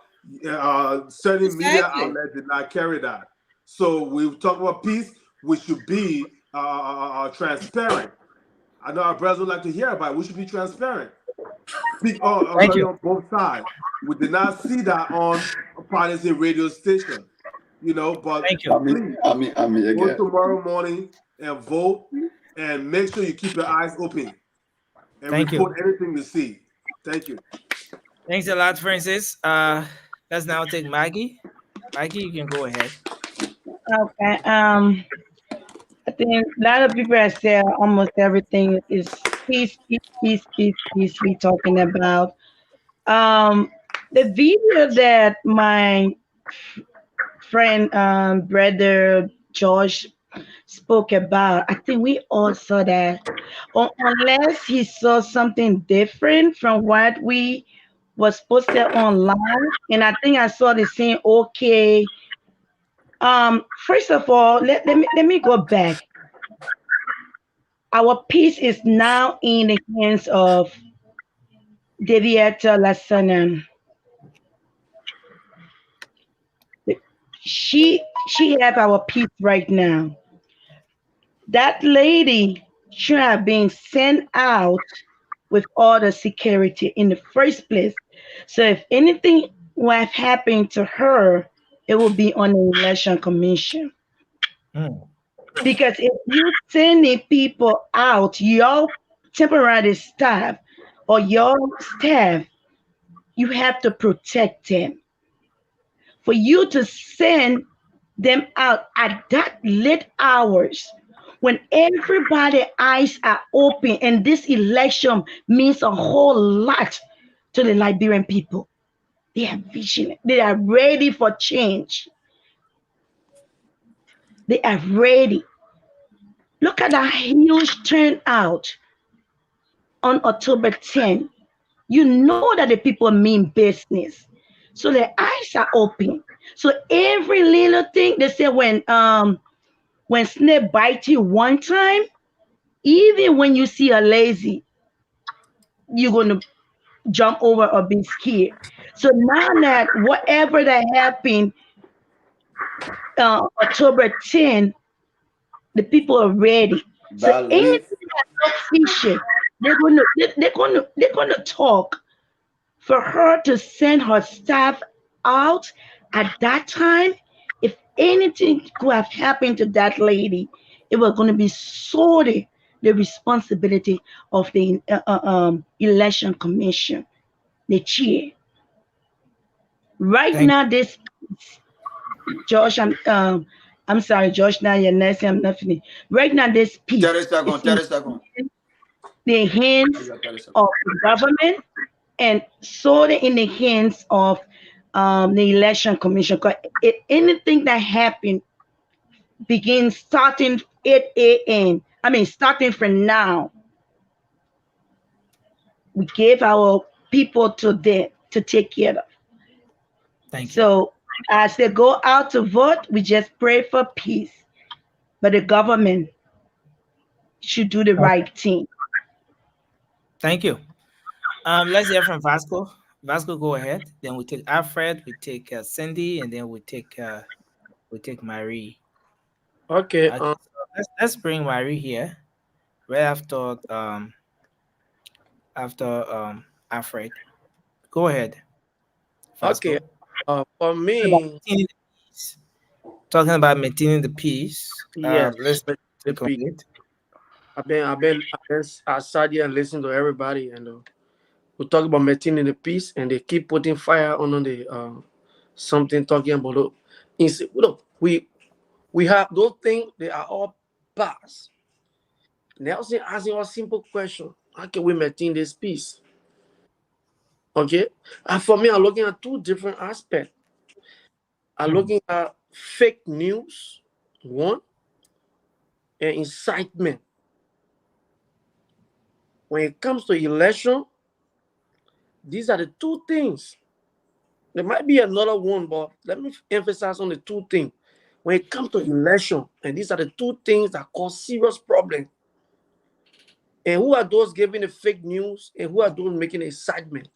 certain media outlets did not carry that. So we talk about peace. We should be transparent. I know our brothers would like to hear about it. We should be transparent. Speak on both sides. We did not see that on a partisan radio station. You know, but please, go tomorrow morning and vote, and make sure you keep your eyes open and report anything you see. Thank you. Thanks a lot, Francis. Let's now take Maggie. Maggie, you can go ahead. Okay. I think a lot of people have said almost everything is peace. We talking about the video that my friend brother George spoke about. I think we all saw that. Unless he saw something different from what we was posted online. And I think I saw the same. Okay. First of all, let me go back. Our peace is now in the hands of Deviata Lassanan. She have our peace right now. That lady should have been sent out with all the security in the first place. So if anything would have happened to her, it would be on the election commission. Because if you sending people out, your temporary staff or your staff, you have to protect them. For you to send them out at that late hours when everybody eyes are open and this election means a whole lot to the Liberian people. They are vigilant. They are ready for change. They are ready. Look at that huge turnout on October 10th. You know that the people mean business. So their eyes are open. So every little thing they say when snake bite you one time, even when you see a lazy, you're gonna jump over or be scared. So now that whatever that happened October 10, the people are ready. So anything that's fishy, they're gonna talk for her to send her staff out at that time. If anything could have happened to that lady, it was going to be solely the responsibility of the election commission, the chair. Right now, this Josh, I'm sorry, Josh. Now you're nice. I'm not finished. Right now, this piece is in the hands of the government and solely in the hands of the election commission. Because anything that happened begins starting 8 a.m. I mean, starting from now, we gave our people to them to take care of. So as they go out to vote, we just pray for peace. But the government should do the right thing. Thank you. Let's hear from Vasco. Vasco, go ahead. Then we take Alfred, we take Cindy, and then we take Marie. Okay. So let's bring Marie here. Right after Alfred. Go ahead. Vasco. Okay. For me, talking about maintaining the peace. Yes. Let's take a minute. I sat here and listened to everybody, and we talk about maintaining the peace, and they keep putting fire on the something talking about. Look, we have those things. They are all past. Nelson asking a simple question: how can we maintain this peace? Okay, and for me, I'm looking at two different aspects. I'm looking at fake news, one, and incitement. When it comes to election, these are the two things. There might be another one, but let me emphasize on the two things. When it comes to election, and these are the two things that cause serious problem. And who are those giving the fake news, and who are those making the incitement?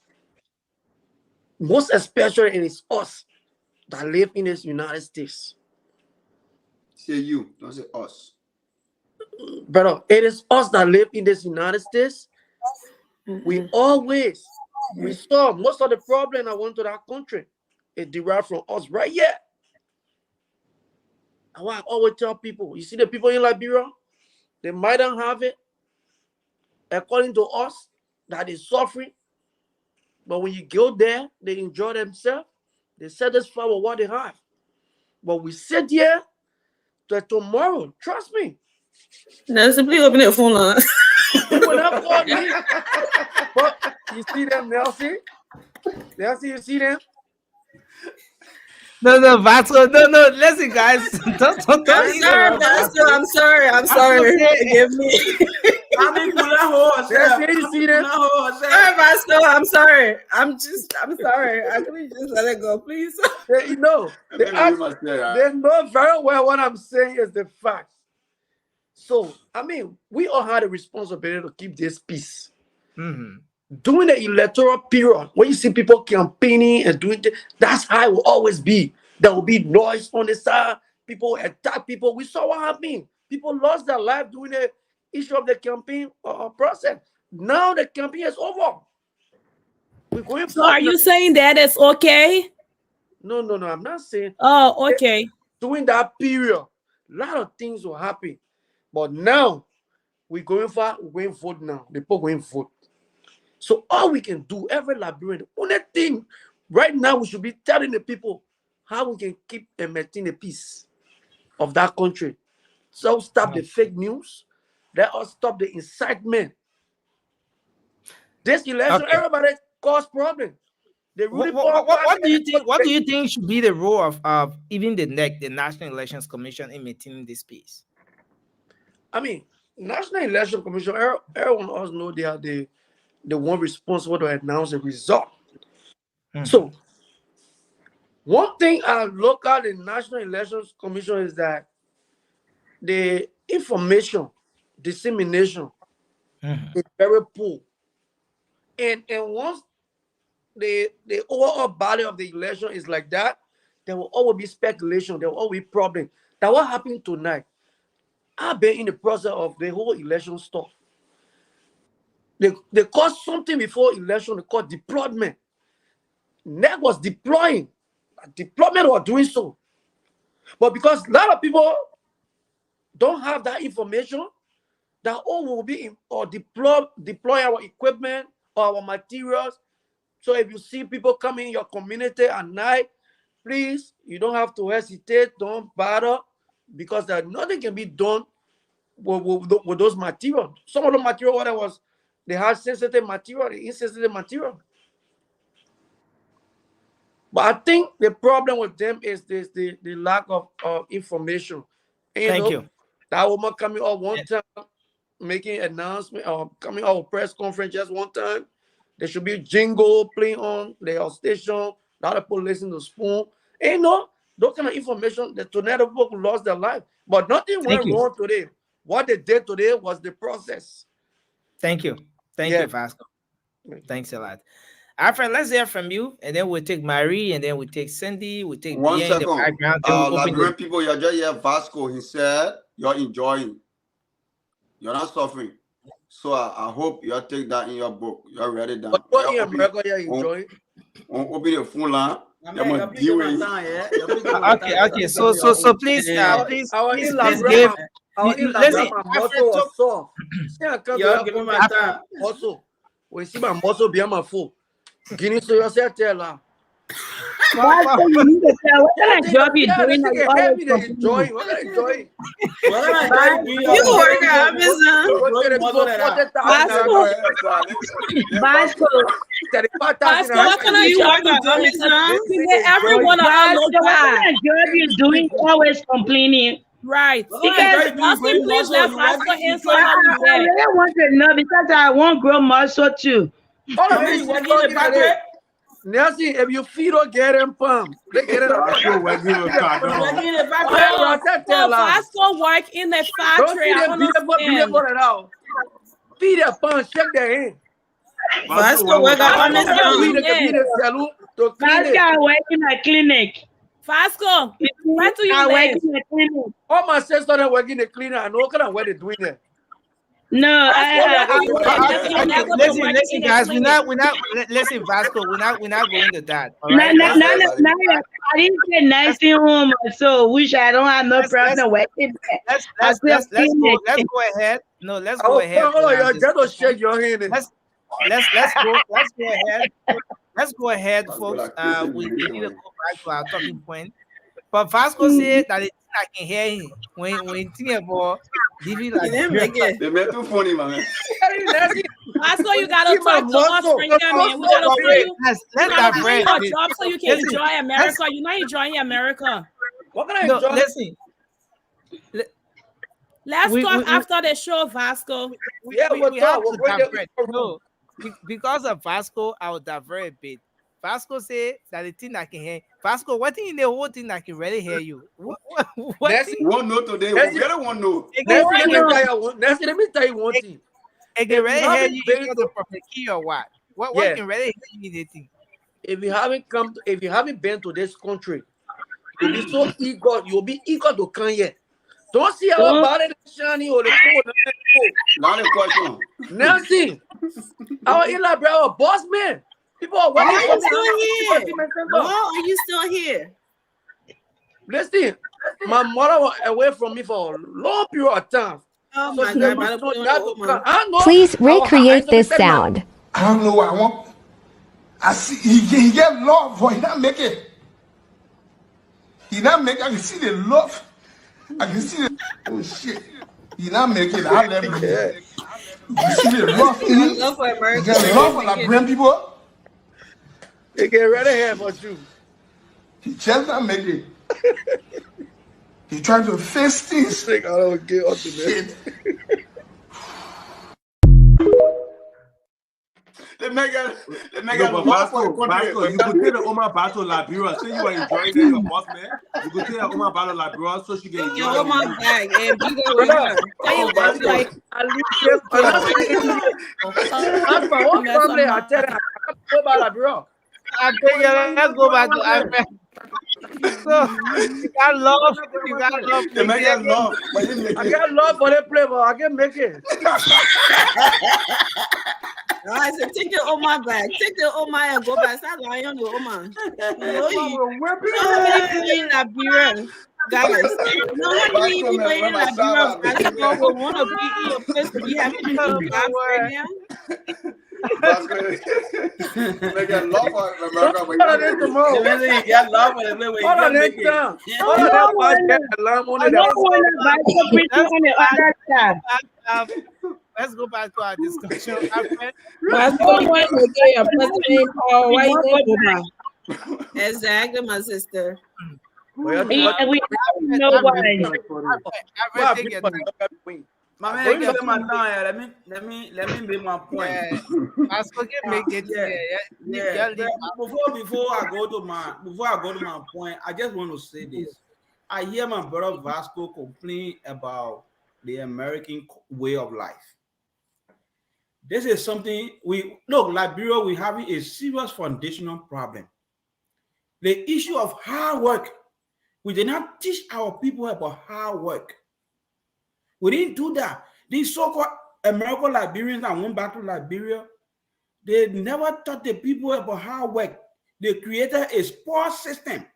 Most especially, it is us that live in this United States. Say you, don't say us. Brother, it is us that live in this United States. We saw most of the problem that went to that country. It derived from us right here. And what I always tell people, you see the people in Liberia, they might not have it according to us that is suffering. But when you go there, they enjoy themselves. They satisfy with what they have. But we sit here till tomorrow. Trust me. No, simply open your phone line. You will not call me. But you see them, Nelson? Nelson, you see them? No, Vasco. No. Listen, guys. Don't I'm sorry. Forgive me. You see that? Vasco, I'm sorry. I'm sorry. I couldn't just let it go, please. You know, they know very well what I'm saying is the fact. So, I mean, we all had a responsibility to keep this peace. During the electoral period, when you see people campaigning and doing that's how it will always be. There will be noise on the side. People attack people. We saw what happened. People lost their life during the issue of the campaign process. Now the campaign is over. We're going. So, are you saying that it's okay? No. I'm not saying. Oh, okay. During that period, a lot of things will happen. But now, we're going vote now. The people going vote. So all we can do, every Liberian, the only thing right now we should be telling the people how we can keep and maintain the peace of that country. So stop the fake news. Let us stop the incitement. This election, everybody cause problems. What do you think? What do you think should be the role of even the NEC, the National Elections Commission, in maintaining this peace? I mean, National Election Commission, everyone else know they are the one responsible to announce the result. So, one thing I look at the National Elections Commission is that the information dissemination is very poor. And once the overall body of the election is like that, there will always be speculation, there will always be problem. That what happened tonight. I've been in the process of the whole election stuff. They called something before election, they called deployment. NEC was deploying. Deployment was doing so. But because a lot of people don't have that information, that all will be in, or deploy our equipment or our materials. So if you see people coming in your community at night, please, you don't have to hesitate, don't bother, because nothing can be done with those materials. Some of the material, what it was, they had sensitive material, insensitive material. But I think the problem with them is this, the lack of information. And, Thank you. That woman coming up one time, making announcement, or coming out of press conference just one time. There should be jingle playing on their station. A lot of people listen to Spoon. And those kind of information, the tornado people lost their life. But nothing went wrong today. What they did today was the process. Thank you. Thank you, Vasco. Thanks a lot. Alfred, let's hear from you, and then we'll take Marie, and then we'll take Cindy, we'll take One Bia in the second. background. Liberian people, you're just here, Vasco. He said you're enjoying. You're not suffering. So I hope you take that in your book. You're ready down. What in America you're enjoying? Open your phone line. Okay. So please, please give. Listen, give me my time. Also, we see my muscle behind my phone. Guinness to yourself, tell her. What kind of job you doing? What kind of enjoy? You work at Amazon. Vasco, what kind of job you doing? Everyone on our what kind of job you doing? Always complaining. Right. Because Austin, please let Vasco answer how you I really want to know because I want grow muscle too. Nancy, if you feed or get them pump, they get it. Vasco work in the factory. Feed their pump, check their hand. Vasco work on his working at clinic. Vasco, where do you live? All my sisters are working in the clinic. I know kind of what they're doing there. No, listen, guys. We're not. Listen, Vasco. We're not going to that. All right? I didn't say nursing home, so which I don't have no problem working. Let's go ahead. No, let's go ahead. Just shake your hand. Let's go ahead. Let's go ahead, folks. We need to go back to our talking point. But Vasco said that I can hear him when thinking about they made too funny, man. Vasco, you gotta talk to us, Franklin, man. We gotta show you. Let's find your job so you can enjoy America. You're not enjoying America. What can I enjoy? Listen. Let's talk after the show, Vasco. We have to divert. No, because of Vasco, I will divert a bit. Vasco say that the thing that can hear Vasco, what thing in the whole thing that can really hear you? What won't know today. We really won't know. Let me tell you one thing. It can really hear you because of the key or what? What can really hear you in the thing? If you haven't been to this country, you'll be so eager. You'll be eager to come here. Don't see our body shiny or the cold. Not a question. Nothing. Our elaborate, our boss man. People are Why waiting are you still here? Why are you still here? Listen, my mother was away from me for a long period of time. Oh my God! Please recreate this sound. I don't know what I want. I see he get love, but he not make it. He not make. I can see the love. I can see the oh shit. He not make it. I let him. You see the love in him. Love for America. You get love for Liberian people. They get ready here for you. He just not make it. He trying to face things. I don't get up to this. They make it Vasco, you could take the Oma back to Liberia. Say you are enjoying your boss, man. You could take the Oma back to Liberia so she can enjoy your Oma bag and be there with her. Tell you what, like, I tell her, go back to Liberia. Let's go back to Africa. So you got love. You got love. They make it love. I got love for the play, but I can make it. I said, take your Oma back. Take your Oma and go back. Start lying on your Oma. You know how many people in Liberia, guys? You know how many people in Liberia will want to be in your place to be having people back right now? They get love for America. They get love for the way you make it. Let's go back to our discussion. Exactly, my sister. We know why. My man, give them my time. Let me make my point. Before I go to my point, I just want to say this. I hear my brother Vasco complain about the American way of life. This is something Liberia, we having a serious foundational problem. The issue of hard work. We did not teach our people about hard work. We didn't do that. These so-called American Liberians that went back to Liberia, they never taught the people about hard work. They created a sports system.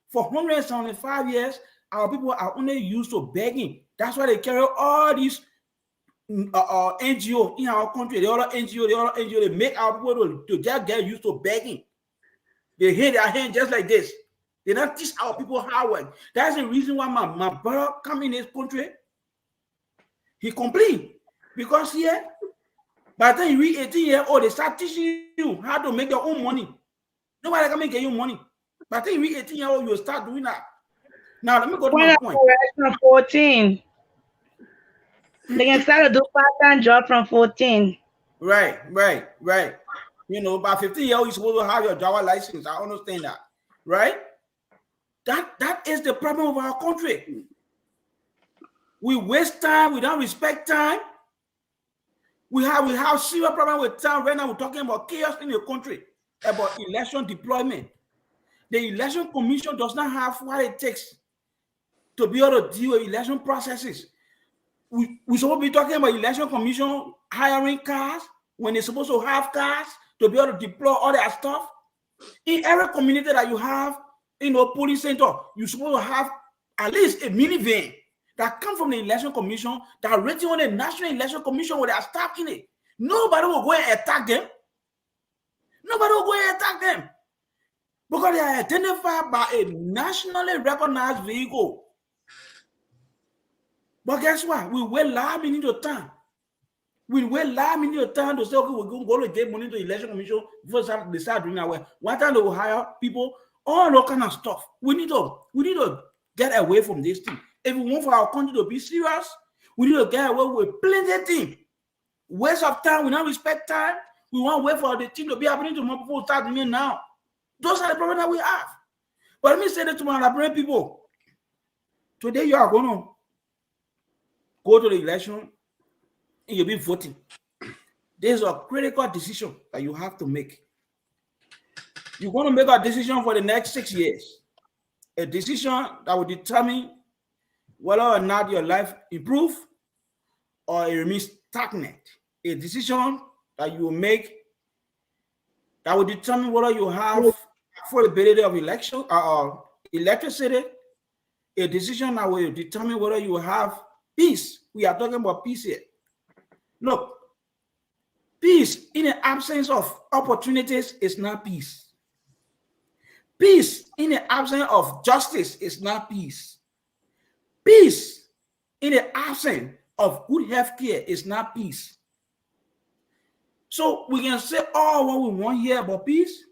For 175 years. Our people are only used to begging. That's why they carry all these NGO in our country. The other NGO, they make our people to just get used to begging. They hit their hand just like this. They don't teach our people hard work. That's the reason why my brother come in this country. He complained because here, by the time you reach 18 years old, they start teaching you how to make your own money. Nobody can make your own money. By the time you reach 18 years old, you start doing that. Now let me go to my point. 14. They can start to do part-time job from 14. Right. You know, by 15 years old, you're supposed to have your driver license. I understand that. Right? That is the problem of our country. We waste time, we don't respect time. We have serious problem with time. Right now, we're talking about chaos in the country, about election deployment. The election commission does not have what it takes to be able to deal with election processes. We're supposed to be talking about election commission hiring cars when they're supposed to have cars to be able to deploy all that stuff. In every community that you have, police center, you're supposed to have at least a minivan that comes from the election commission that rating on the National Election Commission with their staff in it. Nobody will go and attack them. Because they are identified by a nationally recognized vehicle. But guess what? We wait 9 minutes of time. We wait last minute of time to say, okay, we're going to go to get money to the election commission before they start doing that way. One time they will hire people, all that kind of stuff. We need to get away from this thing. If we want for our country to be serious, we need to get away with plenty things. Waste of time, we don't respect time. We want to wait for the thing to be happening to more people start doing it now. Those are the problems that we have. But let me say that to my Liberian people. Today you are going to go to the election and you'll be voting. There's a critical decision that you have to make. You're going to make a decision for the next 6 years. A decision that will determine whether or not your life improves or it remains stagnant. A decision that you will make that will determine whether you have affordability of election or electricity. A decision that will determine whether you have peace. We are talking about peace here. Look, peace in the absence of opportunities is not peace. Peace in the absence of justice is not peace. Peace in the absence of good health care is not peace. So we can say all what we want here about peace.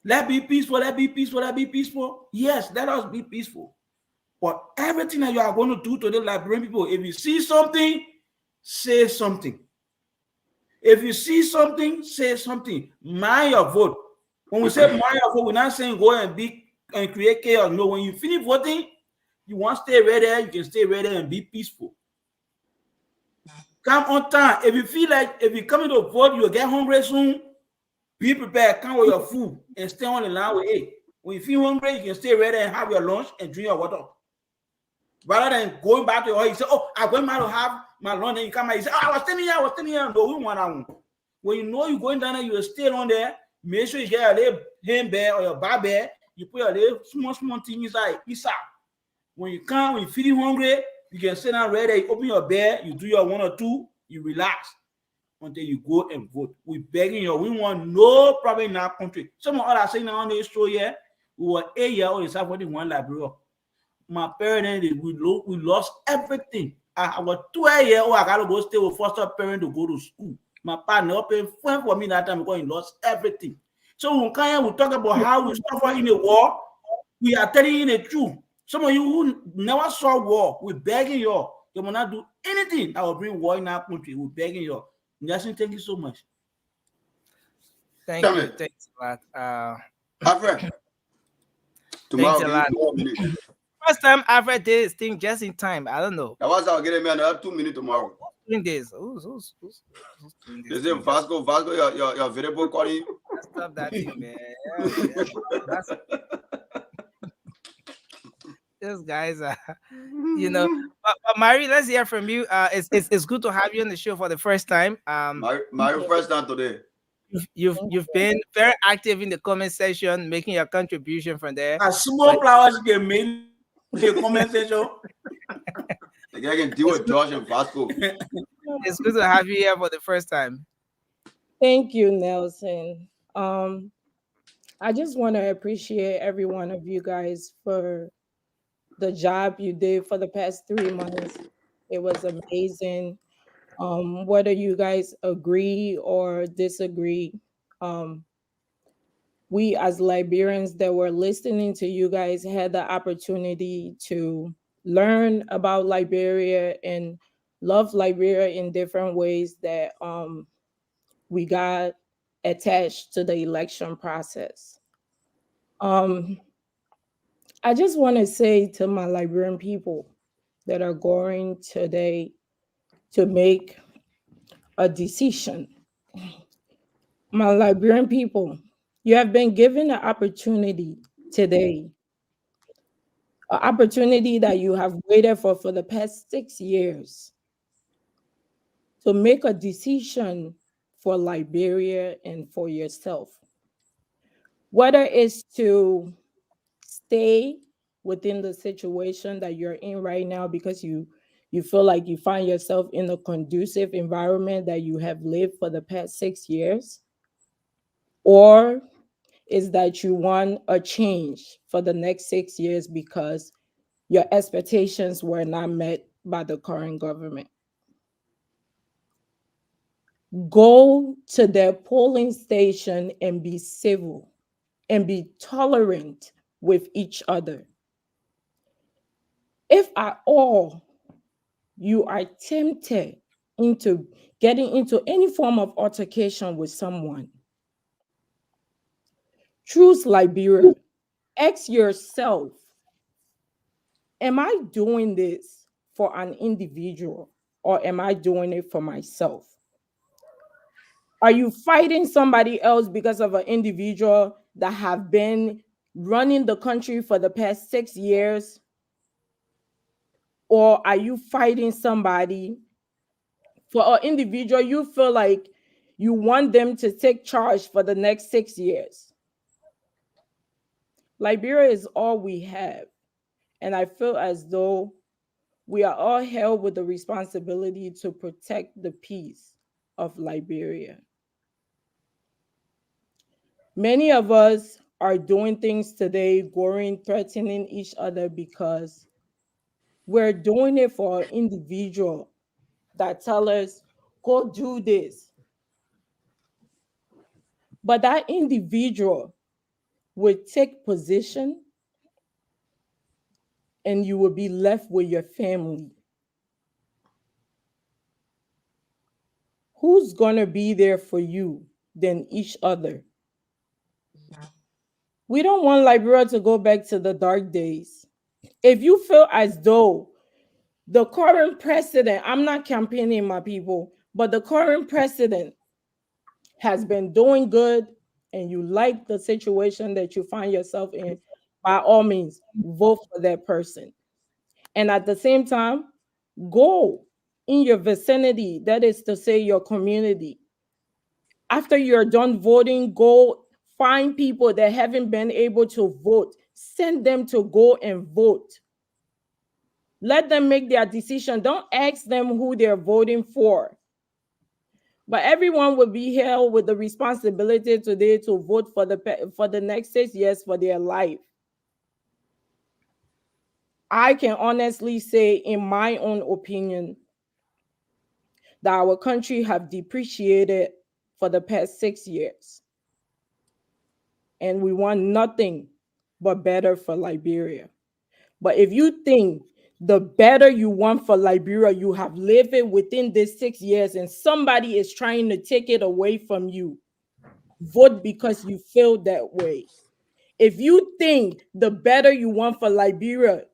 Let be peaceful, let be peaceful, let be peaceful. Yes, let us be peaceful. But everything that you are going to do to the Liberian people, if you see something, say something. If you see something, say something. Mind your vote. When we say mind your vote, we're not saying go and create chaos. No, when you finish voting, you want to stay right there, you can stay right there and be peaceful. Come on time. If you feel like if you come into a vote, you'll get hungry soon, be prepared. Come with your food and stay on the line with it. When you feel hungry, you can stay right there and have your lunch and drink your water. Rather than going back to your house, you say, oh, I went back to have my lunch, and you come out, you say, oh, I was standing here. No, we want that one. When you know you're going down there, you will stay on there. Make sure you get your little handbag or your bar bag. You put your little small thing inside. When you come, when you feel hungry, you can sit down right there, you open your bed, you do your 1 or 2, you relax until you go and vote. We begging you, we want no problem in our country. Some of us are saying on this show here, we were 8 years old, it's happening one Liberia. My parents, we lost everything. I was 12 years old, I got to go stay with foster parents to go to school. My partner paid for me that time because he lost everything. So when we talk about how we suffer in the war, we are telling you the truth. Some of you who never saw war, we're begging you. You will not do anything that will bring war in our country. We're begging you. Nelson, thank you so much. Thank you. Thanks a lot. Alfred, thanks a lot. First time Alfred did his thing just in time. I don't know. That was I'll get him another 2 minutes tomorrow. Doing this. Who's Is it Vasco, your variable calling? Stop that thing, man. Those guys are, but Mary, let's hear from you. It's good to have you on the show for the first time. My first time today. You've been very active in the comment section, making your contribution from there. A small flowers get made the comment section. The guy can deal with Josh and Vasco. It's good to have you here for the first time. Thank you, Nelson. I just want to appreciate every one of you guys for the job you did for the past 3 months. It was amazing. Whether you guys agree or disagree, we as Liberians that were listening to you guys had the opportunity to learn about Liberia and love Liberia in different ways that we got attached to the election process. I just want to say to my Liberian people that are going today to make a decision. My Liberian people, you have been given an opportunity today, an opportunity that you have waited for the past 6 years to make a decision for Liberia and for yourself. Whether it's to stay within the situation that you're in right now because you feel like you find yourself in a conducive environment that you have lived for the past 6 years, or is that you want a change for the next 6 years because your expectations were not met by the current government. Go to their polling station and be civil and be tolerant with each other. If at all you are tempted into getting into any form of altercation with someone, choose Liberia. Ask yourself, am I doing this for an individual or am I doing it for myself? Are you fighting somebody else because of an individual that have been running the country for the past 6 years? Or are you fighting somebody for an individual you feel like you want them to take charge for the next 6 years? Liberia is all we have. And I feel as though we are all held with the responsibility to protect the peace of Liberia. Many of us are doing things today, going, threatening each other because we're doing it for an individual that tell us, go do this. But that individual will take position and you will be left with your family. Who's going to be there for you than each other? We don't want Liberia to go back to the dark days. If you feel as though the current president, I'm not campaigning, my people, but the current president has been doing good and you like the situation that you find yourself in, by all means, vote for that person. And at the same time, go in your vicinity, that is to say, your community. After you're done voting, go find people that haven't been able to vote, send them to go and vote. Let them make their decision. Don't ask them who they're voting for. But everyone will be held with the responsibility today to vote for the next 6 years for their life. I can honestly say, in my own opinion, that our country have depreciated for the past 6 years. And we want nothing but better for Liberia. But if you think the better you want for Liberia, you have lived it within these 6 years and somebody is trying to take it away from you, vote because you feel that way. If you think the better you want for Liberia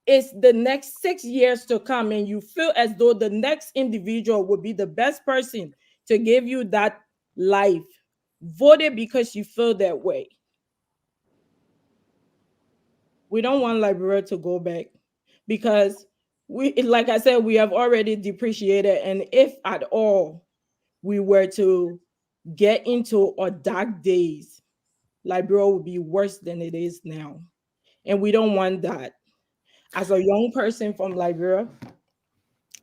is the next 6 years to come and you feel as though the next individual would be the best person to give you that life, vote it because you feel that way. We don't want Liberia to go back because like I said, we have already depreciated. And if at all we were to get into our dark days, Liberia will be worse than it is now. And we don't want that. As a young person from Liberia,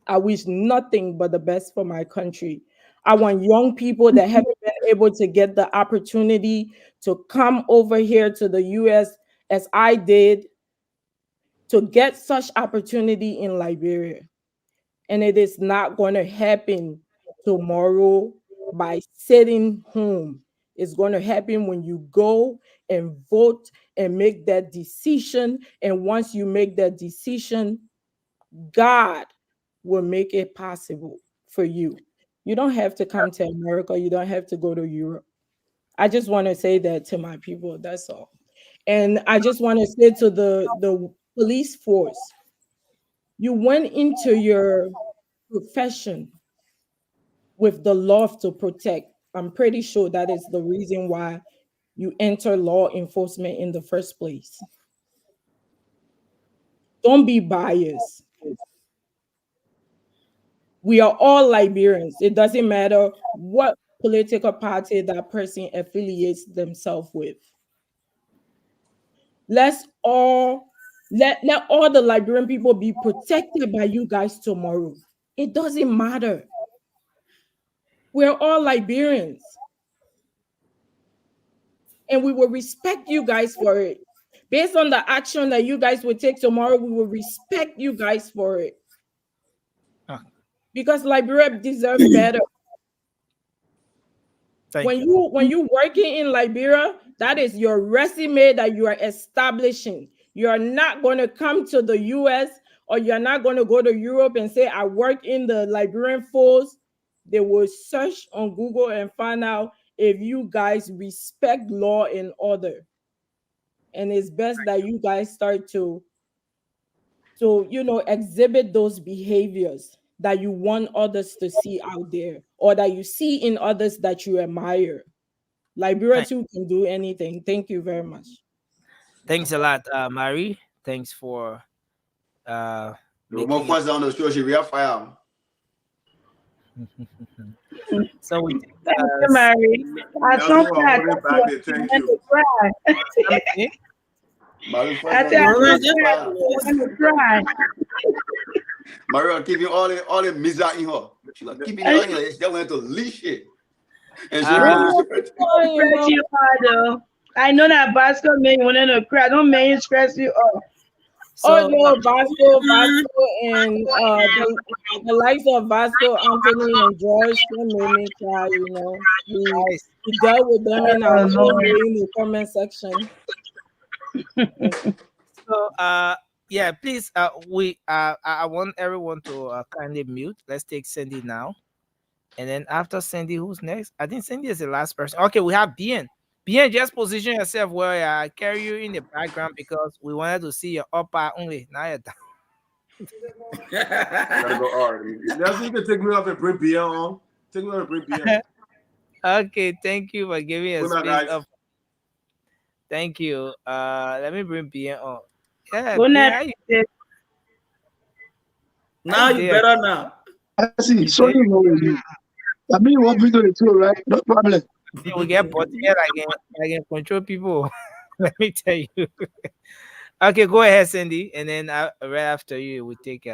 I wish nothing but the best for my country. I want young people that haven't been able to get the opportunity to come over here to the US as I did, to get such opportunity in Liberia. And it is not going to happen tomorrow by sitting home. It's going to happen when you go and vote and make that decision. And once you make that decision, God will make it possible for you. You don't have to come to America. You don't have to go to Europe. I just want to say that to my people. That's all. And I just want to say to the police force, you went into your profession with the love to protect. I'm pretty sure that is the reason why you enter law enforcement in the first place. Don't be biased. We are all Liberians. It doesn't matter what political party that person affiliates themselves with. Let's all let all the Liberian people be protected by you guys tomorrow. It doesn't matter. We're all Liberians. And we will respect you guys for it. Based on the action that you guys will take tomorrow, we will respect you guys for it. Because Liberia deserves better. When you working in Liberia, that is your resume that you are establishing. You are not going to come to the US or you're not going to go to Europe and say, I work in the Liberian force. They will search on Google and find out if you guys respect law and order. And it's best that you guys start to exhibit those behaviors that you want others to see out there, or that you see in others that you admire. Liberia too can do anything. Thank you very much. Thanks a lot, Marie. Thanks for more fun on the show. She real fire. So we Thank you, Mary. At some point, I thought you were cry. I said, I want to cry. Maria keeping all the misery in her. She's like keeping it in her. She went to leash it. And she Stress you hard though. I know that Vasco made you want to cry. Don't make you stress you up. Oh no, Vasco, and the likes of Vasco, Anthony, and George can make me cry. We dealt with them in our own way in the comment section. So yeah, please I want everyone to kindly mute. Let's take Cindy now, and then after Cindy, who's next? I think Cindy is the last person. Okay, we have Bien. Bien, just position yourself where I carry you in the background because we wanted to see your upper only. Now you're down. Gotta go hard. That's you can take me up and bring Bien on. Take me up and bring Bien. Okay, thank you for giving us space guys. up. Thank you. Let me bring Bien on. Yeah, Good Bien, night. Now you better now. I see. So you know you. I mean, what we do it too, right? No problem. We get bought here I can control people. Let me tell you. Okay, go ahead, Cindy, and then right after you, we take.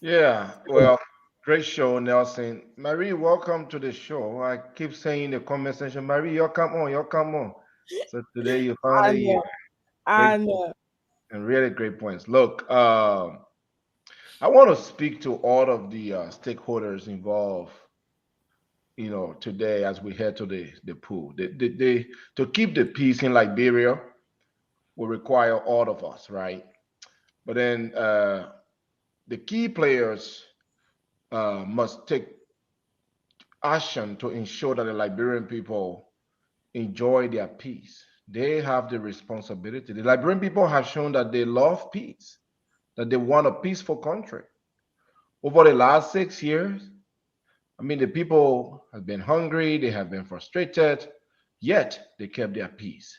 Yeah, well, great show, Nelson. Marie, welcome to the show. I keep saying in the comment section, Marie, you'll come on. So today you finally here. I know. And really great points. Look, I want to speak to all of the stakeholders involved, today as we head to the pool. To keep the peace in Liberia will require all of us, right? But then the key players must take action to ensure that the Liberian people enjoy their peace. They have the responsibility. The Liberian people have shown that they love peace, that they want a peaceful country. Over the last 6 years, the people have been hungry, they have been frustrated, yet they kept their peace.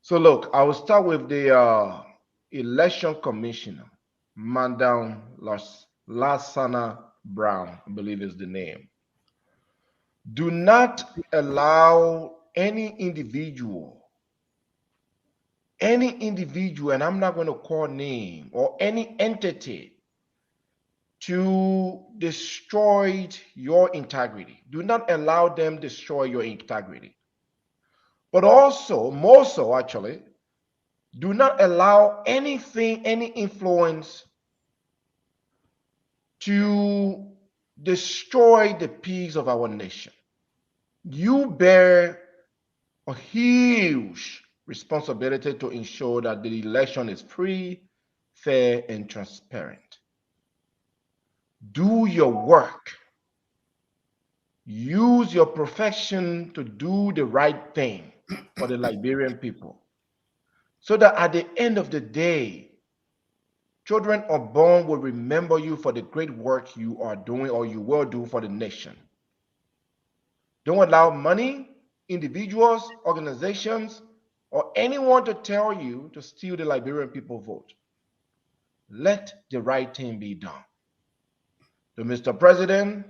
So look, I will start with the election commissioner, Madam Lasana Brown, I believe is the name. Do not allow any individual, and I'm not going to call name, or any entity to destroy your integrity. Do not allow them destroy your integrity. But also, more so actually, do not allow anything, any influence to destroy the peace of our nation. You bear a huge responsibility to ensure that the election is free, fair, and transparent. Do your work. Use your profession to do the right thing for the Liberian people, so that at the end of the day, children unborn will remember you for the great work you are doing or you will do for the nation. Don't allow money, individuals, organizations, or anyone to tell you to steal the Liberian people vote. Let the right thing be done. To Mr. President,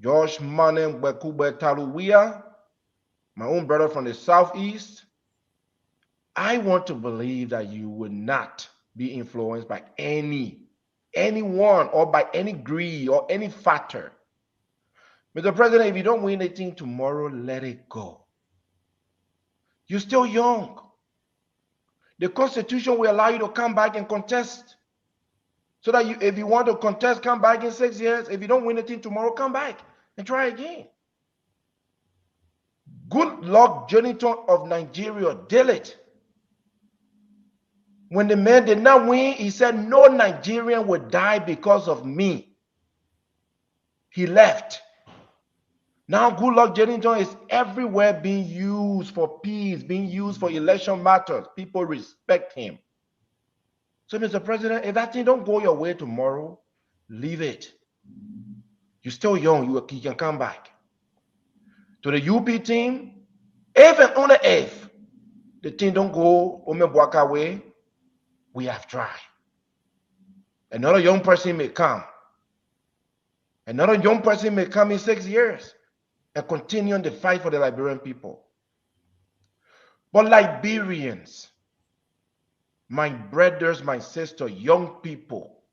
George Manem Bekube Taluwia, my own brother from the Southeast, I want to believe that you will not be influenced by anyone or by any greed or any factor. Mr. President, if you don't win anything tomorrow, let it go. You're still young. The Constitution will allow you to come back and contest. So that if you want to contest, come back in 6 years. If you don't win anything tomorrow, come back and try again. Good luck, Jonathan of Nigeria did it. When the man did not win, he said, no Nigerian will die because of me. He left. Now, Good Luck Jonathan is everywhere being used for peace, being used for election matters. People respect him. So, Mr. President, if that thing don't go your way tomorrow, leave it. You're still young. You can come back. To the UP team, if and only if the thing don't go Omebwaka way, we have tried. Another young person may come. Another young person may come in 6 years and continue the fight for the Liberian people. But Liberians, my brothers, my sisters, young people,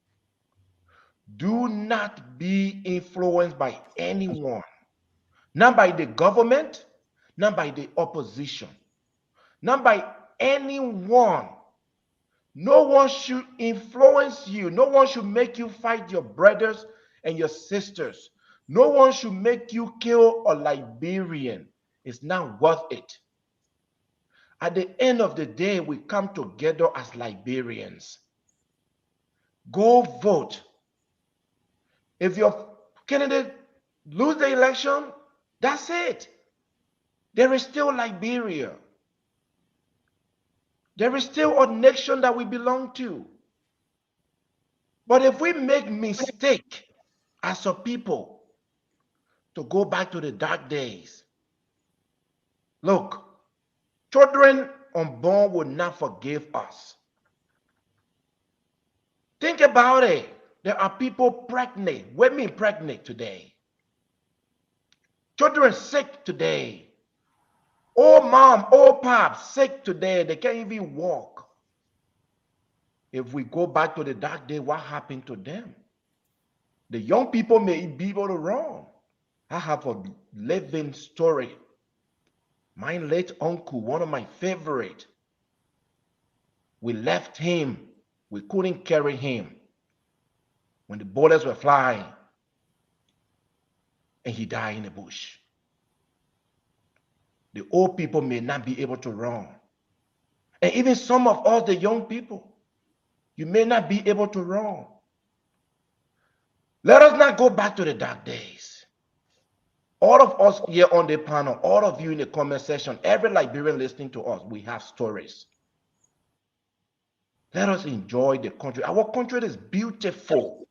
do not be influenced by anyone, not by the government, not by the opposition, not by anyone. No one should influence you. No one should make you fight your brothers and your sisters. No one should make you kill a Liberian. It's not worth it. At the end of the day, we come together as Liberians. Go vote. If your candidate lose the election, that's it. There is still Liberia. There is still a nation that we belong to. But if we make mistake as a people to go back to the dark days, look, children unborn will not forgive us. Think about it. There are people pregnant, women pregnant today. Children sick today. Old mom, old pop sick today. They can't even walk. If we go back to the dark day, what happened to them? The young people may be able to run. I have a living story. My late uncle, one of my favorite, we left him. We couldn't carry him when the bullets were flying, and he died in the bush. The old people may not be able to run. And even some of us, the young people, you may not be able to run. Let us not go back to the dark days. All of us here on the panel, all of you in the comment section, every Liberian listening to us, we have stories. Let us enjoy the country. Our country is beautiful.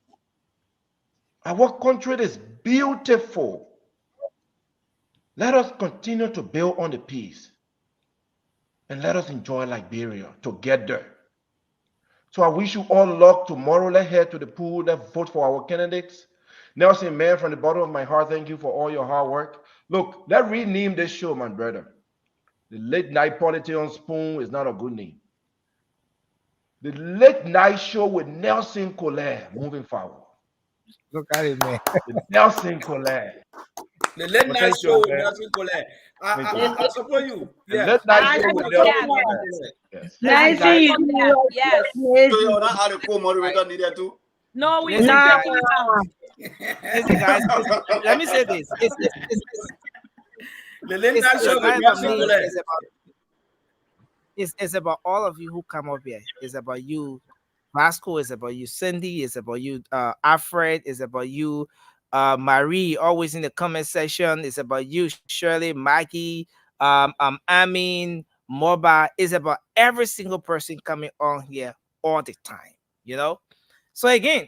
Our country is beautiful. Let us continue to build on the peace. And let us enjoy Liberia together. So I wish you all luck tomorrow. Let's head to the pool. Let's vote for our candidates. Nelson, man, from the bottom of my heart, thank you for all your hard work. Look, let's rename this show, my brother. The Late Night Politics on Spoon is not a good name. The Late Night Show with Nelson Colette, moving forward. Look at it, man. Nelson Colette. The Late Night Show with Nelson Colette. I support you. The Late Night Show with Nelson Colette. Nice to you. Yes. So you're not how the co-moderator needed to? No, we Listen, not. Listen, guys, let me say this. The Late Night Show with Nelson Colette. It's about all of you who come up here. It's about you, Vasco. It's about you, Cindy. It's about you, Alfred. It's about you, Marie. Always in the comment section. It's about you, Shirley, Maggie, Amin, Moba. It's about every single person coming on here all the time. You know. So again,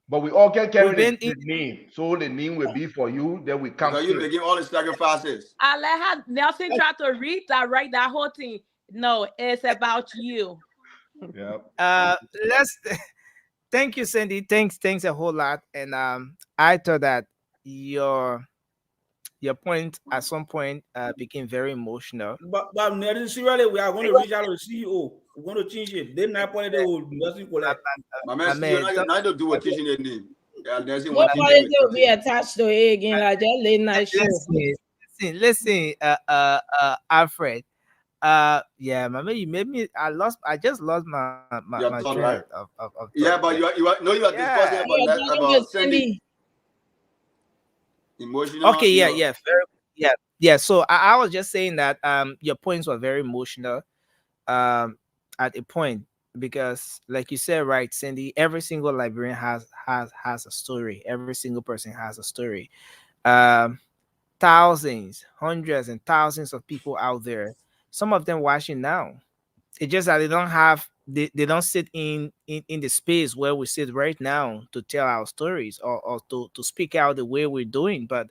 but we all can carry the name. So the name will be for you. Then we come. So you begin all the sacrifices. I let her Nelson try to write that whole thing. No, it's about you. Yeah. Let's thank you, Cindy. Thanks a whole lot. And I thought that your point at some point became very emotional. But necessarily we are going to reach out to the CEO. We're going to change it. Then I pointed out Nelson Colette. My man, now don't do what teaching your name. Nobody will be attached to it again. Like that late night show. Listen, Alfred. Yeah, Mama, you made me. I just lost my thought, train right? of yeah, but you are discussing about Cindy. Emotional. Okay, yeah. So I was just saying that your points were very emotional at a point, because like you said, right, Cindy, every single Liberian has a story. Every single person has a story. Um Thousands, hundreds and thousands of people out there, some of them watching now. It's just that they don't sit in the space where we sit right now to tell our stories, or to speak out the way we're doing, but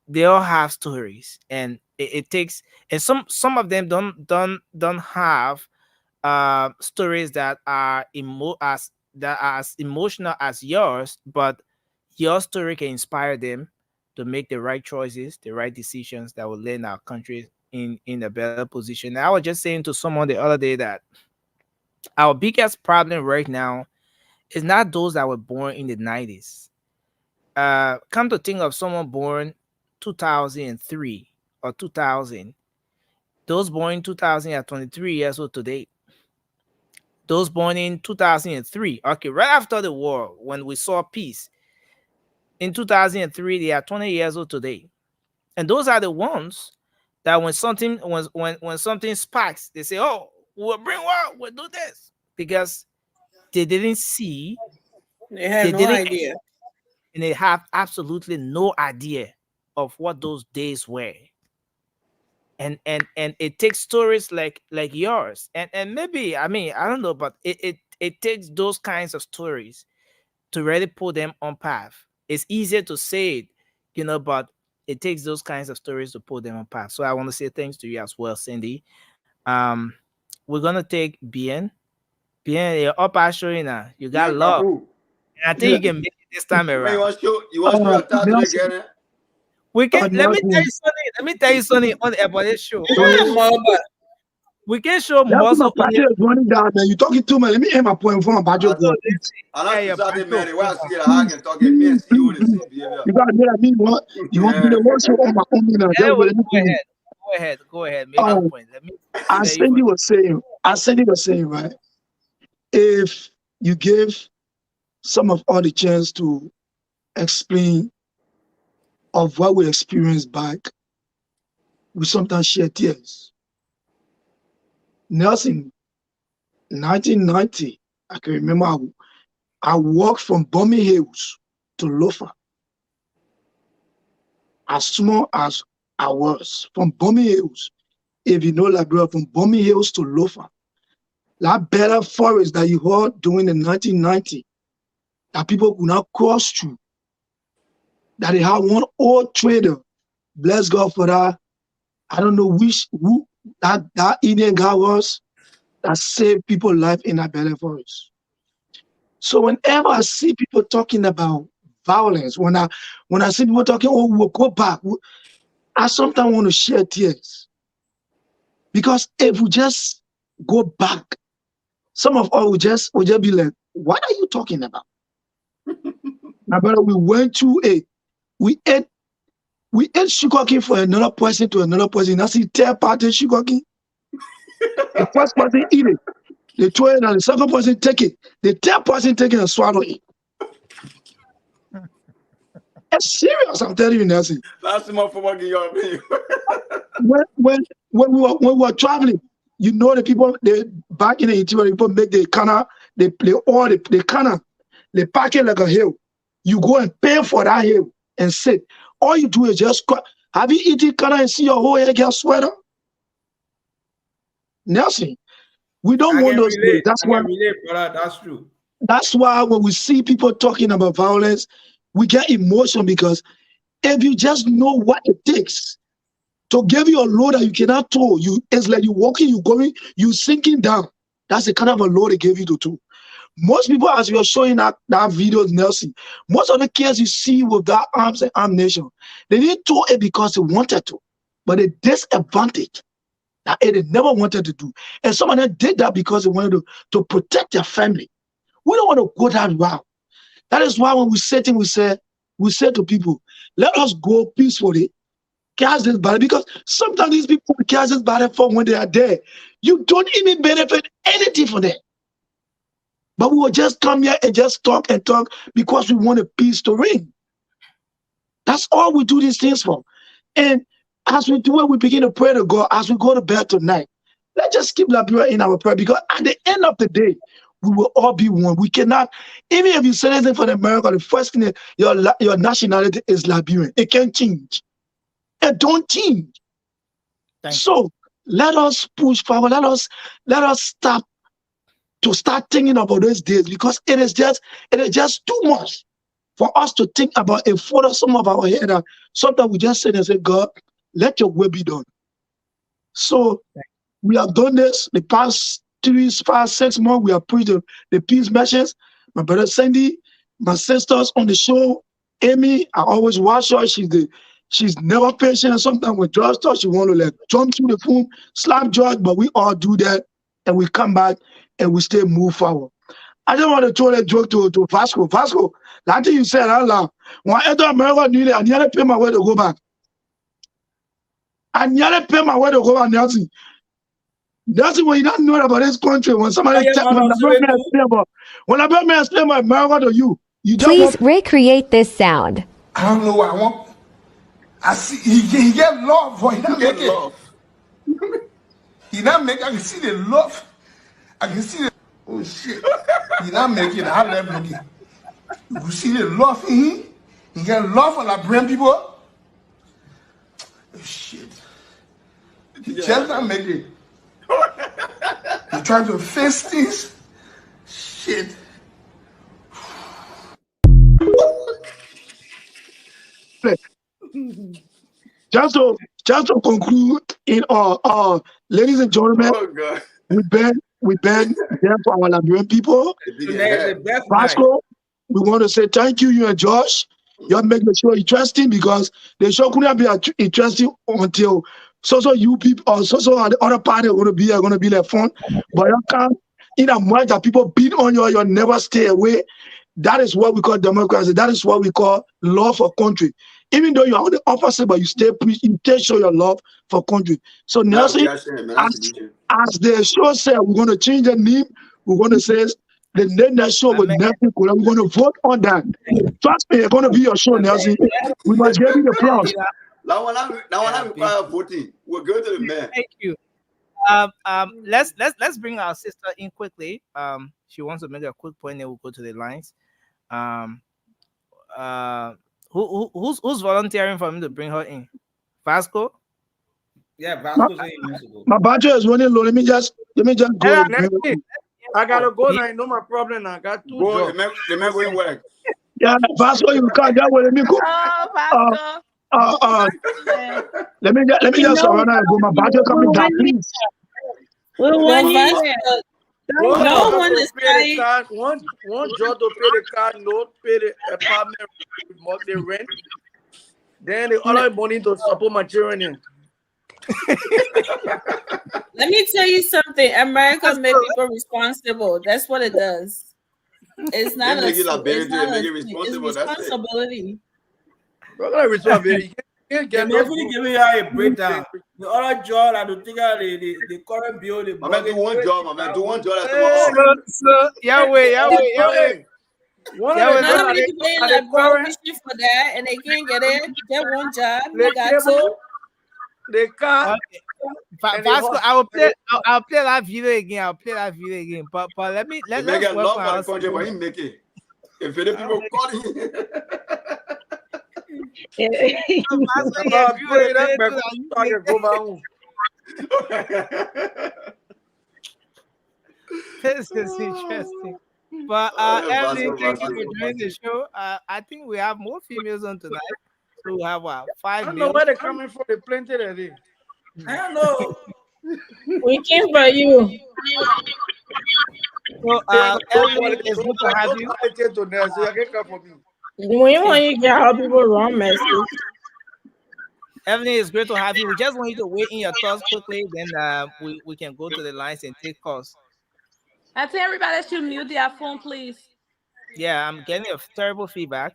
they all have stories, and it takes, and some of them don't have stories that are as emotional as yours, but your story can inspire them to make the right choices, the right decisions that will land our country in a better position. I was just saying to someone the other day that our biggest problem right now is not those that were born in the 90s. Come to think of someone born 2003 or 2000, those born in 2000 are 23 years old today. Those born in 2003, okay, right after the war, when we saw peace, in 2003, they are 20 years old today. And those are the ones that when something sparks, they say, "Oh, we'll bring war, we'll do this," because they didn't see, They had they no didn't, idea. and they have absolutely no idea of what those days were. And it takes stories like yours, and maybe, I mean, I don't know, but it takes those kinds of stories to really put them on path. It's easier to say it, but it takes those kinds of stories to put them on path. So I want to say thanks to you as well, Cindy. We're gonna take Bien, you're up actually now. You got Bien, love. Kapu. And I think you can make it this time Man, around. you want to show your title Nelson, again? We can let me tell Nelson, you something. Let me tell you something on the about this show. We can show Nelson, my muscle on battery is running down, man. You're talking too much. Let me end my point before my battery also goes. listen. And Yeah, that's your Saturday, battle. man. Why I see the Please, hag and talking me and see you with the please. same behavior. You gotta know that me you want to be Yeah. the one show on my own now. Just Anyway, let me go finish. ahead. Go ahead. Make your point. Let me As hear you for Cindy was saying, right? If you give some of all the chance to explain of what we experienced back, we sometimes shed tears. Nelson, 1990, I can remember I walked from Bombay Hills to Lofa. As small as I was, from Bombay Hills, if you know Liberia, from Bombay Hills to Lofa, that better forest that you heard during the 1990, that people could not cross through, that they had one old trader, bless God for that. I don't know who that Indian guy was that saved people's life in that better forest. So whenever I see people talking about violence, when I see people talking, oh, we'll go back, I sometimes want to shed tears. Because if we just go back, some of us will just be like, what are you talking about? My brother, we went through we ate sugarcane for another person to another person. That's the third party sugarcane. The first person eat it. They throw it and the second person take it. The third person take it and swallow it. It's serious, I'm telling you, Nelson. That's more for what you opinion. when we were traveling, you know, the people back in the interior, people make the canna, they canna, they pack it like a hill. You go and pay for that hill and sit. All you do is just have you eaten canna and see your whole head get sweater? Nelson, we don't want those days. I can relate, brother. That's true. That's why when we see people talking about violence, we get emotional, because if you just know what it takes to give you a load that you cannot tow, it's like you walking, you going, you sinking down. That's the kind of a load they gave you to tow. Most people, as we are showing that video, Nelson, most of the kids you see with that arms and ammunition, they didn't tow it because they wanted to, but the disadvantage that they never wanted to do. And some of them did that because they wanted to protect their family. We don't want to go that route. That is why when we say things, we say to people, let us go peacefully, catch this battle, because sometimes these people catch this battle for when they are there. You don't even benefit anything from that. But we will just come here and just talk and talk because we want a peace to reign. That's all we do these things for. And as we do it, we begin to pray to God as we go to bed tonight. Let's just keep Liberia in our prayer, because at the end of the day, we will all be one. We cannot, even if you say anything for America, the first thing is your nationality is Liberian. It can change. It don't change. So let us push forward. Let us start thinking about those days, because it is just too much for us to think about a photo some of our head. Sometimes we just sit and say, God, let your will be done. So we have done this the past 3, 5, 6 months. We have preached the peace message. My brother Sandy, my sisters on the show, Amy, I always watch her. She's never patient. Sometimes when George talks, she want to like jump through the phone, slap George, but we all do that, and we come back and we still move forward. I just want to throw that joke to Vasco. Vasco, that thing you said out loud. When I enter America, I nearly pay my way to go back. I nearly pay my way to go back, Nelson. Nelson, when you don't know about this country, when somebody when I bring me explain about America to you, you just Please recreate this sound. I don't know what I want. I see he get love for he not make it. He not make. I can see the love. I can see the oh shit. He not make it. I love looking. You see the love in him. He get love for Liberian people. Oh, shit. He just not make it. He trying to fix things. Shit. Just to conclude, in ladies and gentlemen, we been there for our Liberian people. Vasco, we want to say thank you, you and Josh. You make the show interesting, because the show couldn't be interesting until you people or the other party are going to be like fun. But you can't, in a much that people beat on you never stay away. That is what we call democracy. That is what we call love for country. Even though you're on the opposite, but you still show your love for country. So Nelson, as the show said, we're going to change the name. We're going to say the next show with Nelson. We're going to vote on that. Trust me, it's going to be your show, Nelson. We must give you the applause. Now when I'm voting, we're going to the man. Thank you. Let's bring our sister in quickly. She wants to make a quick point, then we'll go to the lines. Who's volunteering for me to bring her in? Vasco? Yeah, Vasco's in. My budget is running low. Let me just go. I gotta go now. No, my problem. I got two jobs. Remember it work. Yeah, Vasco, you can't get with me. Go. Let me just run and go. My budget coming down, please. One job to pay the car note, pay the apartment, the rent. Then the other money to support my children. Let me tell you something. America make people responsible. That's what it does. It's not a responsibility. Responsibility. Definitely giving her a breakdown. The other job, I don't think the current bill. I'm gonna do one job. So Yahweh. One of the people in like wishing for that, and they can't get it. Get one job. You got two. The car. Vasco, I'll play that video again. But let's make a love for the country, but he make it. If any people call him. This is interesting. But Evelyn, thank you for joining the show. I think we have more females on tonight. So we have 5 I don't know where they're coming from. They plenty there. I don't know. We came for you. So Evelyn, it's good to have you. We want you to get how people wrong message. Evelyn, it's great to have you. We just want you to weigh in your thoughts quickly, then we can go to the lines and take calls. I tell everybody that you mute their phone, please. Yeah, I'm getting a terrible feedback.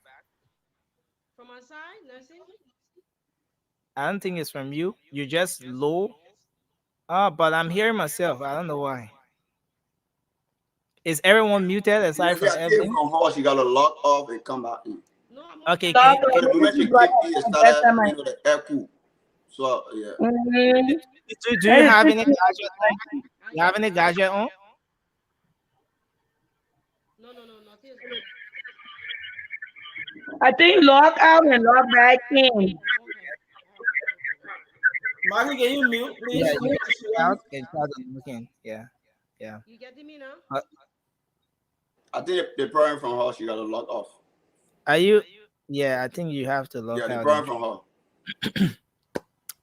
From our side, nothing. I don't think it's from you. You're just low. But I'm hearing myself. I don't know why. Is everyone muted aside from Evelyn? She got to lock off and come back in. No, I'm Okay, Love, So the like, moment making she people came in, it understand started, better, man. the air cool. So yeah. Do That you is have good any thing. gadget on? You have any gadget on? No, nothing is on. I think log out and log back in. Maggie, can you mute, Yeah, please? you can out and try to look in. Yeah, yeah. You getting me now? I think the problem from her, she got to log off. Are you? Yeah, I think you have to log Yeah, the out. problem from her.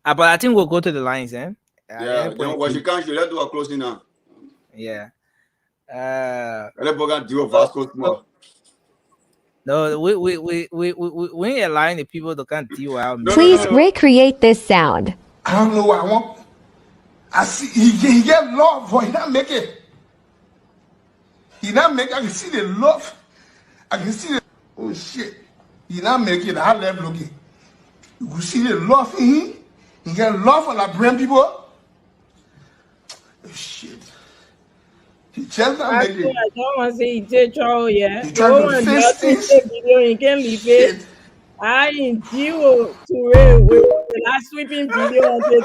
But I think we'll go to the lines, eh? At Yeah, any then point. when she comes, she let's do a closing now. Yeah. Let us do a Vasco more. No, we ain't allowing the people to can't deal out. Please recreate this sound. I don't know what I want. I see he get love, but he not make it. He not make. I can see the love. I can see the. Oh shit! He not make it. I left looking. You can see the love in him. He get love for Liberian people. Oh shit! He just not make Actually, it. I don't want to say it's trouble, yeah. He The trying to one fix just in things. the video, you can leave it. I in deal to it with the last sweeping video on the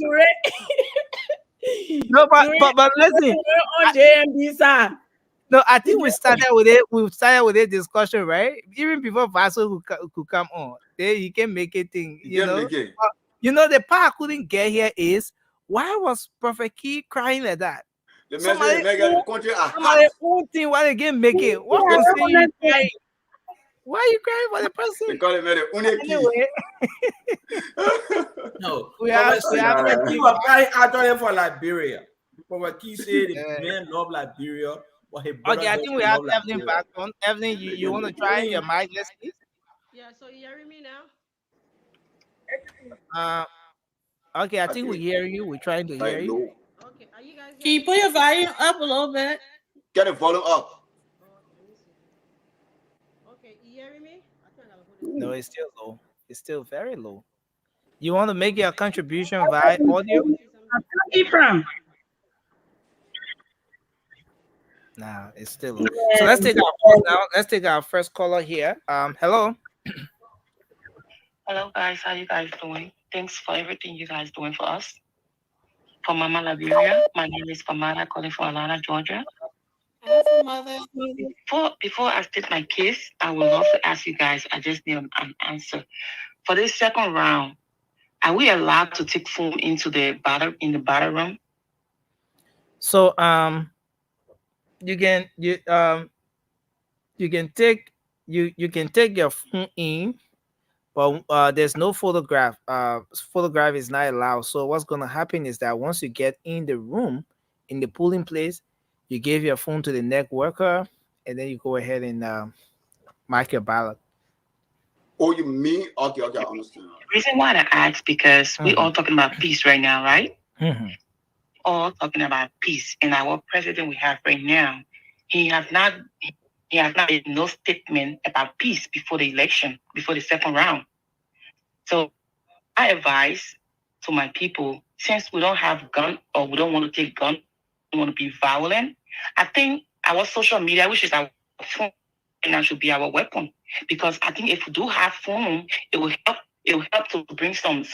Touré. No, but listen. On JMB, sir. No, I think we started with it. We started with a discussion, right? Even before Vaso could come on, he can make it thing. You know, the part I couldn't get here is why was Prophet Key crying like that? Somebody own thing why they can make it. What Yeah, was I saying you wanna say- crying? Why are you crying for the person? They call it Anyway, No, we have Key was crying actually for Liberia. Prophet Key said the man love Liberia, but his brother okay, I think we don't have love Evelyn Liberia. back on. Evelyn, you want to try your mic? Let's see. Yeah, so you hearing me now? Okay, I think we hear you. We're trying to hear you. Okay, are you guys Can you put your volume up a little bit? Get the volume up. Okay, you hearing me? I think I gotta put No, it's still low. It's still very low. You want to make your contribution via audio? From. Nah, it's still low. So let's take our call now. Let's take our first caller here. Hello. Hello guys, how you guys doing? Thanks for everything you guys doing for us. For Mama Liberia, my name is Pamela calling from Atlanta, Georgia. Hello, mother. Before I state my case, I would love to ask you guys. I just need an answer. For this second round, are we allowed to take phone into the battle room? So you can take your phone in, but there's no photograph. Photograph is not allowed. So what's gonna happen is that once you get in the room, in the polling place, you give your phone to the neck worker, and then you go ahead and mark your ballot. Oh, you mean? Okay, I understand. The reason why I asked because we all talking about peace right now, right? All talking about peace, and our president we have right now, he has not made no statement about peace before the election, before the second round. So I advise to my people, since we don't have gun or we don't want to take gun, we want to be violent, I think our social media, which is our phone, now should be our weapon. Because I think if we do have phone, it will help to bring some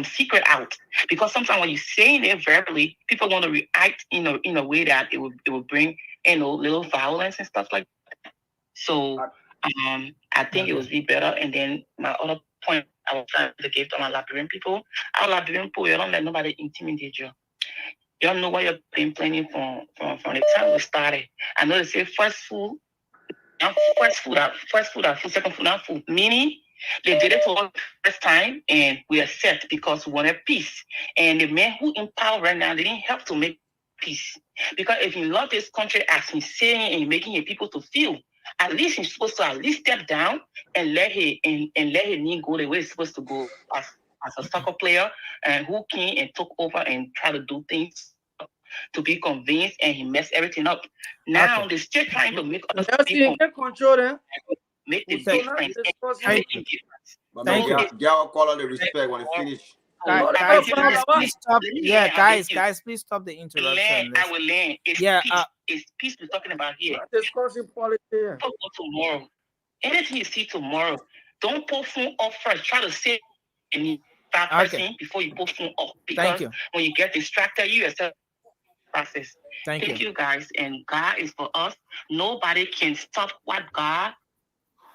secret out. Because sometimes when you're saying it verbally, people want to react in a way that it will bring little violence and stuff like that. So I think it would be better. And then my other point I was trying to give to my Liberian people, our Liberian people, you don't let nobody intimidate you. You don't know what you're planning from the time we started. I know they say first food, second food, not food. Meaning they did it for the first time and we are set because we wanted peace. And the men who in power right now, they didn't help to make peace. Because if you love this country as he's saying and making your people to feel, at least he's supposed to at least step down and let his knee go the way it's supposed to go as a soccer player and who came and took over and try to do things to be convinced and he messed everything up. Now they're still trying to make other people control them. Make the So difference. Thank you. Thank you. Get our caller the respect when it finish. Guys, please stop. Yeah, guys, please stop the interruption. I will learn. It's Yeah, peace. It's peace we're talking about here. Discussing politics. Talk about tomorrow. Anything you see tomorrow, don't put phone off first. Try to save that person before you put phone off. Because when you get distracted, you yourself process. Thank you guys. And God is for us. Nobody can stop what God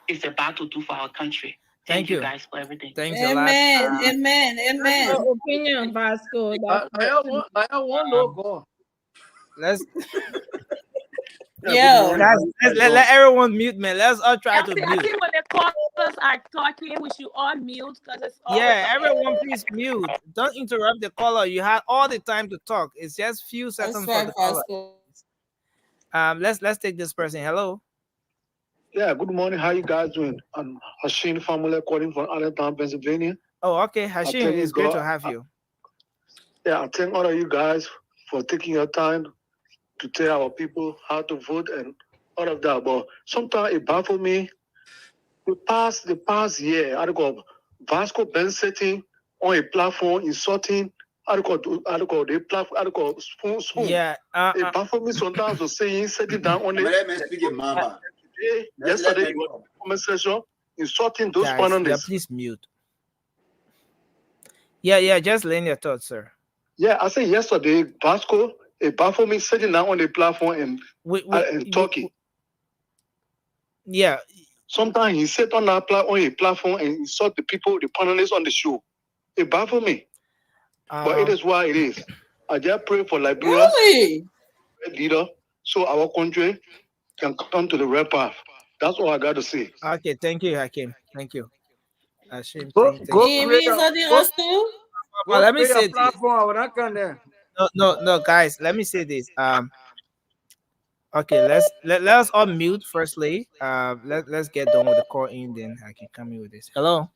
is about to do for our country. Thank you guys for everything. Thanks a lot. Amen. That's your opinion, Vasco. I want no God. Let's Yo. guys, let everyone mute, man. Let's all try to I mute. think when the callers are talking, we should all mute because it's all Everyone please mute. Don't interrupt the caller. You had all the time to talk. It's just few seconds for the caller. Let's take this person. Hello. Yeah, good morning. How you guys doing? I'm Hashim family calling from Allentown, Pennsylvania. Oh, okay. Hashim, it's great to have you. I thank all of you guys for taking your time to tell our people how to vote and all of that. But sometimes it baffles me. The past year, I got Vasco been sitting on a platform insulting. Spoon. Yeah. It baffles me sometimes to see him sitting down on it. Yesterday, comment section insulting those panelists. Please mute. Yeah, just laying your thoughts, sir. Yeah, I said yesterday, Vasco, it baffled me sitting down on the platform and talking. Yeah. Sometimes he sit on a platform and insult the people, the panelists on the show. It baffled me. But it is what it is. I just pray for Liberia leader so our country can come to the right path. That's all I got to say. Okay, thank you, Hakim. Thank you. Hashim, let me say this. No, guys, let me say this. Okay, let us all mute firstly. Let's get done with the call in, then I can come in with this. Hello.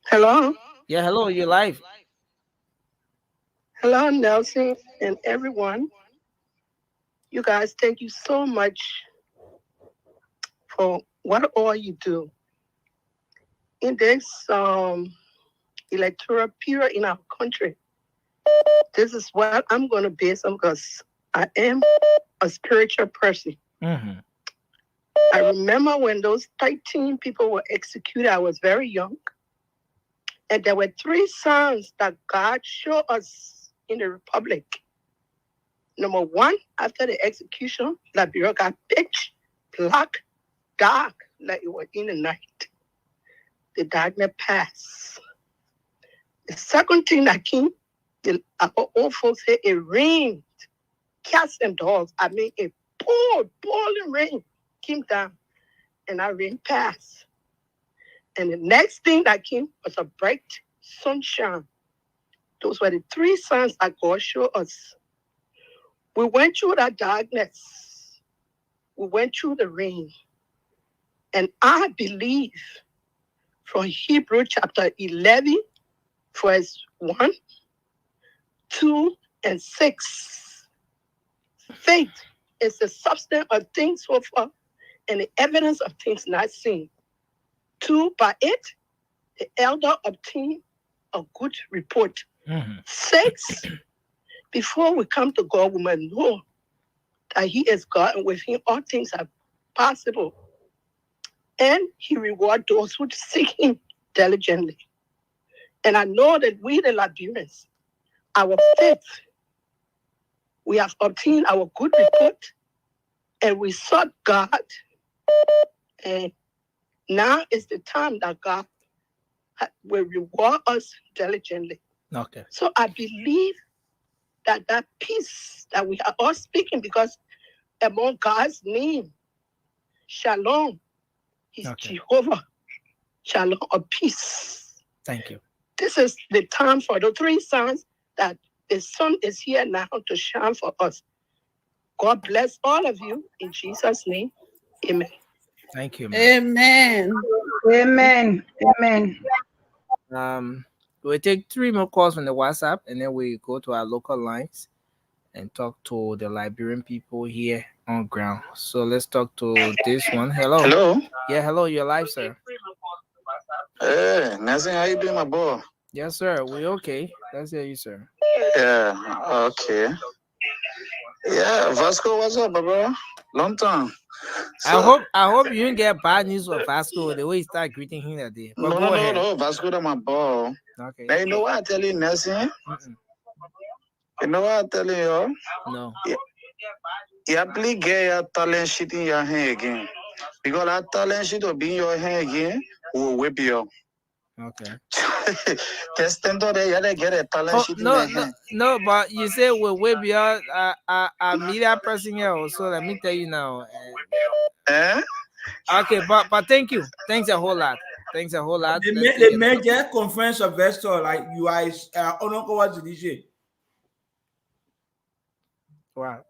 Hello. Yeah, hello. You're live. Hello, Nelson and everyone. You guys, thank you so much for what all you do in this electoral period in our country. This is what I'm going to base on because I am a spiritual person. Mm-hmm. I remember when those 13 people were executed, I was very young. And there were 3 signs that God showed us in the Republic. Number 1, after the execution, Liberia got pitch black, dark, like it was in the night. The darkness passed. The second thing that came, our old folks said it rained. Cats and dogs. I mean, it pouring rain came down, and that rain passed. And the next thing that came was a bright sunshine. Those were the 3 signs that God showed us. We went through that darkness. We went through the rain. And I believe from Hebrew chapter 11, verse 1, 2, and 6. Faith is the substance of things hoped for and the evidence of things not seen. 2, by it, the elder obtained a good report. Mm-hmm. 6, before we come to God, we must know that He is God and with Him all things are possible. And He rewards those who seek Him diligently. And I know that we, the Liberians, our faith, we have obtained our good report and we sought God. And now is the time that God will reward us diligently. Okay. So I believe that peace that we are all speaking, because among God's name, Shalom, is Jehovah, Shalom, or peace. Thank you. This is the time for the 3 signs that the sun is here now to shine for us. God bless all of you in Jesus' name. Amen. Thank you, man. Amen. We'll take 3 more calls from the WhatsApp, and then we go to our local lines and talk to the Liberian people here on ground. So let's talk to this one. Hello. Hello. Yeah, hello. You're live, sir. Hey, Nelson, how you doing, my boy? Yes, sir. We okay. Let's hear you, sir. Yeah. Okay. Yeah, Vasco, what's up, bro? Long time. I hope you didn't get bad news for Vasco the way you start greeting him that day. But go ahead. No. Vasco to my ball. Okay. Now, you know what I tell you, Nelson? You know what I tell you? No. You please get your talent shit in your hand again. Because that talent shit will be in your hand again, will whip you up. Okay. Just stand there, you gotta get a talent shit in your hand. No, but you say we'll whip you out. I media person here also. Let me tell you now. Okay, but thank you. Thanks a whole lot. Thanks a whole lot. The major conference of investor like you guys was the DJ. Wow.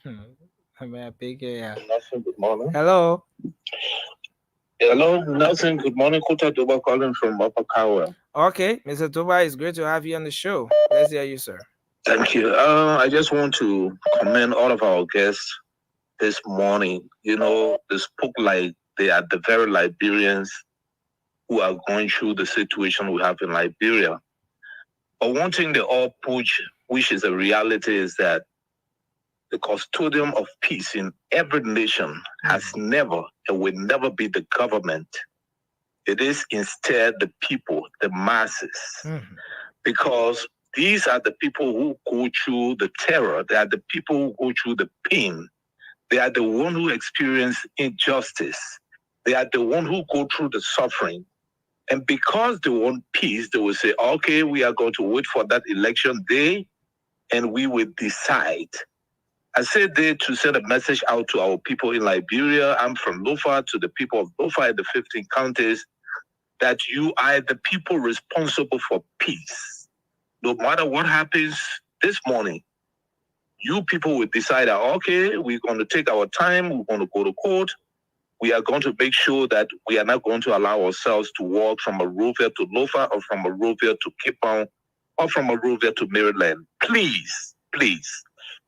Good morning. Hello. Hello, Nelson. Good morning. Kota Duba calling from Upper Kawa. Okay, Mr. Duba, it's great to have you on the show. Let's hear you, sir. Thank you. I just want to commend all of our guests this morning. You know, they spoke like they are the very Liberians who are going through the situation we have in Liberia. But one thing they all push, which is a reality, is that the custodian of peace in every nation has never and will never be the government. It is instead the people, the masses. Because these are the people who go through the terror. They are the people who go through the pain. They are the one who experience injustice. They are the one who go through the suffering. And because they want peace, they will say, okay, we are going to wait for that election day and we will decide. I said there to send a message out to our people in Liberia. I'm from Lofa, to the people of Lofa in the 15 counties, that you are the people responsible for peace. No matter what happens this morning, you people will decide that, okay, we're going to take our time, we're going to go to court. We are going to make sure that we are not going to allow ourselves to walk from a Monrovia to Lofa or from a Monrovia to Cape Town or from a Monrovia to Maryland. Please, please,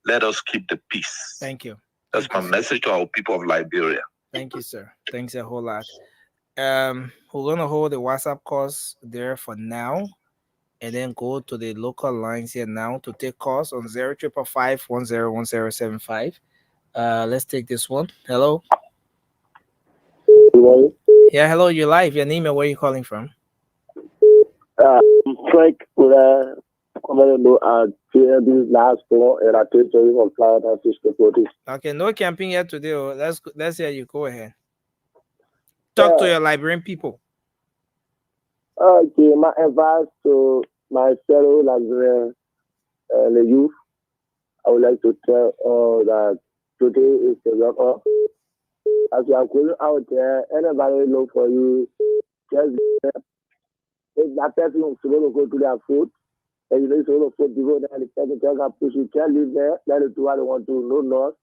let us keep the peace. Thank you. That's my message to our people of Liberia. Thank you, sir. Thanks a whole lot. We're gonna hold the WhatsApp calls there for now, and then go to the local lines here now to take calls on 0555-101075. Let's take this one. Hello. Yeah, hello. You're live. Your name and where you calling from? Frank with this last call, and I take you on Florida to Okay, no camping yet today. Let's hear you. Go ahead. Talk to your Liberian people. Okay, my advice to my fellow Liberian the youth, I would like to tell that today is the wrap up. As you are going out there, anybody look for you, just if that person is going to go to their food, and you know, so the food people, then the person can push you, can't live there, let it do what they want to, no loss.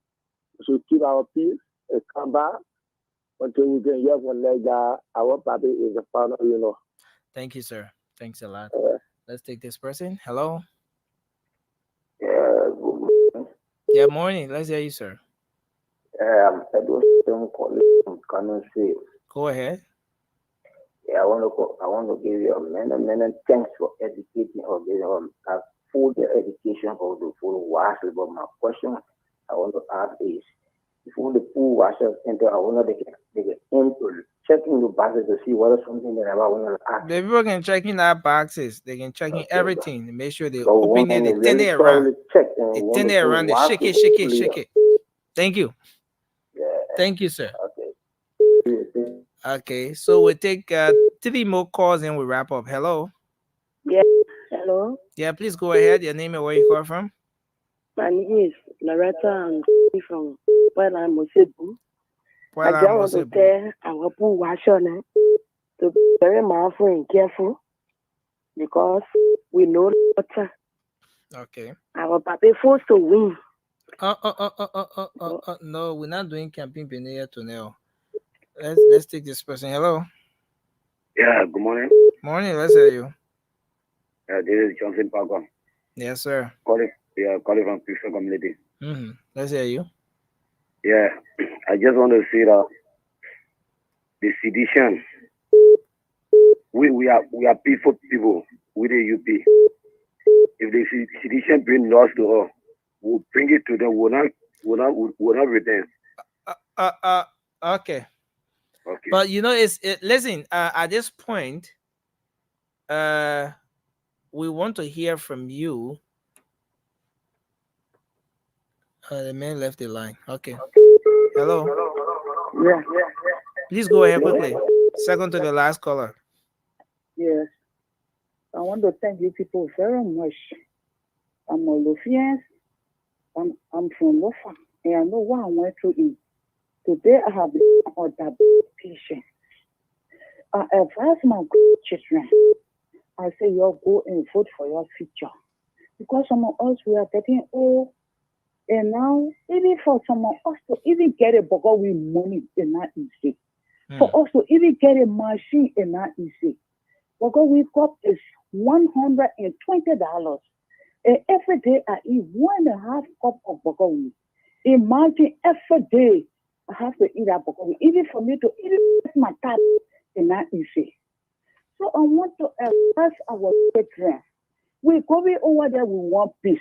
We should keep our peace and come back until we can hear from that our papi is the founder, you know. Thank you, sir. Thanks a lot. Let's take this person. Hello. Yeah, morning. Let's hear you, sir. I'm calling from Kano State. Go ahead. Yeah, I want to give you many thanks for educating or giving full education for the full wash. But my question I want to ask is, if all the full washers enter, I want they can enter checking the boxes to see whether something that I want to ask. The people can check in our boxes. They can check in everything to make sure they open it, they turn it around. They turn it around, they shake it. Thank you. Yeah. Thank you, sir. Okay. Okay, so we'll take 3 more calls and we'll wrap up. Hello. Yeah. Hello. Yeah, please go ahead. Your name and where you call from? My name is Loretta. I'm from Puebla, Mosebu. I just want to tell our poor washer to be very mindful and careful because we know water. Okay. Our papi forced to win. No, we're not doing camping Benea to now. Let's take this person. Hello. Yeah, good morning. Morning, let's hear you. This is Johnson Pagwan. Yes, sir. Calling from Peaceful Community. Let's hear you. Yeah, I just want to say that the sedition, we are peaceful people with the UP. If the sedition bring loss to us, we'll bring it to them. We'll not return. Okay. But listen, at this point, we want to hear from you. The man left the line. Okay. Hello. Yeah. Please go ahead quickly. Second to the last caller. Yes. I want to thank you people very much. I'm a Lufian. I'm from Lofa, and I know what I went through in. Today I have been on that patient. I advise my children. I say, you go and vote for your future. Because some of us, we are getting old. And now, even for some of us to even get a burger with money is not easy. For us to even get a machine is not easy. Burger we've got is $120. And every day I eat 1.5 cup of burger wheat. Imagine every day I have to eat that burger wheat. Even for me to even get my tap is not easy. So I want to advise our children. We're going over there, we want peace.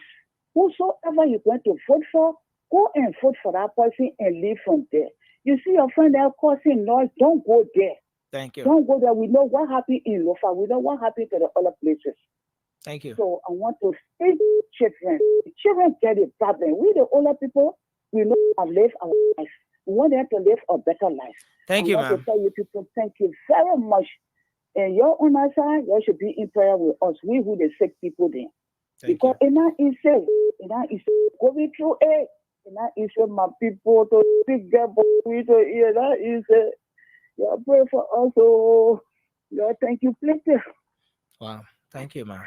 Whosoever you're going to vote for, go and vote for that person and live from there. You see your friend there causing noise, don't go there. Thank you. Don't go there. We know what happened in Lofa. We know what happened to the other places. Thank you. So I want to say children. Children get a problem. We the older people, we know how to live our life. We want them to live a better life. Thank you, I want ma'am. to tell you people, thank you very much. And your own side, you should be in prayer with us. We who the sick people there. Because it's not easy. It's not easy. Going through it. It's not easy, my people, to speak their voice to hear. That is it. You pray for us. Oh, you thank you, plenty. Wow. Thank you, ma'am.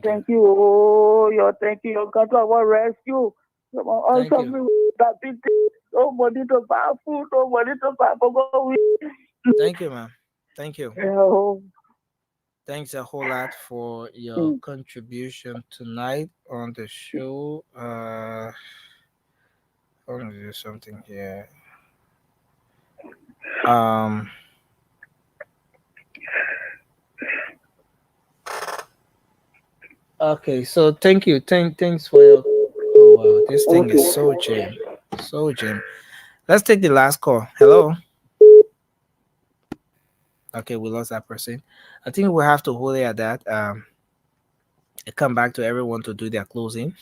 Thank you. Oh, you thank you. You got our rescue. Thank you. Nobody to buy food. Nobody to buy burger. Thank you, ma'am. Thank you. Oh. Thanks a whole lot for your contribution tonight on the show. I want to do something here. Okay, so thank you. Thanks for your. Oh wow, this thing is so jam. So jam. Let's take the last call. Hello. Okay, we lost that person. I think we'll have to hold it at that. Come back to everyone to do their closing.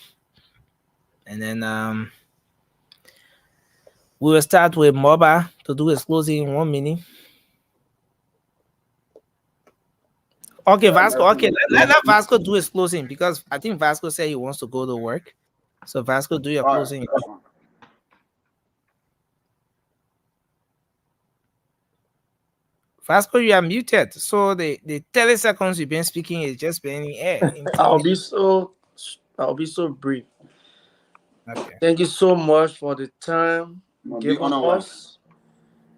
And then we will start with Moba to do his closing in 1 minute. Okay, Vasco. Okay, let Vasco do his closing because I think Vasco said he wants to go to work. So Vasco, do your closing. Vasco, you are muted. So the 30 seconds you've been speaking is just been in air. I'll be so brief. Okay. Thank you so much for the time given us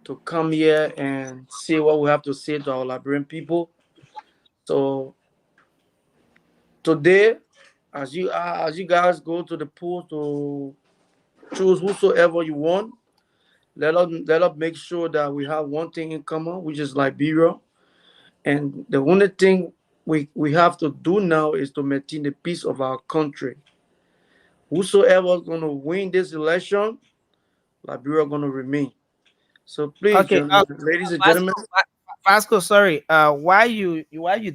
to come here and see what we have to say to our Liberian people. So today, as you guys go to the poll to choose whosoever you want, let us make sure that we have one thing in common, which is Liberia. And the only thing we have to do now is to maintain the peace of our country. Whosoever is going to win this election, Liberia going to remain. So please, Okay, ladies and gentlemen. Vasco, sorry. Why you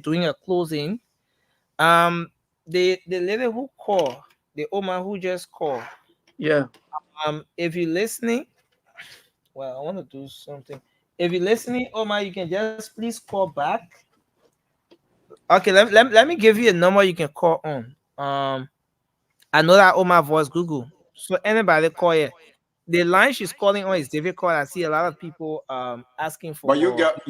doing a closing? The lady who called, the woman who just called. Yeah. If you're listening, well, I want to do something. If you're listening, Omar, you can just please call back. Okay, let me give you a number you can call on. I know that Omar voice Google. So anybody call it. The line she's calling on is difficult. I see a lot of people asking for. But you get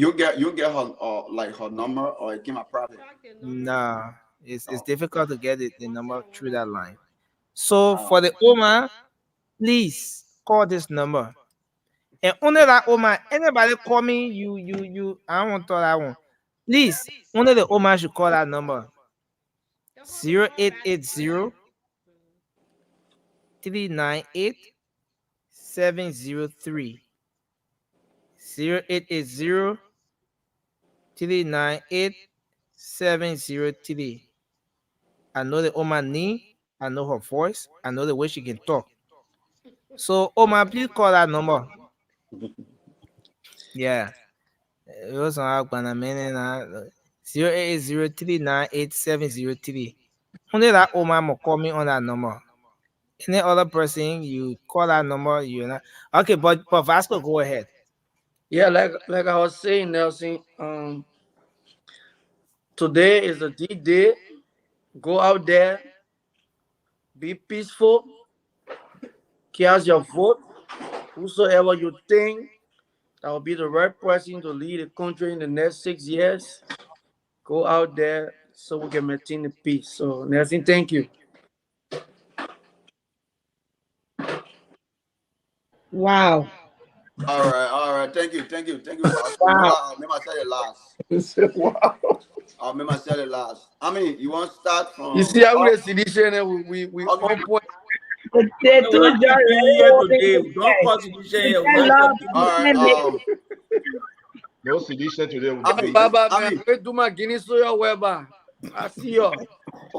her like her number or give my private. Nah, it's difficult to get the number through that line. So for the Omar, please call this number. And only that Omar, anybody call me, you. I don't want to that one. Please, only the Omar should call that number. 0880 398 703. 0880 398 703. I know the Oma name, I know her voice, I know the way she can talk. So Oma, please call that number. Yeah. It was on Agbanamene na 080398703. Only that old man will call me on that number. Any other person you call that number, you know. Okay, but Vasco, go ahead. Yeah, like I was saying, Nelson. Today is a D day. Go out there, be peaceful, cast your vote. Whosoever you think that will be the right person to lead the country in the next 6 years, go out there so we can maintain the peace. So, Nelson, thank you. Wow. All right. Thank you, Vasco. You know Wow. what? I'll make myself the last. Wow. I'll make myself the last. I mean, you want to start You from? see how we sedition and we Okay. on point. They We're do not just keeping here today. Don't cause sedition here. We're I not love keeping All here. right. No sedition today. I mean, Baba, I man, mean. I'm going to do my Guinness soya Weber. I see you. Oh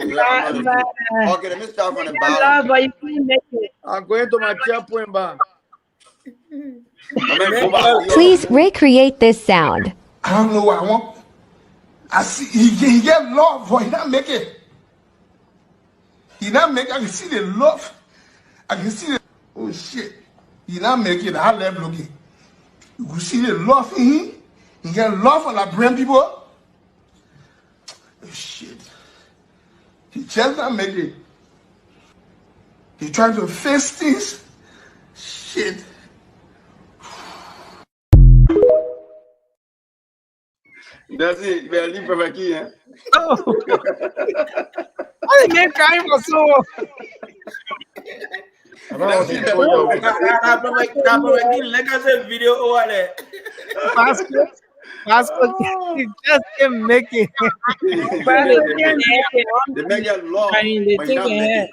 yeah, I'm not a fool. Okay, let me start from the bottom. love, but you can't make it. I'm going to my checkpoint bar. I mean, go back. Please recreate this sound. I don't know what I want. I see he get love, but he not make it. He not make. I can see the love. I can see the. Oh shit. He not make it. I left looking. You can see the love in him. He get love for the brand people. Oh shit. He just not make it. He trying to face things. Shit. That's it. You better leave Prophet Key, eh? Oh. Why the man crying for so? That's it. Like I said, video over there. Vasco, just can't make it. They make it love, but you not make it.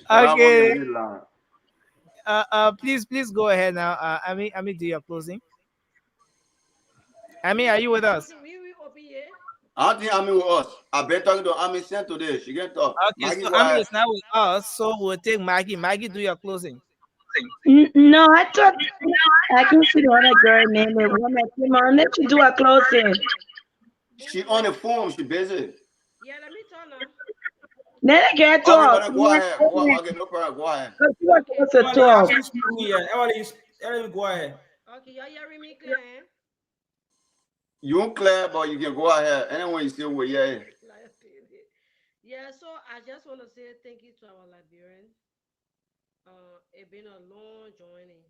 Okay. Please go ahead now. Ami, do your closing. Ami, are you with us? I don't think Ami with us. I've been talking to Ami since today. She can talk. Okay, Maggie, so go Ami ahead. is now with us, so we'll take Maggie. Maggie, do your closing. No, I thought I can see the other girl name. The one that came on. Let you do a closing. She on the phone. She busy. Yeah, let me turn her. Let her get Okay, talk. but go ahead. Okay, no problem. Go ahead. Go ahead. Okay, y'all hearing me clear? Eh? You won't clear, but you can go ahead. Anyone you still with, yeah. Yeah, so I just want to say thank you to our Liberian. It's been a long journey.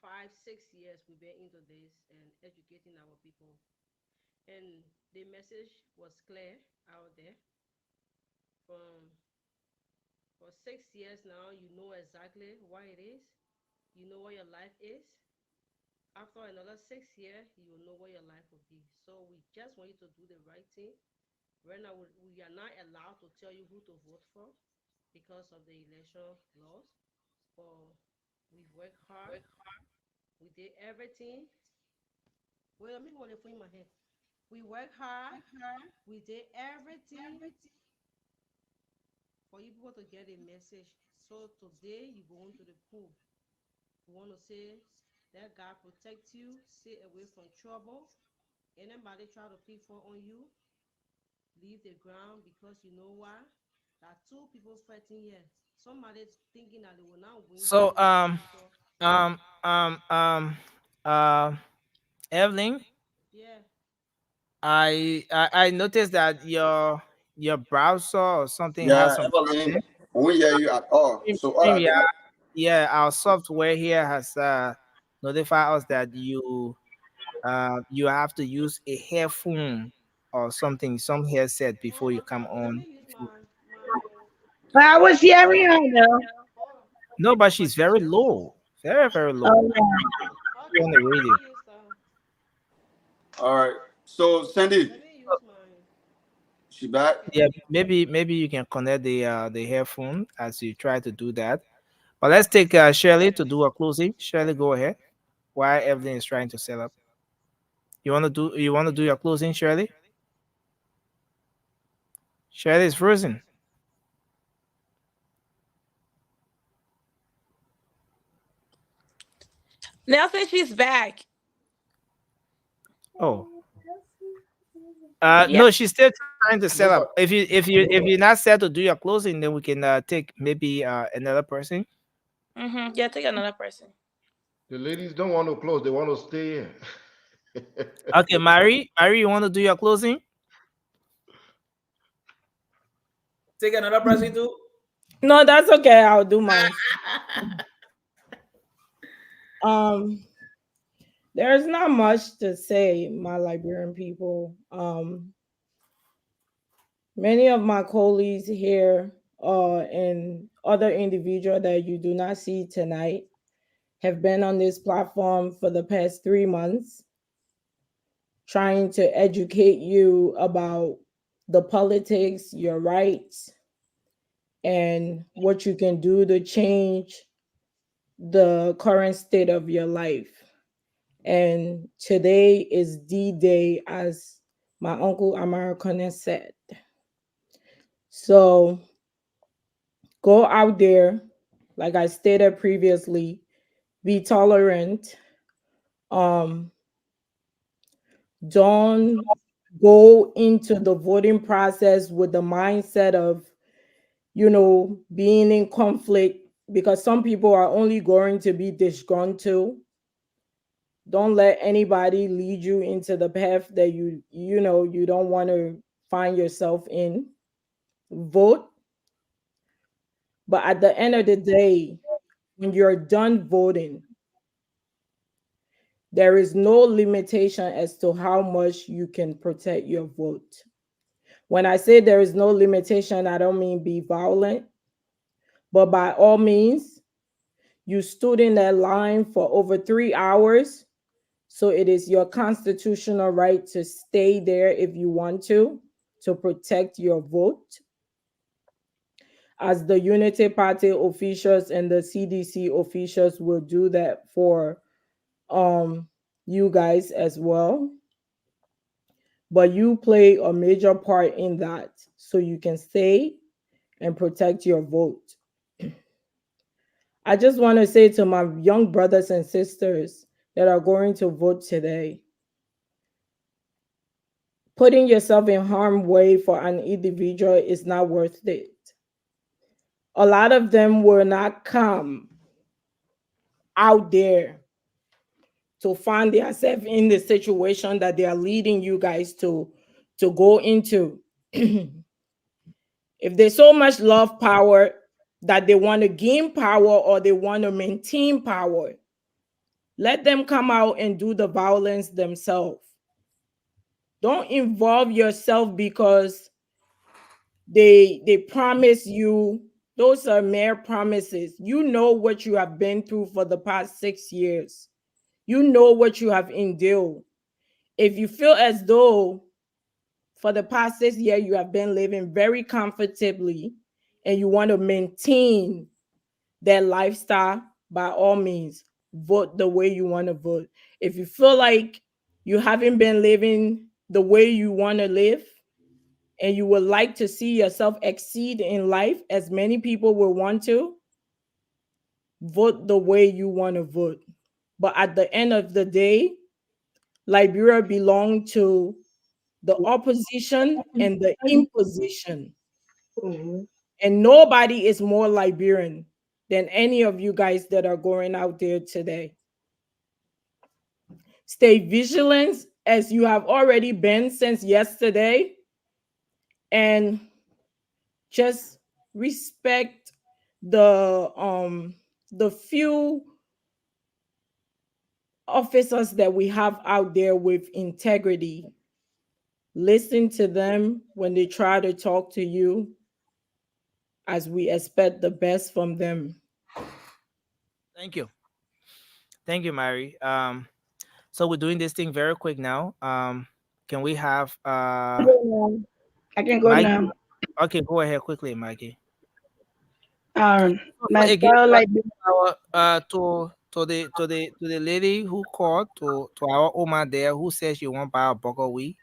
5, 6 years we've been into this and educating our people. And the message was clear out there. For 6 years now, you know exactly what it is. You know what your life is. After another 6 years, you will know what your life will be. So we just want you to do the right thing. Right now, we are not allowed to tell you who to vote for because of the election laws. But we've worked hard. We did everything. Wait, let me hold it for in my hand. We worked hard. We did everything for you people to get a message. So today you go into the pool. You want to say that God protect you, stay away from trouble. Anybody try to pick for on you, leave the ground because you know why? That two people fighting here. Somebody thinking that they will not win. So um um um uh Evelyn, Yeah. I noticed that your browser or something has Yeah, some Evelyn, problem. we hear you at all. So all I Yeah, can. yeah, our software here has notified us that you have to use a headphone or something, some headset before you come on. But I was hearing her though. No, but she's very low, very low. Oh, yeah. On the radio. All right. So Sandy, she back. Yeah, maybe you can connect the headphone as you try to do that. But let's take Shirley to do a closing. Shirley, go ahead. While everything is trying to set up, you want to do your closing, Shirley? Shirley is frozen. Nelson, she's back. Oh. Yeah. No, she's still trying to set up. If you're not set to do your closing, then we can take maybe another person. Yeah, take another person. The ladies don't want to close; they want to stay in. Okay, Mary, you want to do your closing? Take another person too. No, that's okay. I'll do mine. There's not much to say, my Liberian people. Many of my colleagues here and other individuals that you do not see tonight have been on this platform for the past 3 months, trying to educate you about the politics, your rights, and what you can do to change the current state of your life. And today is the day, as my uncle American has said. So go out there, like I stated previously, be tolerant. Don't go into the voting process with the mindset of, being in conflict, because some people are only going to be disgruntled. Don't let anybody lead you into the path that you don't want to find yourself in. Vote. But at the end of the day, when you're done voting, there is no limitation as to how much you can protect your vote. When I say there is no limitation, I don't mean be violent, but by all means, you stood in that line for over 3 hours. So it is your constitutional right to stay there if you want to protect your vote. As the Unity Party officials and the CDC officials will do that for you guys as well. But you play a major part in that, so you can stay and protect your vote. I just want to say to my young brothers and sisters that are going to vote today, putting yourself in harm's way for an individual is not worth it. A lot of them will not come out there to find themselves in the situation that they are leading you guys to go into. If they so much love power that they want to gain power or they want to maintain power, let them come out and do the violence themselves. Don't involve yourself because they promise you. Those are mere promises. You know what you have been through for the past 6 years. You know what you have endured. If you feel as though for the past 6 years you have been living very comfortably and you want to maintain that lifestyle, by all means, vote the way you want to vote. If you feel like you haven't been living the way you want to live and you would like to see yourself exceed in life, as many people will want to, vote the way you want to vote. But at the end of the day, Liberia belongs to the opposition and the imposition. And nobody is more Liberian than any of you guys that are going out there today. Stay vigilant as you have already been since yesterday, and just respect the few officers that we have out there with integrity. Listen to them when they try to talk to you, as we expect the best from them. Thank you, Mary. So we're doing this thing very quick now. Can we have I can go Mikey? now. Okay, go ahead quickly, Mikey. My again, fellow like to the lady who called, to our Oma there who says she want buy a burger weed.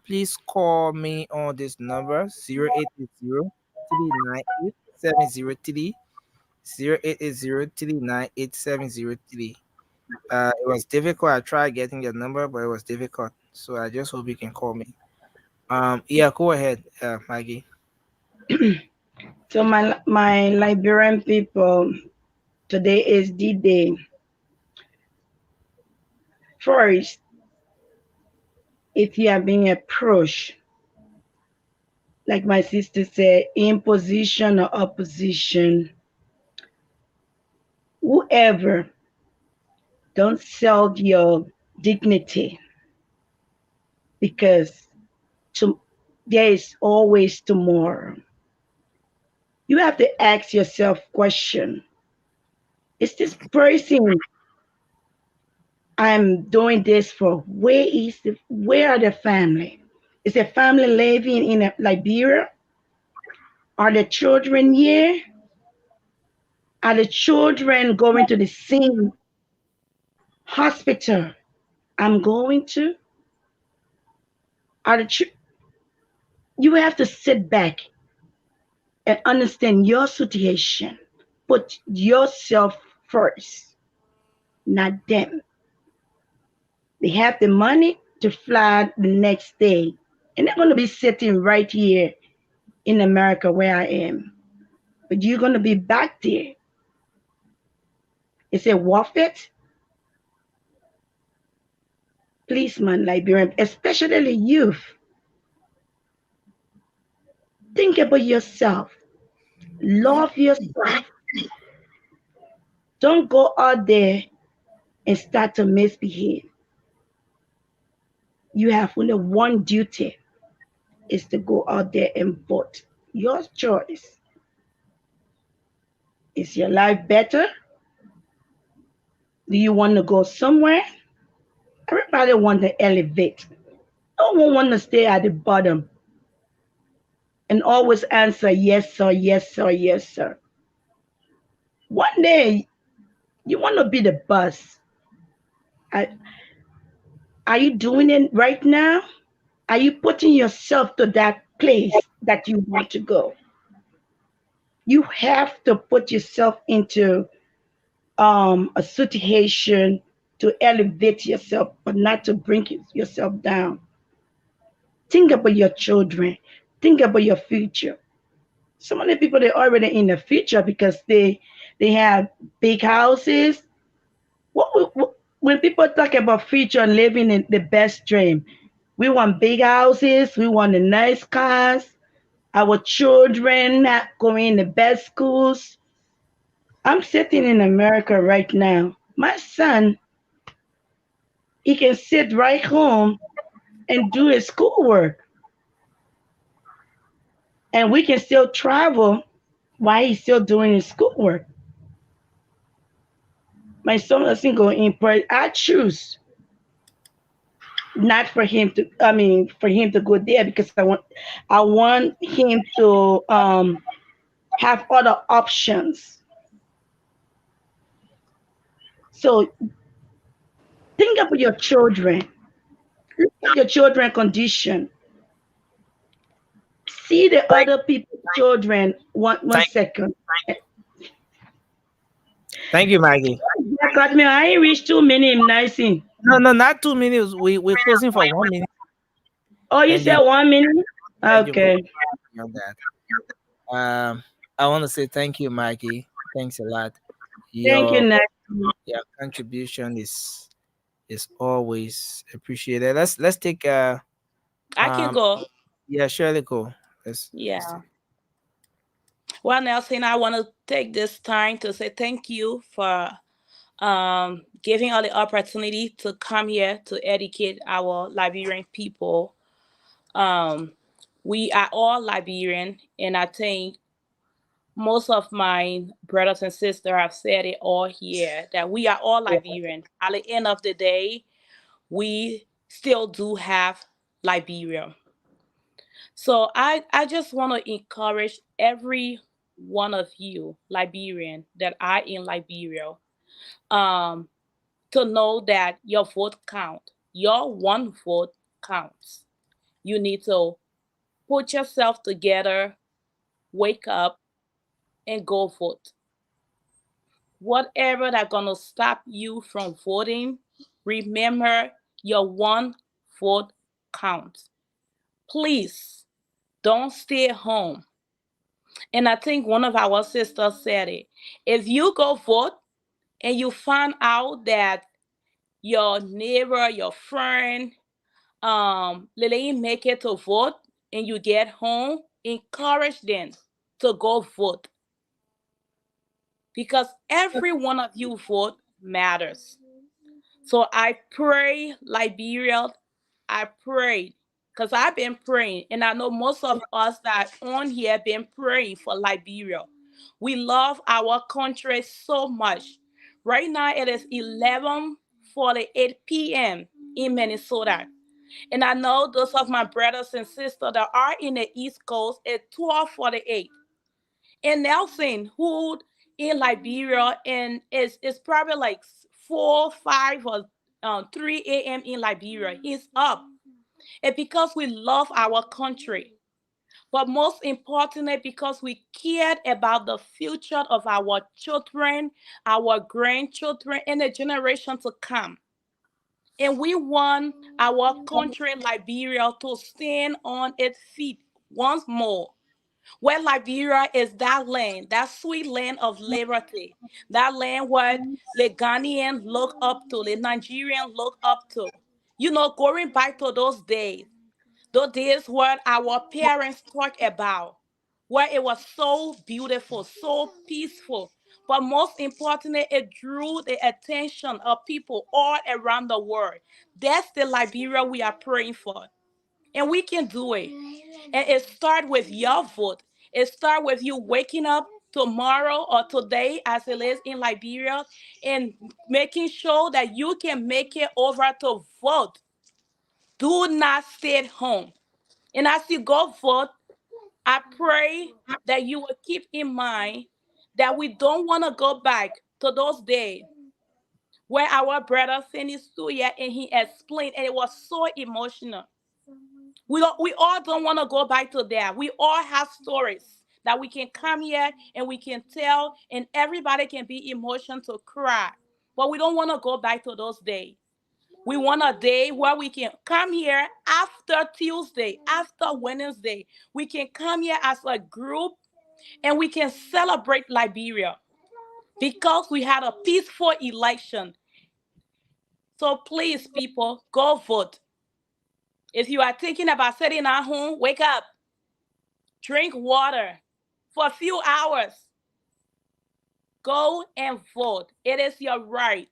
Please call me on this number 0880-398-703, 0880-398-703. It was difficult. I tried getting your number, but it was difficult. So I just hope you can call me. Yeah, go ahead, Maggie. So my Liberian people, today is the day. First, if you are being approached, like my sister said, in position or opposition, whoever, don't sell your dignity, because there is always tomorrow. You have to ask yourself question. Is this person I'm doing this for? Where are the family? Is the family living in Liberia? Are the children here? Are the children going to the same hospital I'm going to? Are you have to sit back and understand your situation. Put yourself first, not them. They have the money to fly the next day, and they're going to be sitting right here in America where I am. But you're going to be back there. Is it worth it? Please, man, Liberian, especially the youth, think about yourself. Love yourself. Don't go out there and start to misbehave. You have only one duty, is to go out there and vote. Your choice. Is your life better? Do you want to go somewhere? Everybody want to elevate. No one want to stay at the bottom and always answer yes sir, yes sir, yes sir. One day you want to be the boss. Are, are you doing it right now? Are you putting yourself to that place that you want to go? You have to put yourself into a situation to elevate yourself, but not to bring yourself down. Think about your children. Think about your future. Some of the people they're already in the future because they have big houses. When people talk about future and living in the best dream, we want big houses, we want the nice cars, our children not going in the best schools. I'm sitting in America right now. My son, he can sit right home and do his schoolwork. And we can still travel while he's still doing his schoolwork. My son doesn't go in, but I choose not for him to, for him to go there because I want him to have other options. So think about your children. Look at your children condition. See the other people's children. One second. Thank you, Maggie. Got me. I ain't reached 2 minutes. Nicing. No, not 2 minutes. We're closing for 1 minute. Oh, you said 1 minute? Okay. On that. I want to say thank you, Maggie. Thanks a lot. Thank you, Nick. Your contribution is always appreciated. Let's take I can go. Yeah, surely go. Yeah. Well, Nelson, I want to take this time to say thank you for giving us the opportunity to come here to educate our Liberian people. We are all Liberian, and I think most of my brothers and sisters have said it all here, that we are all Liberian. At the end of the day, we still do have Liberia. So I just want to encourage every one of you Liberian that are in Liberia to know that your vote count. Your one vote counts. You need to put yourself together, wake up, and go vote. whatever that's gonna stop you from voting, remember your one vote counts. Please don't stay home. And I think one of our sisters said it. If you go vote and you find out that your neighbor, your friend, they didn't make it to vote and you get home, encourage them to go vote. Because every one of you vote matters. So I pray, Liberia, I pray, because I've been praying, and I know most of us that on here have been praying for Liberia. We love our country so much. Right now it is 11:48 p.m. in Minnesota. And I know those of my brothers and sisters that are in the East Coast at 12:48. And Nelson, who in Liberia, and it's probably like 4, 5, or 3 a.m. in Liberia. He's up. And because we love our country, but most importantly, because we cared about the future of our children, our grandchildren, and the generation to come. And we want our country, Liberia, to stand on its feet once more. Where Liberia is that land, that sweet land of liberty, that land where the Ghanaian look up to, the Nigerian look up to. You know, going back to those days where our parents talk about, where it was so beautiful, so peaceful. But most importantly, it drew the attention of people all around the world. That's the Liberia we are praying for. And we can do it. And it starts with your vote. It starts with you waking up tomorrow or today, as it is in Liberia, and making sure that you can make it over to vote. Do not stay at home. And as you go vote, I pray that you will keep in mind that we don't want to go back to those days where our brother finished Suya and he explained, and it was so emotional. We all don't want to go back to that. We all have stories that we can come here and we can tell, and everybody can be emotional to cry. But we don't want to go back to those days. We want a day where we can come here after Tuesday, after Wednesday. We can come here as a group and we can celebrate Liberia because we had a peaceful election. So please, people, go vote. If you are thinking about sitting at home, wake up. Drink water for a few hours. Go and vote. It is your right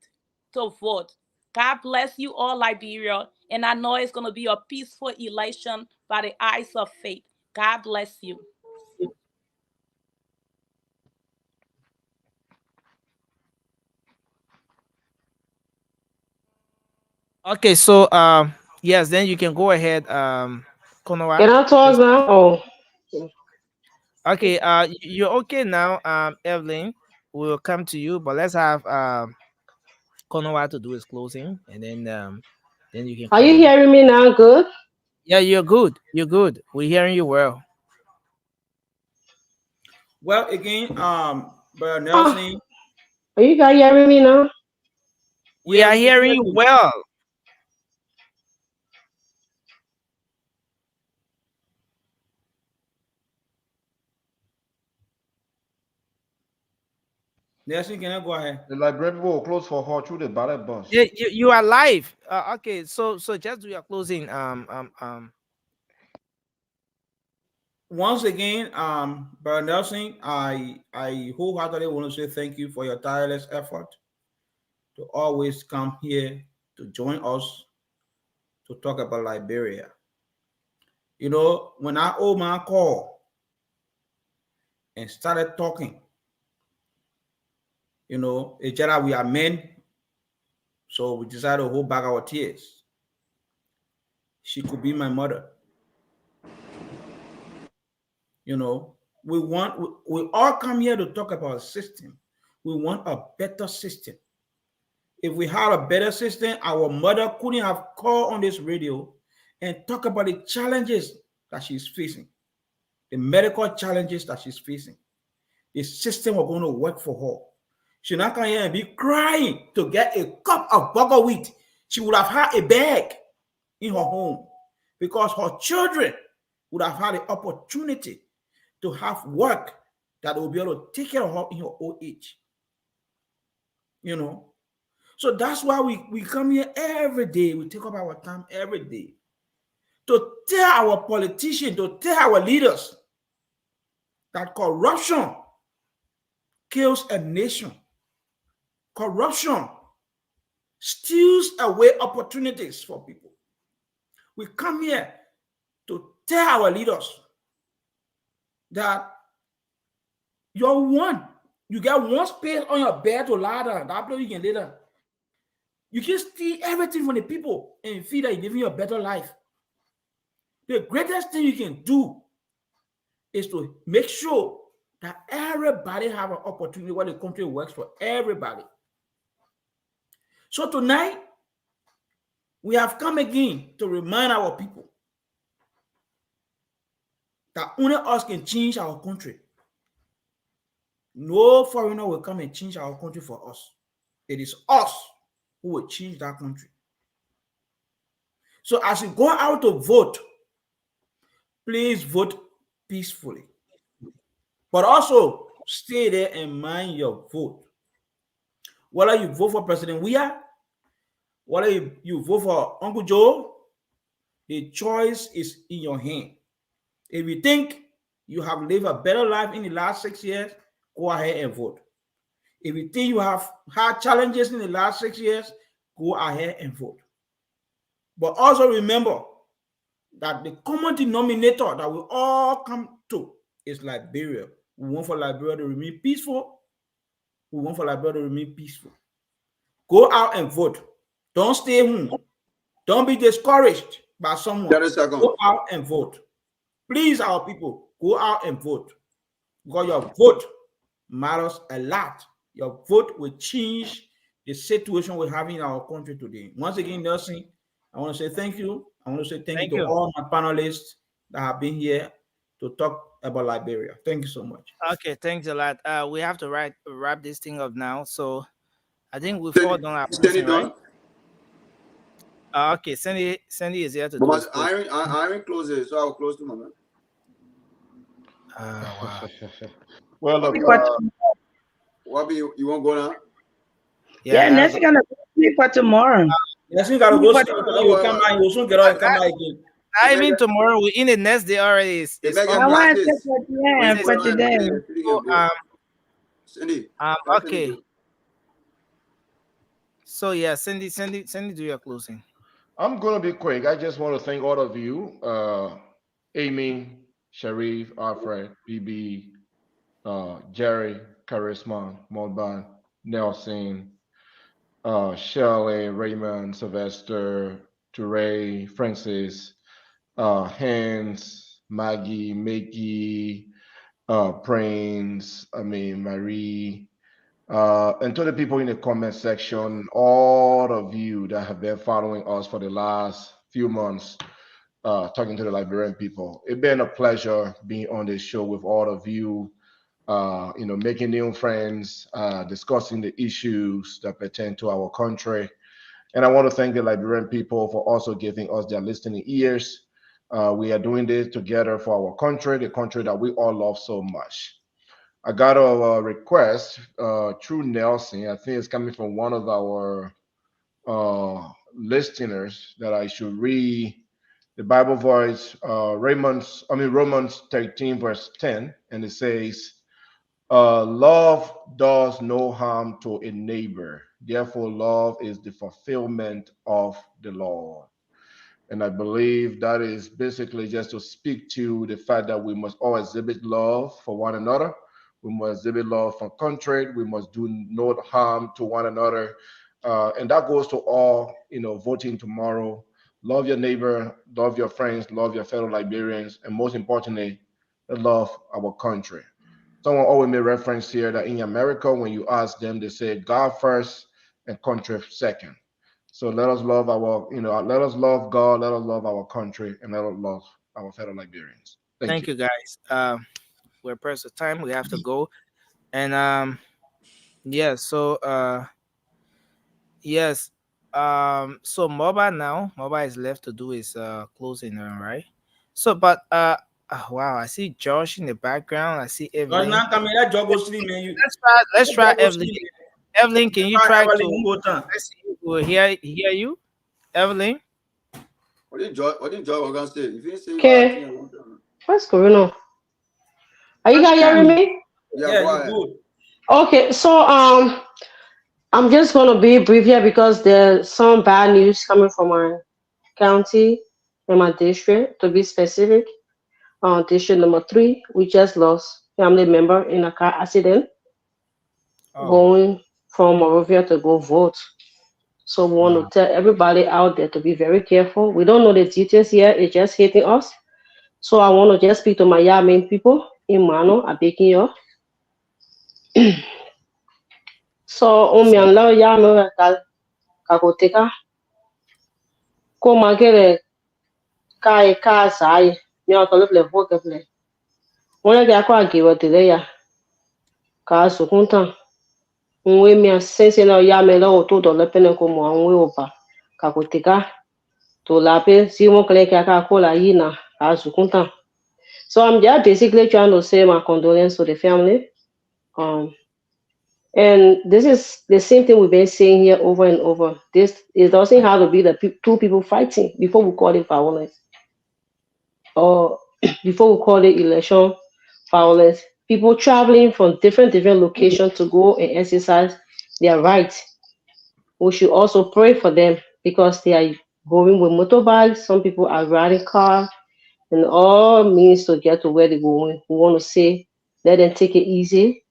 to vote. God bless you all, Liberia. And I know it's going to be a peaceful election by the eyes of faith. God bless you. Okay, so yes, then you can go ahead, Konowa. Can I talk now? Oh. Okay, you're okay now, Evelyn. We'll come to you, but let's have Konowa to do his closing, and then you can. Are you hearing me now? Good. Yeah, you're good. You're good. We're hearing you well. Well, again, Brother Nelson. Are you guys hearing me now? We are hearing you well. Nelson, can I go ahead? The library will close for her through the ballot box. Yeah, you are live. Okay, so just do your closing. Once again, Brother Nelson, I wholeheartedly want to say thank you for your tireless effort to always come here to join us to talk about Liberia. You know, when I owe my call and started talking, you know, it's just that we are men, so we decided to hold back our tears. She could be my mother. You know, we all come here to talk about a system. We want a better system. If we had a better system, our mother couldn't have called on this radio and talk about the challenges that she's facing, the medical challenges that she's facing. The system was going to work for her. She not come here and be crying to get a cup of burger wheat. She would have had a bag in her home because her children would have had the opportunity to have work that will be able to take care of her in her old age. You know, so that's why we come here every day. We take up our time every day to tell our politicians, to tell our leaders that corruption kills a nation. Corruption steals away opportunities for people. We come here to tell our leaders that you get one space on your bed to lie down. That place you can lay down. You can steal everything from the people and feel that you're living a better life. The greatest thing you can do is to make sure that everybody have an opportunity where the country works for everybody. So tonight, we have come again to remind our people that only us can change our country. No foreigner will come and change our country for us. It is us who will change that country. So as you go out to vote, please vote peacefully. But also stay there and mind your vote. Whether you vote for President Weah, whether you vote for Uncle Joe, the choice is in your hand. If you think you have lived a better life in the last 6 years, go ahead and vote. If you think you have had challenges in the last 6 years, go ahead and vote. But also remember that the common denominator that we all come to is Liberia. We want for Liberia to remain peaceful. We want for Liberia to remain peaceful. Go out and vote. Don't stay home. Don't be discouraged by someone. Go out and vote. Please, our people, go out and vote. Because your vote matters a lot. Your vote will change the situation we're having in our country today. Once again, Nelson, I want to say thank you. I want to say thank you to all my panelists that have been here to talk about Liberia. Thank you so much. Okay, thanks a lot. We have to wrap this thing up now. So I think we've all done our closing, right? Okay, Sandy is here to do his closing. Iron closes, so I'll close to my man. Wow. Well, look, Wabi, you won't go now? Yeah, Nancy gonna sleep for tomorrow. Nancy gotta go sleep. You will come back. You will soon get out and come back again. I mean tomorrow. We're in the next day already. I want to say for today. Cindy. Okay. So yeah, Cindy, do your closing. I'm gonna be quick. I just want to thank all of you, Amy, Sharif, Alfred, BB, Jerry, Charisma, Modban, Nelson, Shirley, Raymond, Sylvester, Touré, Francis, Hans, Maggie, Mickey, Prince, Marie, and to the people in the comment section, all of you that have been following us for the last few months, talking to the Liberian people. It's been a pleasure being on this show with all of you, making new friends, discussing the issues that pertain to our country. And I want to thank the Liberian people for also giving us their listening ears. We are doing this together for our country, the country that we all love so much. I got a request through Nelson. I think it's coming from one of our listeners that I should read the Bible verse, Romans 13, verse 10, and it says, love does no harm to a neighbor. Therefore, love is the fulfillment of the law. And I believe that is basically just to speak to the fact that we must all exhibit love for one another. We must exhibit love for country. We must do no harm to one another. And that goes to all, voting tomorrow. Love your neighbor, love your friends, love your fellow Liberians, and most importantly, love our country. Someone always made reference here that in America, when you ask them, they say God first and country second. So let us love let us love God, let us love our country, and let us love our fellow Liberians. Thank you, guys. We're pressed for time. We have to go. And Yeah, so yes. So mobile is left to do is closing, right? So but wow, I see Josh in the background. I see Just Evelyn. now come here, that job go sleep, man. Let's try That job go Evelyn. sleep, man. Evelyn, can you try Evelyn to one more time. let's see if we'll hear you? Evelyn? What did Joy gonna say? If you say you got a Okay, thing, I want to. what's going on? Are you guys hearing me? Yeah, Yeah, go you ahead. good. Okay, so I'm just gonna be brief here because there's some bad news coming from my county and my district. To be specific, district number 3, we just lost family member in a car accident going from Morovia to go vote. So we want to tell everybody out there to be very careful. We don't know the details yet; it's just hitting us. So I want to just speak to my main people in Mano, I'm begging you. So umianla Yame kakoteka ko magere kai sai mi otole vote ple. Wọ́n lè kó àgèrò tẹ̀lé ya ka sukunta. Nwe mi sense na Yame la oto dole pene ko mo anwe oba kakoteka to lape si mo kle ka ko la yina ka sukunta. So I'm just basically trying to say my condolence to the family. Um, and this is the same thing we've been saying here over and over. This it doesn't have to be the two people fighting before we call it violence, or before we call it election violence. People traveling from different locations to go and exercise their rights. We should also pray for them because they are going with motorbikes. Some people are riding cars and all means to get to where they're going. We want to say, let them take it easy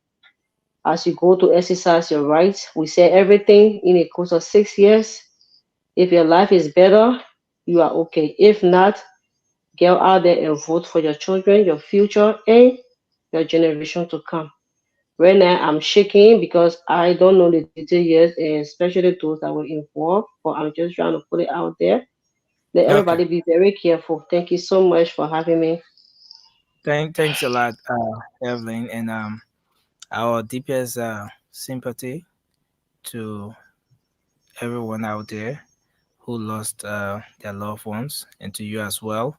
as you go to exercise your rights. We say everything in a course of 6 years. If your life is better, you are okay. If not, get out there and vote for your children, your future, and your generation to come. Right now, I'm shaking because I don't know the details yet, and especially those that were involved. But I'm just trying to put it out there. Let Okay. everybody be very careful. Thank you so much for having me. Thanks a lot, Evelyn, and our deepest sympathy to everyone out there who lost their loved ones, and to you as well.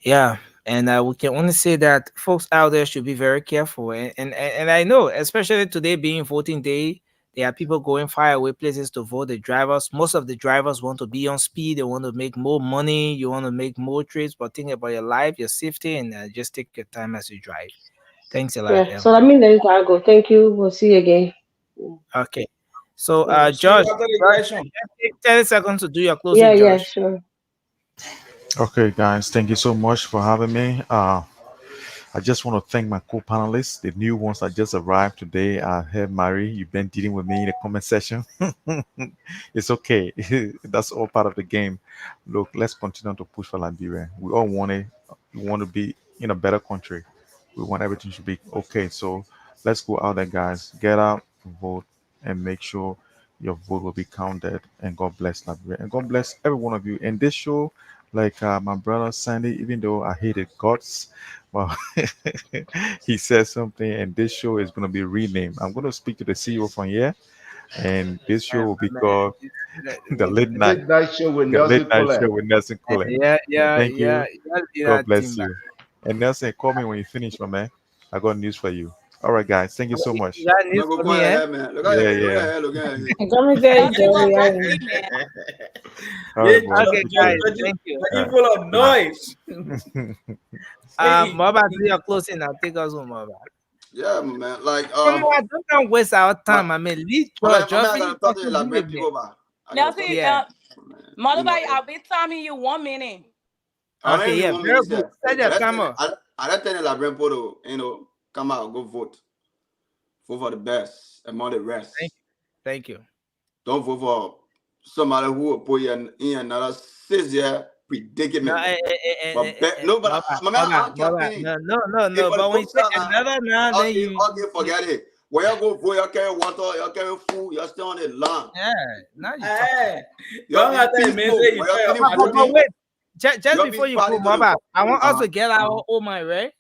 Yeah, and we can only say that folks out there should be very careful, and I know, especially today being voting day, there are people going far away places to vote. The drivers, most of the drivers want to be on speed. They want to make more money. You want to make more trips, but think about your life, your safety, and just take your time as you drive. Thanks a lot, Yeah, so Evelyn. that means then I go. Thank you. We'll see you again. Okay, so See you Josh, after the election. take 30 seconds to do your Yeah, closing, yeah, Josh. sure. Okay, guys, thank you so much for having me. I just want to thank my co-panelists, the new ones that just arrived today. Hey, Mary, you've been dealing with me in the comment section. It's okay. That's all part of the game. Look, let's continue to push for Liberia. We all want it. We want to be in a better country. We want everything to be okay. So let's go out there, guys. Get out, vote, and make sure your vote will be counted. And God bless Liberia. And God bless every one of you. In this show, like my brother Sandy, even though I hated guts, well, he said something, and this show is going to be renamed. I'm going to speak to the CEO from here, and this show will be Man, called the Late Night, Late night show with the Late Nelson Night Show Collette. with Nelson Cole. yeah, yeah, Thank yeah, you. yeah, God bless Timber. you. And Nelson, call me when you finish, my man. I got news for you. All right, guys. Thank you so much. You got Man, news go for call me, your eh? hair, man. Yeah, Look at yeah. hair, look at hair. Come and tell you, Nothing will Jerry. go free, man. All Yeah, right, boss. Okay, guys, Appreciate thank you. you it. full of All right. noise. Hey, Mama, do your closing now. Take us home, Mama. Yeah, man. Like Mama, don't waste our my, time. I mean, leave my man, George. I Finish gotta talk to the talking. Be Liberian with me. people about. I gotta talk Nelson, to Yeah. them, man. Mother, I'll be timing you 1 minute. I don't Okay. even Yeah. want Very minutes good. here. Set your timer. I don't tell the Liberian people to, come out, go vote. Vote for the best among the rest. Thank you. Don't vote for somebody who will put you in another 6-year No, predicament. No, but my man, I'm campaigning. no. For the But when you folks say out another now, then you. okay, forget it. When you go vote, you carry water, you carry food, you stay on the lawn. Yeah. Now you Hey, You don't be have to peaceful. say you When you try finish your But voting, wait. Just you be before you party go, to the Mama, I want us to get our uh-huh. oh my right.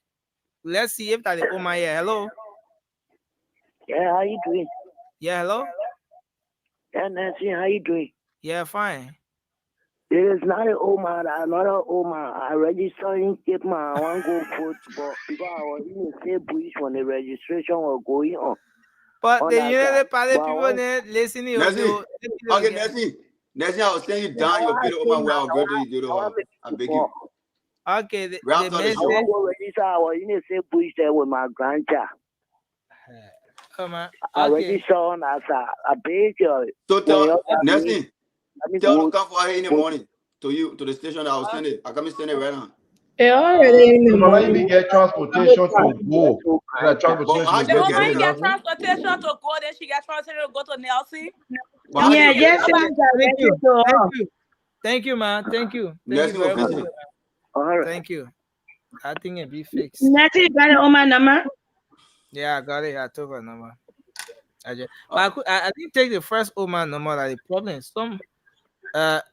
Let's see if that is oh my here. Hello. Yeah, how you doing? Yeah, hello? Yeah, Nancy, how you doing? Yeah, fine. It is not an Omar, another Omar. I registered in Cape Man. I want to go vote, but because I was in the same bush when the registration was going on. But the that United side. Party But I people want- listening. Nancy. Nancy, I will send you down your video on my way. I'll go to you. I beg you. Okay, the Right after the message. show. I want to go register. I was in the same bush there with my grandchild. Come on. I Okay. registered on as a baby. So tell Nancy, tell them come for her in the morning to you to the station. I'll send it. I come send it right now. Already in the You're gonna morning. even get transportation to go. That transportation how is you just get getting it? Get nothing. transportation to go, then she get transportation to go to Nelson. Yeah, just Thank send directly you. to her. Thank you. Thank you, man. Thank you. Thank Nelson you very will much. visit. Thank you. I think it'll be fixed. Nancy, you got it on my number? Yeah, I got it. I took her number. But I didn't take the first Oman number. Like the problem.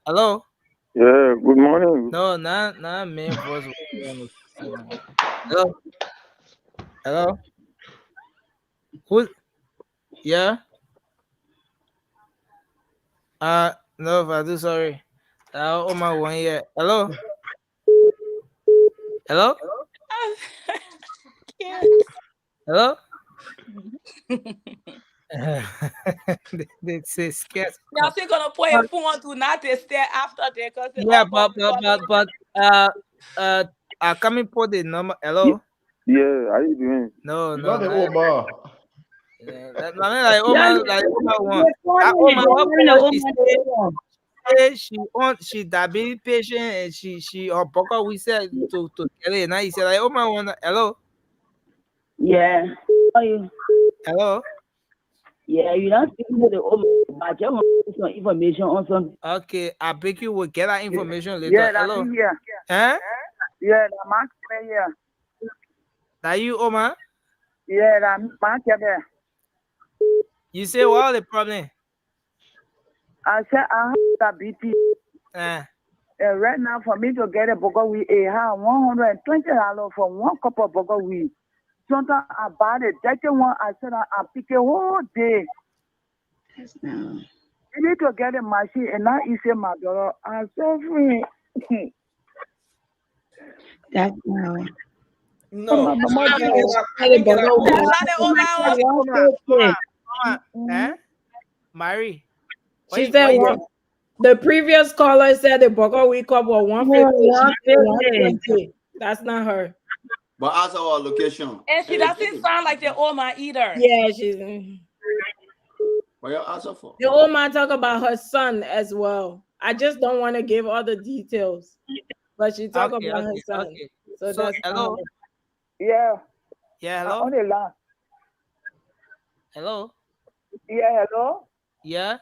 Hello. Yeah, good morning. No, not main voice. Hello. Hello. Who? Yeah. No, I do sorry. Oman 1 year. Hello. Hello. Hello. They say scared. Nelson gonna put your phone on do not stay after there because Yeah, but I coming for the number. Hello. Yeah, how you doing? No, You no, got the no. Omar. I mean, like Oman, one. Recording, Oman, what she the say? She diabetes patient and she her bucket we said to get it. Now he said like Oman one. Hello. Yeah. How are you? Hello. Yeah, you're not speaking to the Omar, but I just want some information on something. Okay, I beg you will get that information later. Yeah, that's Hello. me here. Huh? Yeah, the Mark here. That you, Oman? Yeah, the Mark here. You say what the problem? I said I have diabetes. Right now, for me to get a burger wheat, I have $120 for one cup of burger wheat. Sometimes I buy the dirty one. I said I pick a whole day. You need to get a machine, and now you say my daughter, I'm so free. That's now. No. Mary. She said the previous caller said the burger we cup was 150. She said 120. That's not her. But as our location. And she doesn't sound like the Oma either. Yeah, she's. What you answer for? The old man talk about her son as well. I just don't want to give all the details, but she talk about her son. Okay. So So that's hello. Yeah. Yeah, hello. On the line. Hello. Yeah, hello. Yeah.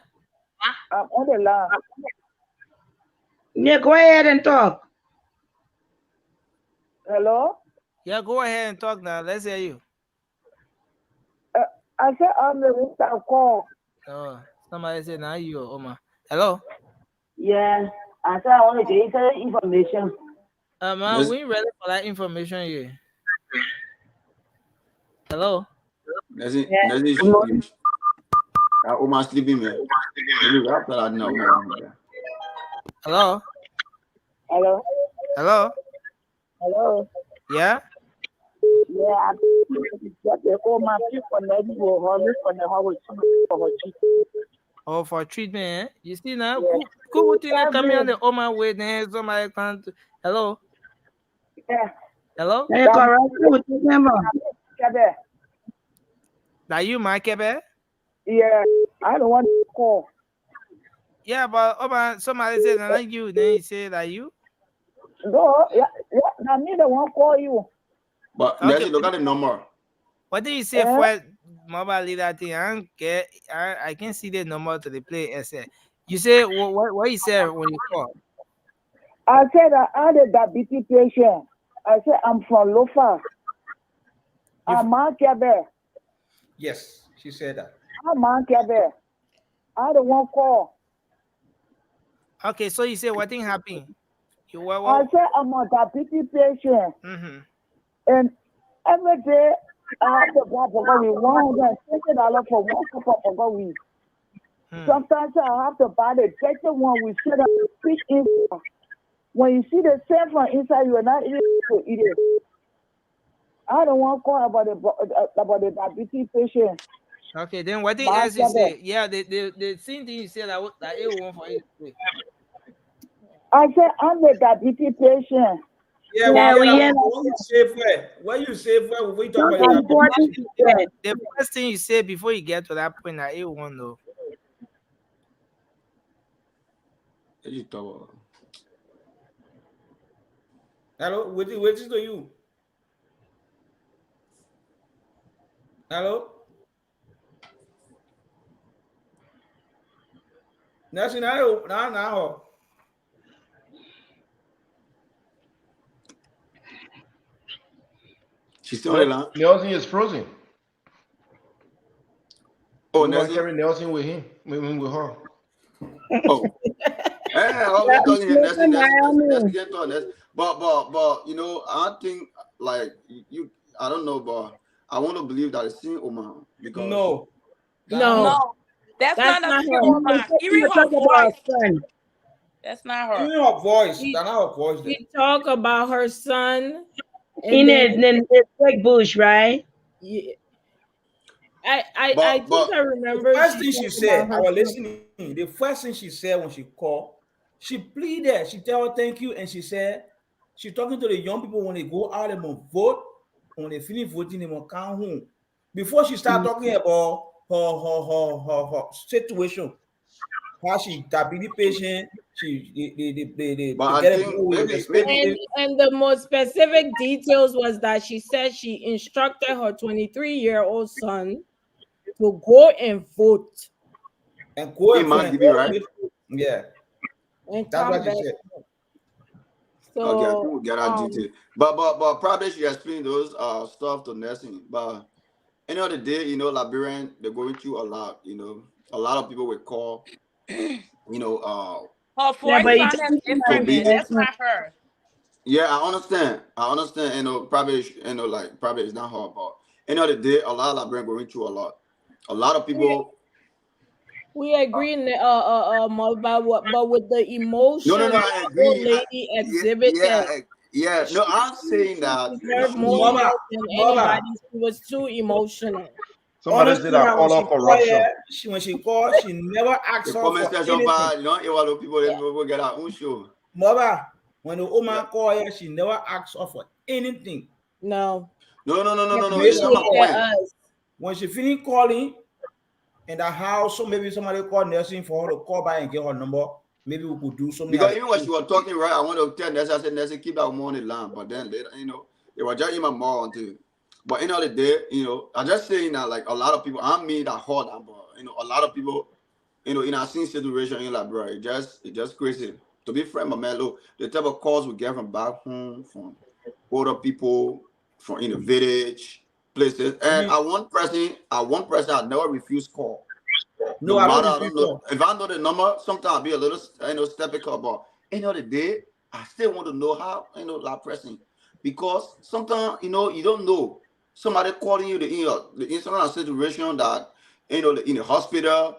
I'm on the line. Yeah, go ahead and talk. Hello. Yeah, go ahead and talk now. Let's hear you. I said I'm the one that call. Oh, somebody said now you, Oma. Hello. Yeah, I said I want to get the information. Man, we ready for that information here. Hello. Oma sleeping man. Hello. Hello. Hello. Hello. Yeah. Yeah, I got the old man for the Oh, for treatment, eh? You see now? Who thing that come here on the Oma way then somebody come to hello? Yeah. Hello? That's correct. That you, my Quebec? Yeah, I don't want to call. Yeah, but Oma, somebody said that you, then he said that you. No, yeah, I need the one call you. But Nancy, look at the number. What did you say for mobile leader thing? I can't see the number to the play. You say what you said when you call? I said I had a diabetes patient. I said I'm from Lofa. I'm Quebec. Yes, she said that. I'm Quebec. I don't want call. Okay, so you say what thing happened? I said I'm a diabetes patient. Mm-hmm. And every day I have to buy for weed, $150 for one cup of burger weed. Sometimes I have to buy the dirty one we should have fish in. When you see the same from inside, you are not able to eat it. I don't want to call about the diabetes patient. Okay, then what thing else you say? Yeah, the same thing you said that it won't for you. I said I'm the diabetes patient. Yeah, what you say for? What you say for? We talk about the first thing you say before you get to that point that it won't know. Hello, what is to you? Hello? Nothing now. She's still on the line. Nelson is frozen. Oh, we Nelson? Carry Nelson with him, with her. Oh. Hey, we talking here, Nelson get to Nelson. But you know, I think like you I don't know, but I want to believe that it's in Oman because no, that's not a woman. Even her voice. That's not her. Even her voice. That's not her voice. We talk about her son. In the big bush, right? Yeah. I think I remember. The first thing she said, I was listening. The first thing she said when she called, she pleaded. She tell her thank you, and she said she's talking to the young people when they go out and vote. When they finish voting, they will come home. Before she start talking about her situation, how she diabetes patient, and the most specific details was that she said she instructed her 23-year-old son to go and vote. And go and vote, right? Yeah. And that's what she said. So, okay, I think we'll get that detail. But probably she explained those stuff to nursing. But end of the day, you know, Liberian, they're going through a lot, you know. A lot of people will call, you know, her voice sounded different, man. That's not her. Yeah, I understand. You know, probably probably it's not her, but end of the day, a lot of Liberians going through a lot. A lot of people. We agree, but with the emotion No, I agree. old lady exhibited. Yeah. No, I'm saying that. More help than anybody. She was too emotional. Somebody said that all of corruption. When she called, she never asked her for anything. You know, people get our own show. Mother, when the woman called her, she never asked her for anything. No. It's not my point. When she finished calling in the house, so maybe somebody called nursing for her to call by and get her number. Maybe we could do something. Because even when she was talking, right, I want to tell Nessie, I said, Nessie, keep that woman on the line. But then later, you know, it was just in my mouth too. But end of the day, you know, I'm just saying that like a lot of people, I mean that hard, but you know, a lot of people, you know, in a same situation, in like, bro, it's just crazy. To be frank, my man, look, the type of calls we get from back home, from older people, from in the village, places. And I one person I never refuse call. No matter, I don't know. If I know the number, sometimes I'll be a little, you know, skeptical, but end of the day, I still want to know how, you know, that person. Because sometimes, you know, you don't know. Somebody calling you in some situation that, you know, in the hospital,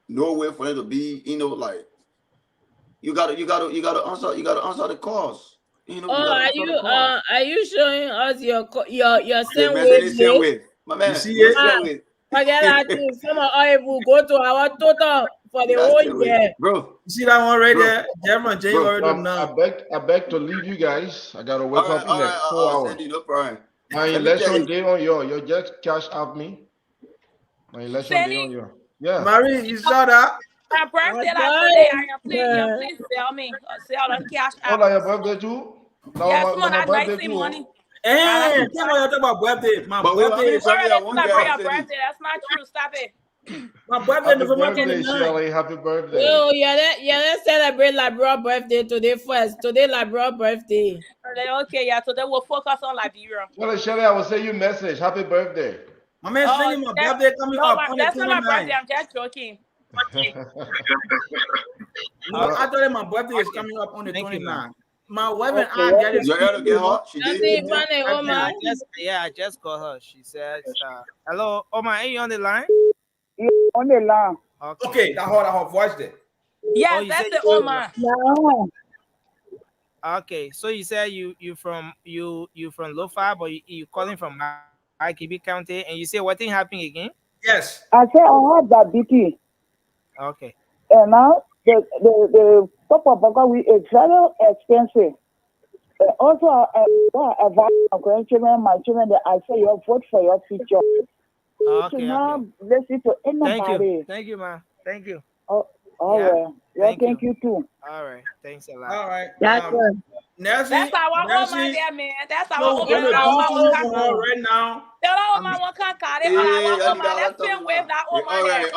no way for them to be, you know, like you gotta answer the calls. You know, are you showing us your same way? My man, forget that thing. Some of us will go to our total for the whole year. Bro, you see that one right there? German Jay already know. I beg to leave you guys. I gotta wake up in like 4 hours. Sandy, no problem. My election day on your just cash out me. My election day on your Marie, you saw that? My birthday today. Please sell me. Sell the cash out. Oh, your birthday too? No, yes, my birthday too. Money. Hey, tell me you're talking about birthday. My birthday is your birthday. That's not true. Stop it. My birthday is November 29th. Shirley, happy birthday. Oh, let's celebrate Liberia's birthday today first. Today, Liberia's birthday. Okay, yeah, today we'll focus on Liberia. Well, Shirley, I will send you a message. Happy birthday. My man saying my birthday coming up on the 29th. That's not my birthday. I'm just joking. No, I told him my birthday is coming up on the 29th. My wife and I get it. You ever get her? She gave you I just called her. She said, hello, Oma, are you on the line? On the line. Okay, that her voice there. Yeah, you that's said the you Oma. No. Okay, so you said you from Lofa, but you calling from Kibi County, and you say what thing happened again? Yes. I said I had diabetes. Okay. And now the Papa Burger we is very expensive. And also I advise my grandchildren, my children that I say you vote for your future. Okay. So now listen to anybody. Thank you, ma. Thank you. Oh, all right. Yeah, thank you too. All right. Thanks a lot. All right. That's good. Nelson, That's our Oma there, man. That's our so we're Oma. gonna do something for her right now. Tell our Oma one can carry on our Oma. Let's spin with that Oma all there. right.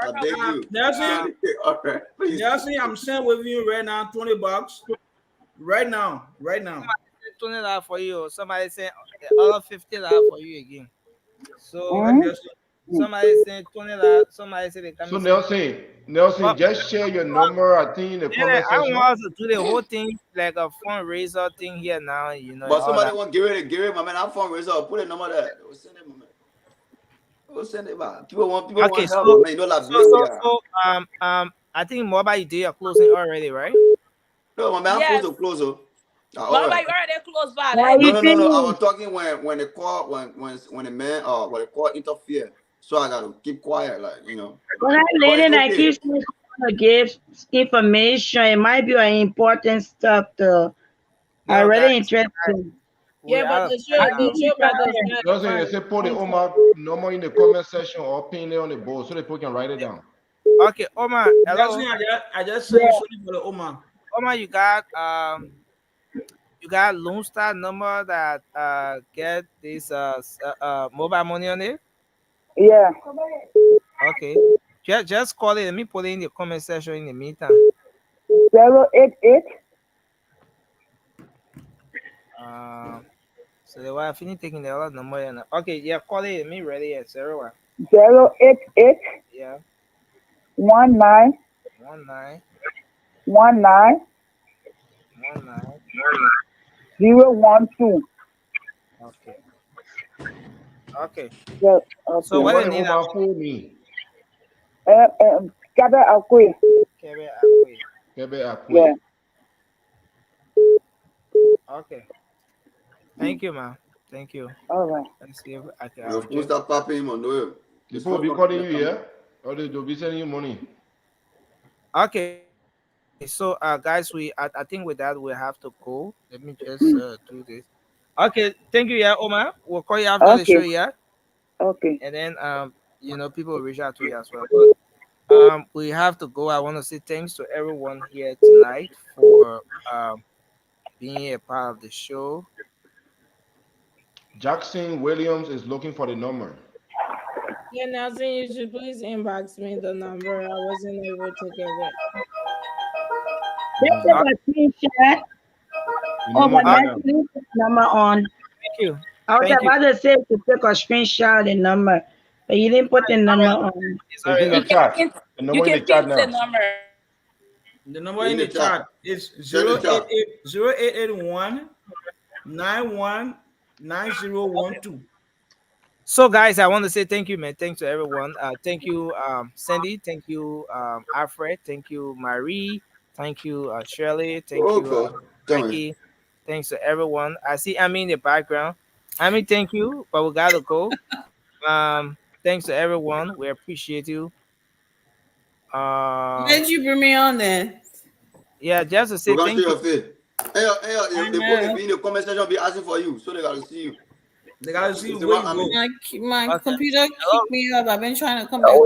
I beg you. Nelson, All right, please. Nelson, I'm sending with you right now $20. Right now. $20 for you. Somebody say all $50 for you again. So somebody say $20. Somebody say they come. So Nelson, just share your number. I think in the comment I section. want us to do the whole thing like a fundraiser thing here now. But somebody that. want give it, my man. I'm fundraiser. Put a number there. We'll send it, my man. We'll send it back. People want help, man. You know that I think mobile you do your closing already, right? No, my man, I'm close to close. Mama, you already close by. No. I was talking when the call when the man when the call interfere. So I gotta keep quiet, like Well, that lady that keeps me to give information, it might be an important stuff to. I really interested. Yeah, but the show better Nelson, they say put the Oma number in the comment section or pin it on the board so that people can write it down. Okay, Oma, hello. I just sent you something for the Oma. Oma, you got Lone Star number that get this mobile money on it? Yeah. Okay. Just call it. Let me put it in the comment section in the meantime. 088. So the wife finish taking the other number. And okay, yeah, call it. Let me ready at 088. Yeah. 19. 19. 012. Okay. Okay. Yeah, So what what do you need? Kebe Akwe. Yeah. Okay. Thank you, man. Thank you. All right. Let's see if I can. We'll start popping him on the way. People will be calling you, yeah? Or they'll be sending you money. Okay. So guys, I think with that we have to go. Let me just do this. Okay, thank you, yeah, Omar. We'll call you after the show, yeah. Okay. And then people will reach out to you as well. But we have to go. I want to say thanks to everyone here tonight for being a part of the show. Jackson Williams is looking for the number. Yeah, Nelson, you should please inbox me the number. I wasn't able to get it. Let's take a screenshot. Number on. Thank you. I was about to say to take a screenshot of the number, but you didn't put the number on. It's in the chat. The number in the chat now. The number in the chat is 0881 919012. So guys, I want to say thank you, man. Thanks to everyone. Thank you, Sandy. Thank you, Alfred. Thank you, Marie. Thank you, Shirley. Thank you, Ricky. Thanks to everyone. I see Amy in the background. Amy, thank you, but we gotta go. Thanks to everyone. We appreciate you. Why did you bring me on there? Yeah, just to say thank you. Hey, the people in the comment section be asking for you, so they gotta see you. They gotta see you. My computer kicked me up. I've been trying to come back.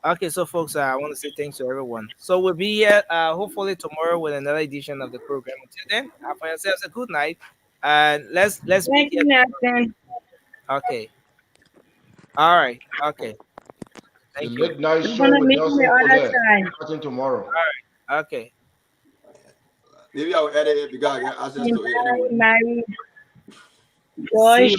Okay, so folks, I want to say thanks to everyone. So we'll be here hopefully tomorrow with another edition of the program. Until then, have for yourselves a good night, and let's Thank you, Nathan. Okay. All right. Okay. Thank The you. midnight show with Nelson Colette starting tomorrow. All right. Okay. Maybe I will edit it because I get access to it anyway.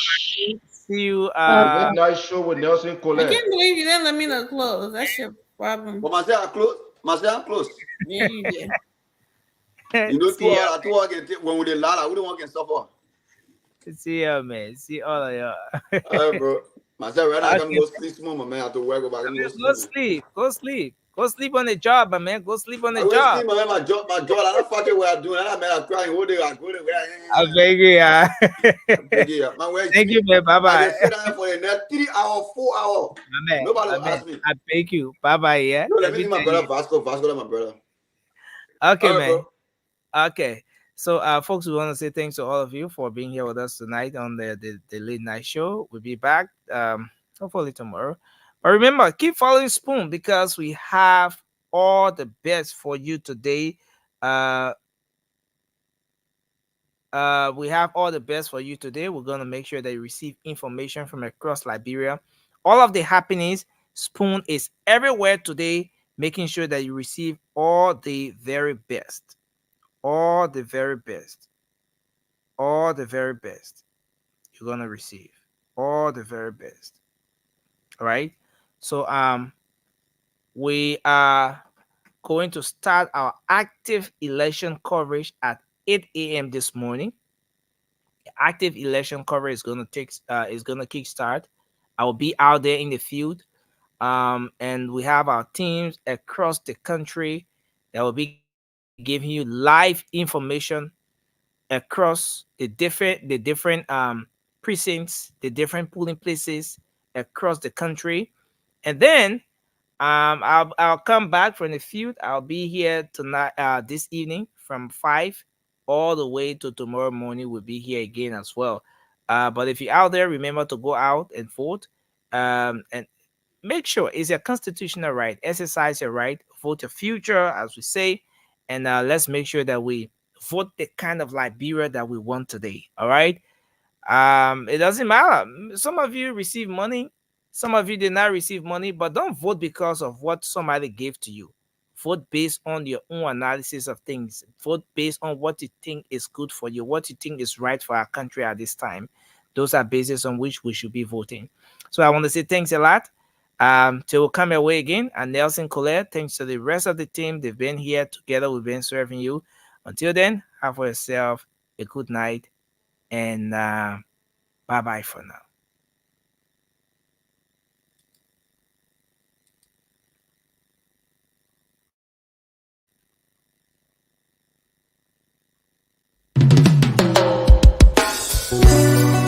See you. Midnight show with Nelson Colette. I can't believe you didn't let me look close. That's your problem. But myself close. Yeah, you did. You know, See ya, two hours can take when we the ladder, we don't want to suffer. see ya, man. See all of y'all. All right, bro. Myself, right now, I Okay, can go sleep small, my man. I have to work, but I can go go sleep, man. sleep. Go sleep. Go sleep on the job, my man. Go sleep on the I went job. sleep, man. My job, I don't fucking what I'm doing. I man, I'm crying all day. I go there. I beg you, yeah. Big it up. Man, where Thank you, man. Bye I bye. just sit down for the next 3 hours, 4 hours. My man, Nobody my will man. ask me. I thank you. Bye bye, yeah. No, let Let me me see my tell brother you. Vasco. Vasco, that's my brother. Okay, All right, man. bro. Okay. So folks, we want to say thanks to all of you for being here with us tonight on the late night show. We'll be back hopefully tomorrow. But remember, keep following Spoon because we have all the best for you today. We have all the best for you today. We're going to make sure that you receive information from across Liberia. All of the happenings, Spoon is everywhere today, making sure that you receive all the very best. All the very best. All the very best you're going to receive. All the very best. All right. So we are going to start our active election coverage at 8 a.m. this morning. Active election coverage is going to kickstart. I will be out there in the field, and we have our teams across the country that will be giving you live information across the different precincts, the different polling places across the country, and then I'll come back from the field. I'll be here tonight, this evening from 5 all the way to tomorrow morning. We'll be here again as well. But if you're out there, remember to go out and vote. And make sure it's your constitutional right. Exercise your right. Vote your future, as we say. And let's make sure that we vote the kind of Liberia that we want today. All right. It doesn't matter. Some of you receive money, some of you did not receive money, but don't vote because of what somebody gave to you. Vote based on your own analysis of things. Vote based on what you think is good for you, what you think is right for our country at this time. Those are bases on which we should be voting. So I want to say thanks a lot. Till we come away again, and Nelson Colette, thanks to the rest of the team. They've been here together. We've been serving you. Until then, have for yourself a good night, and bye-bye for now.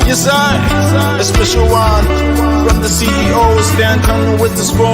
Yes, I, a special one from the CEO, stand coming with the spoon.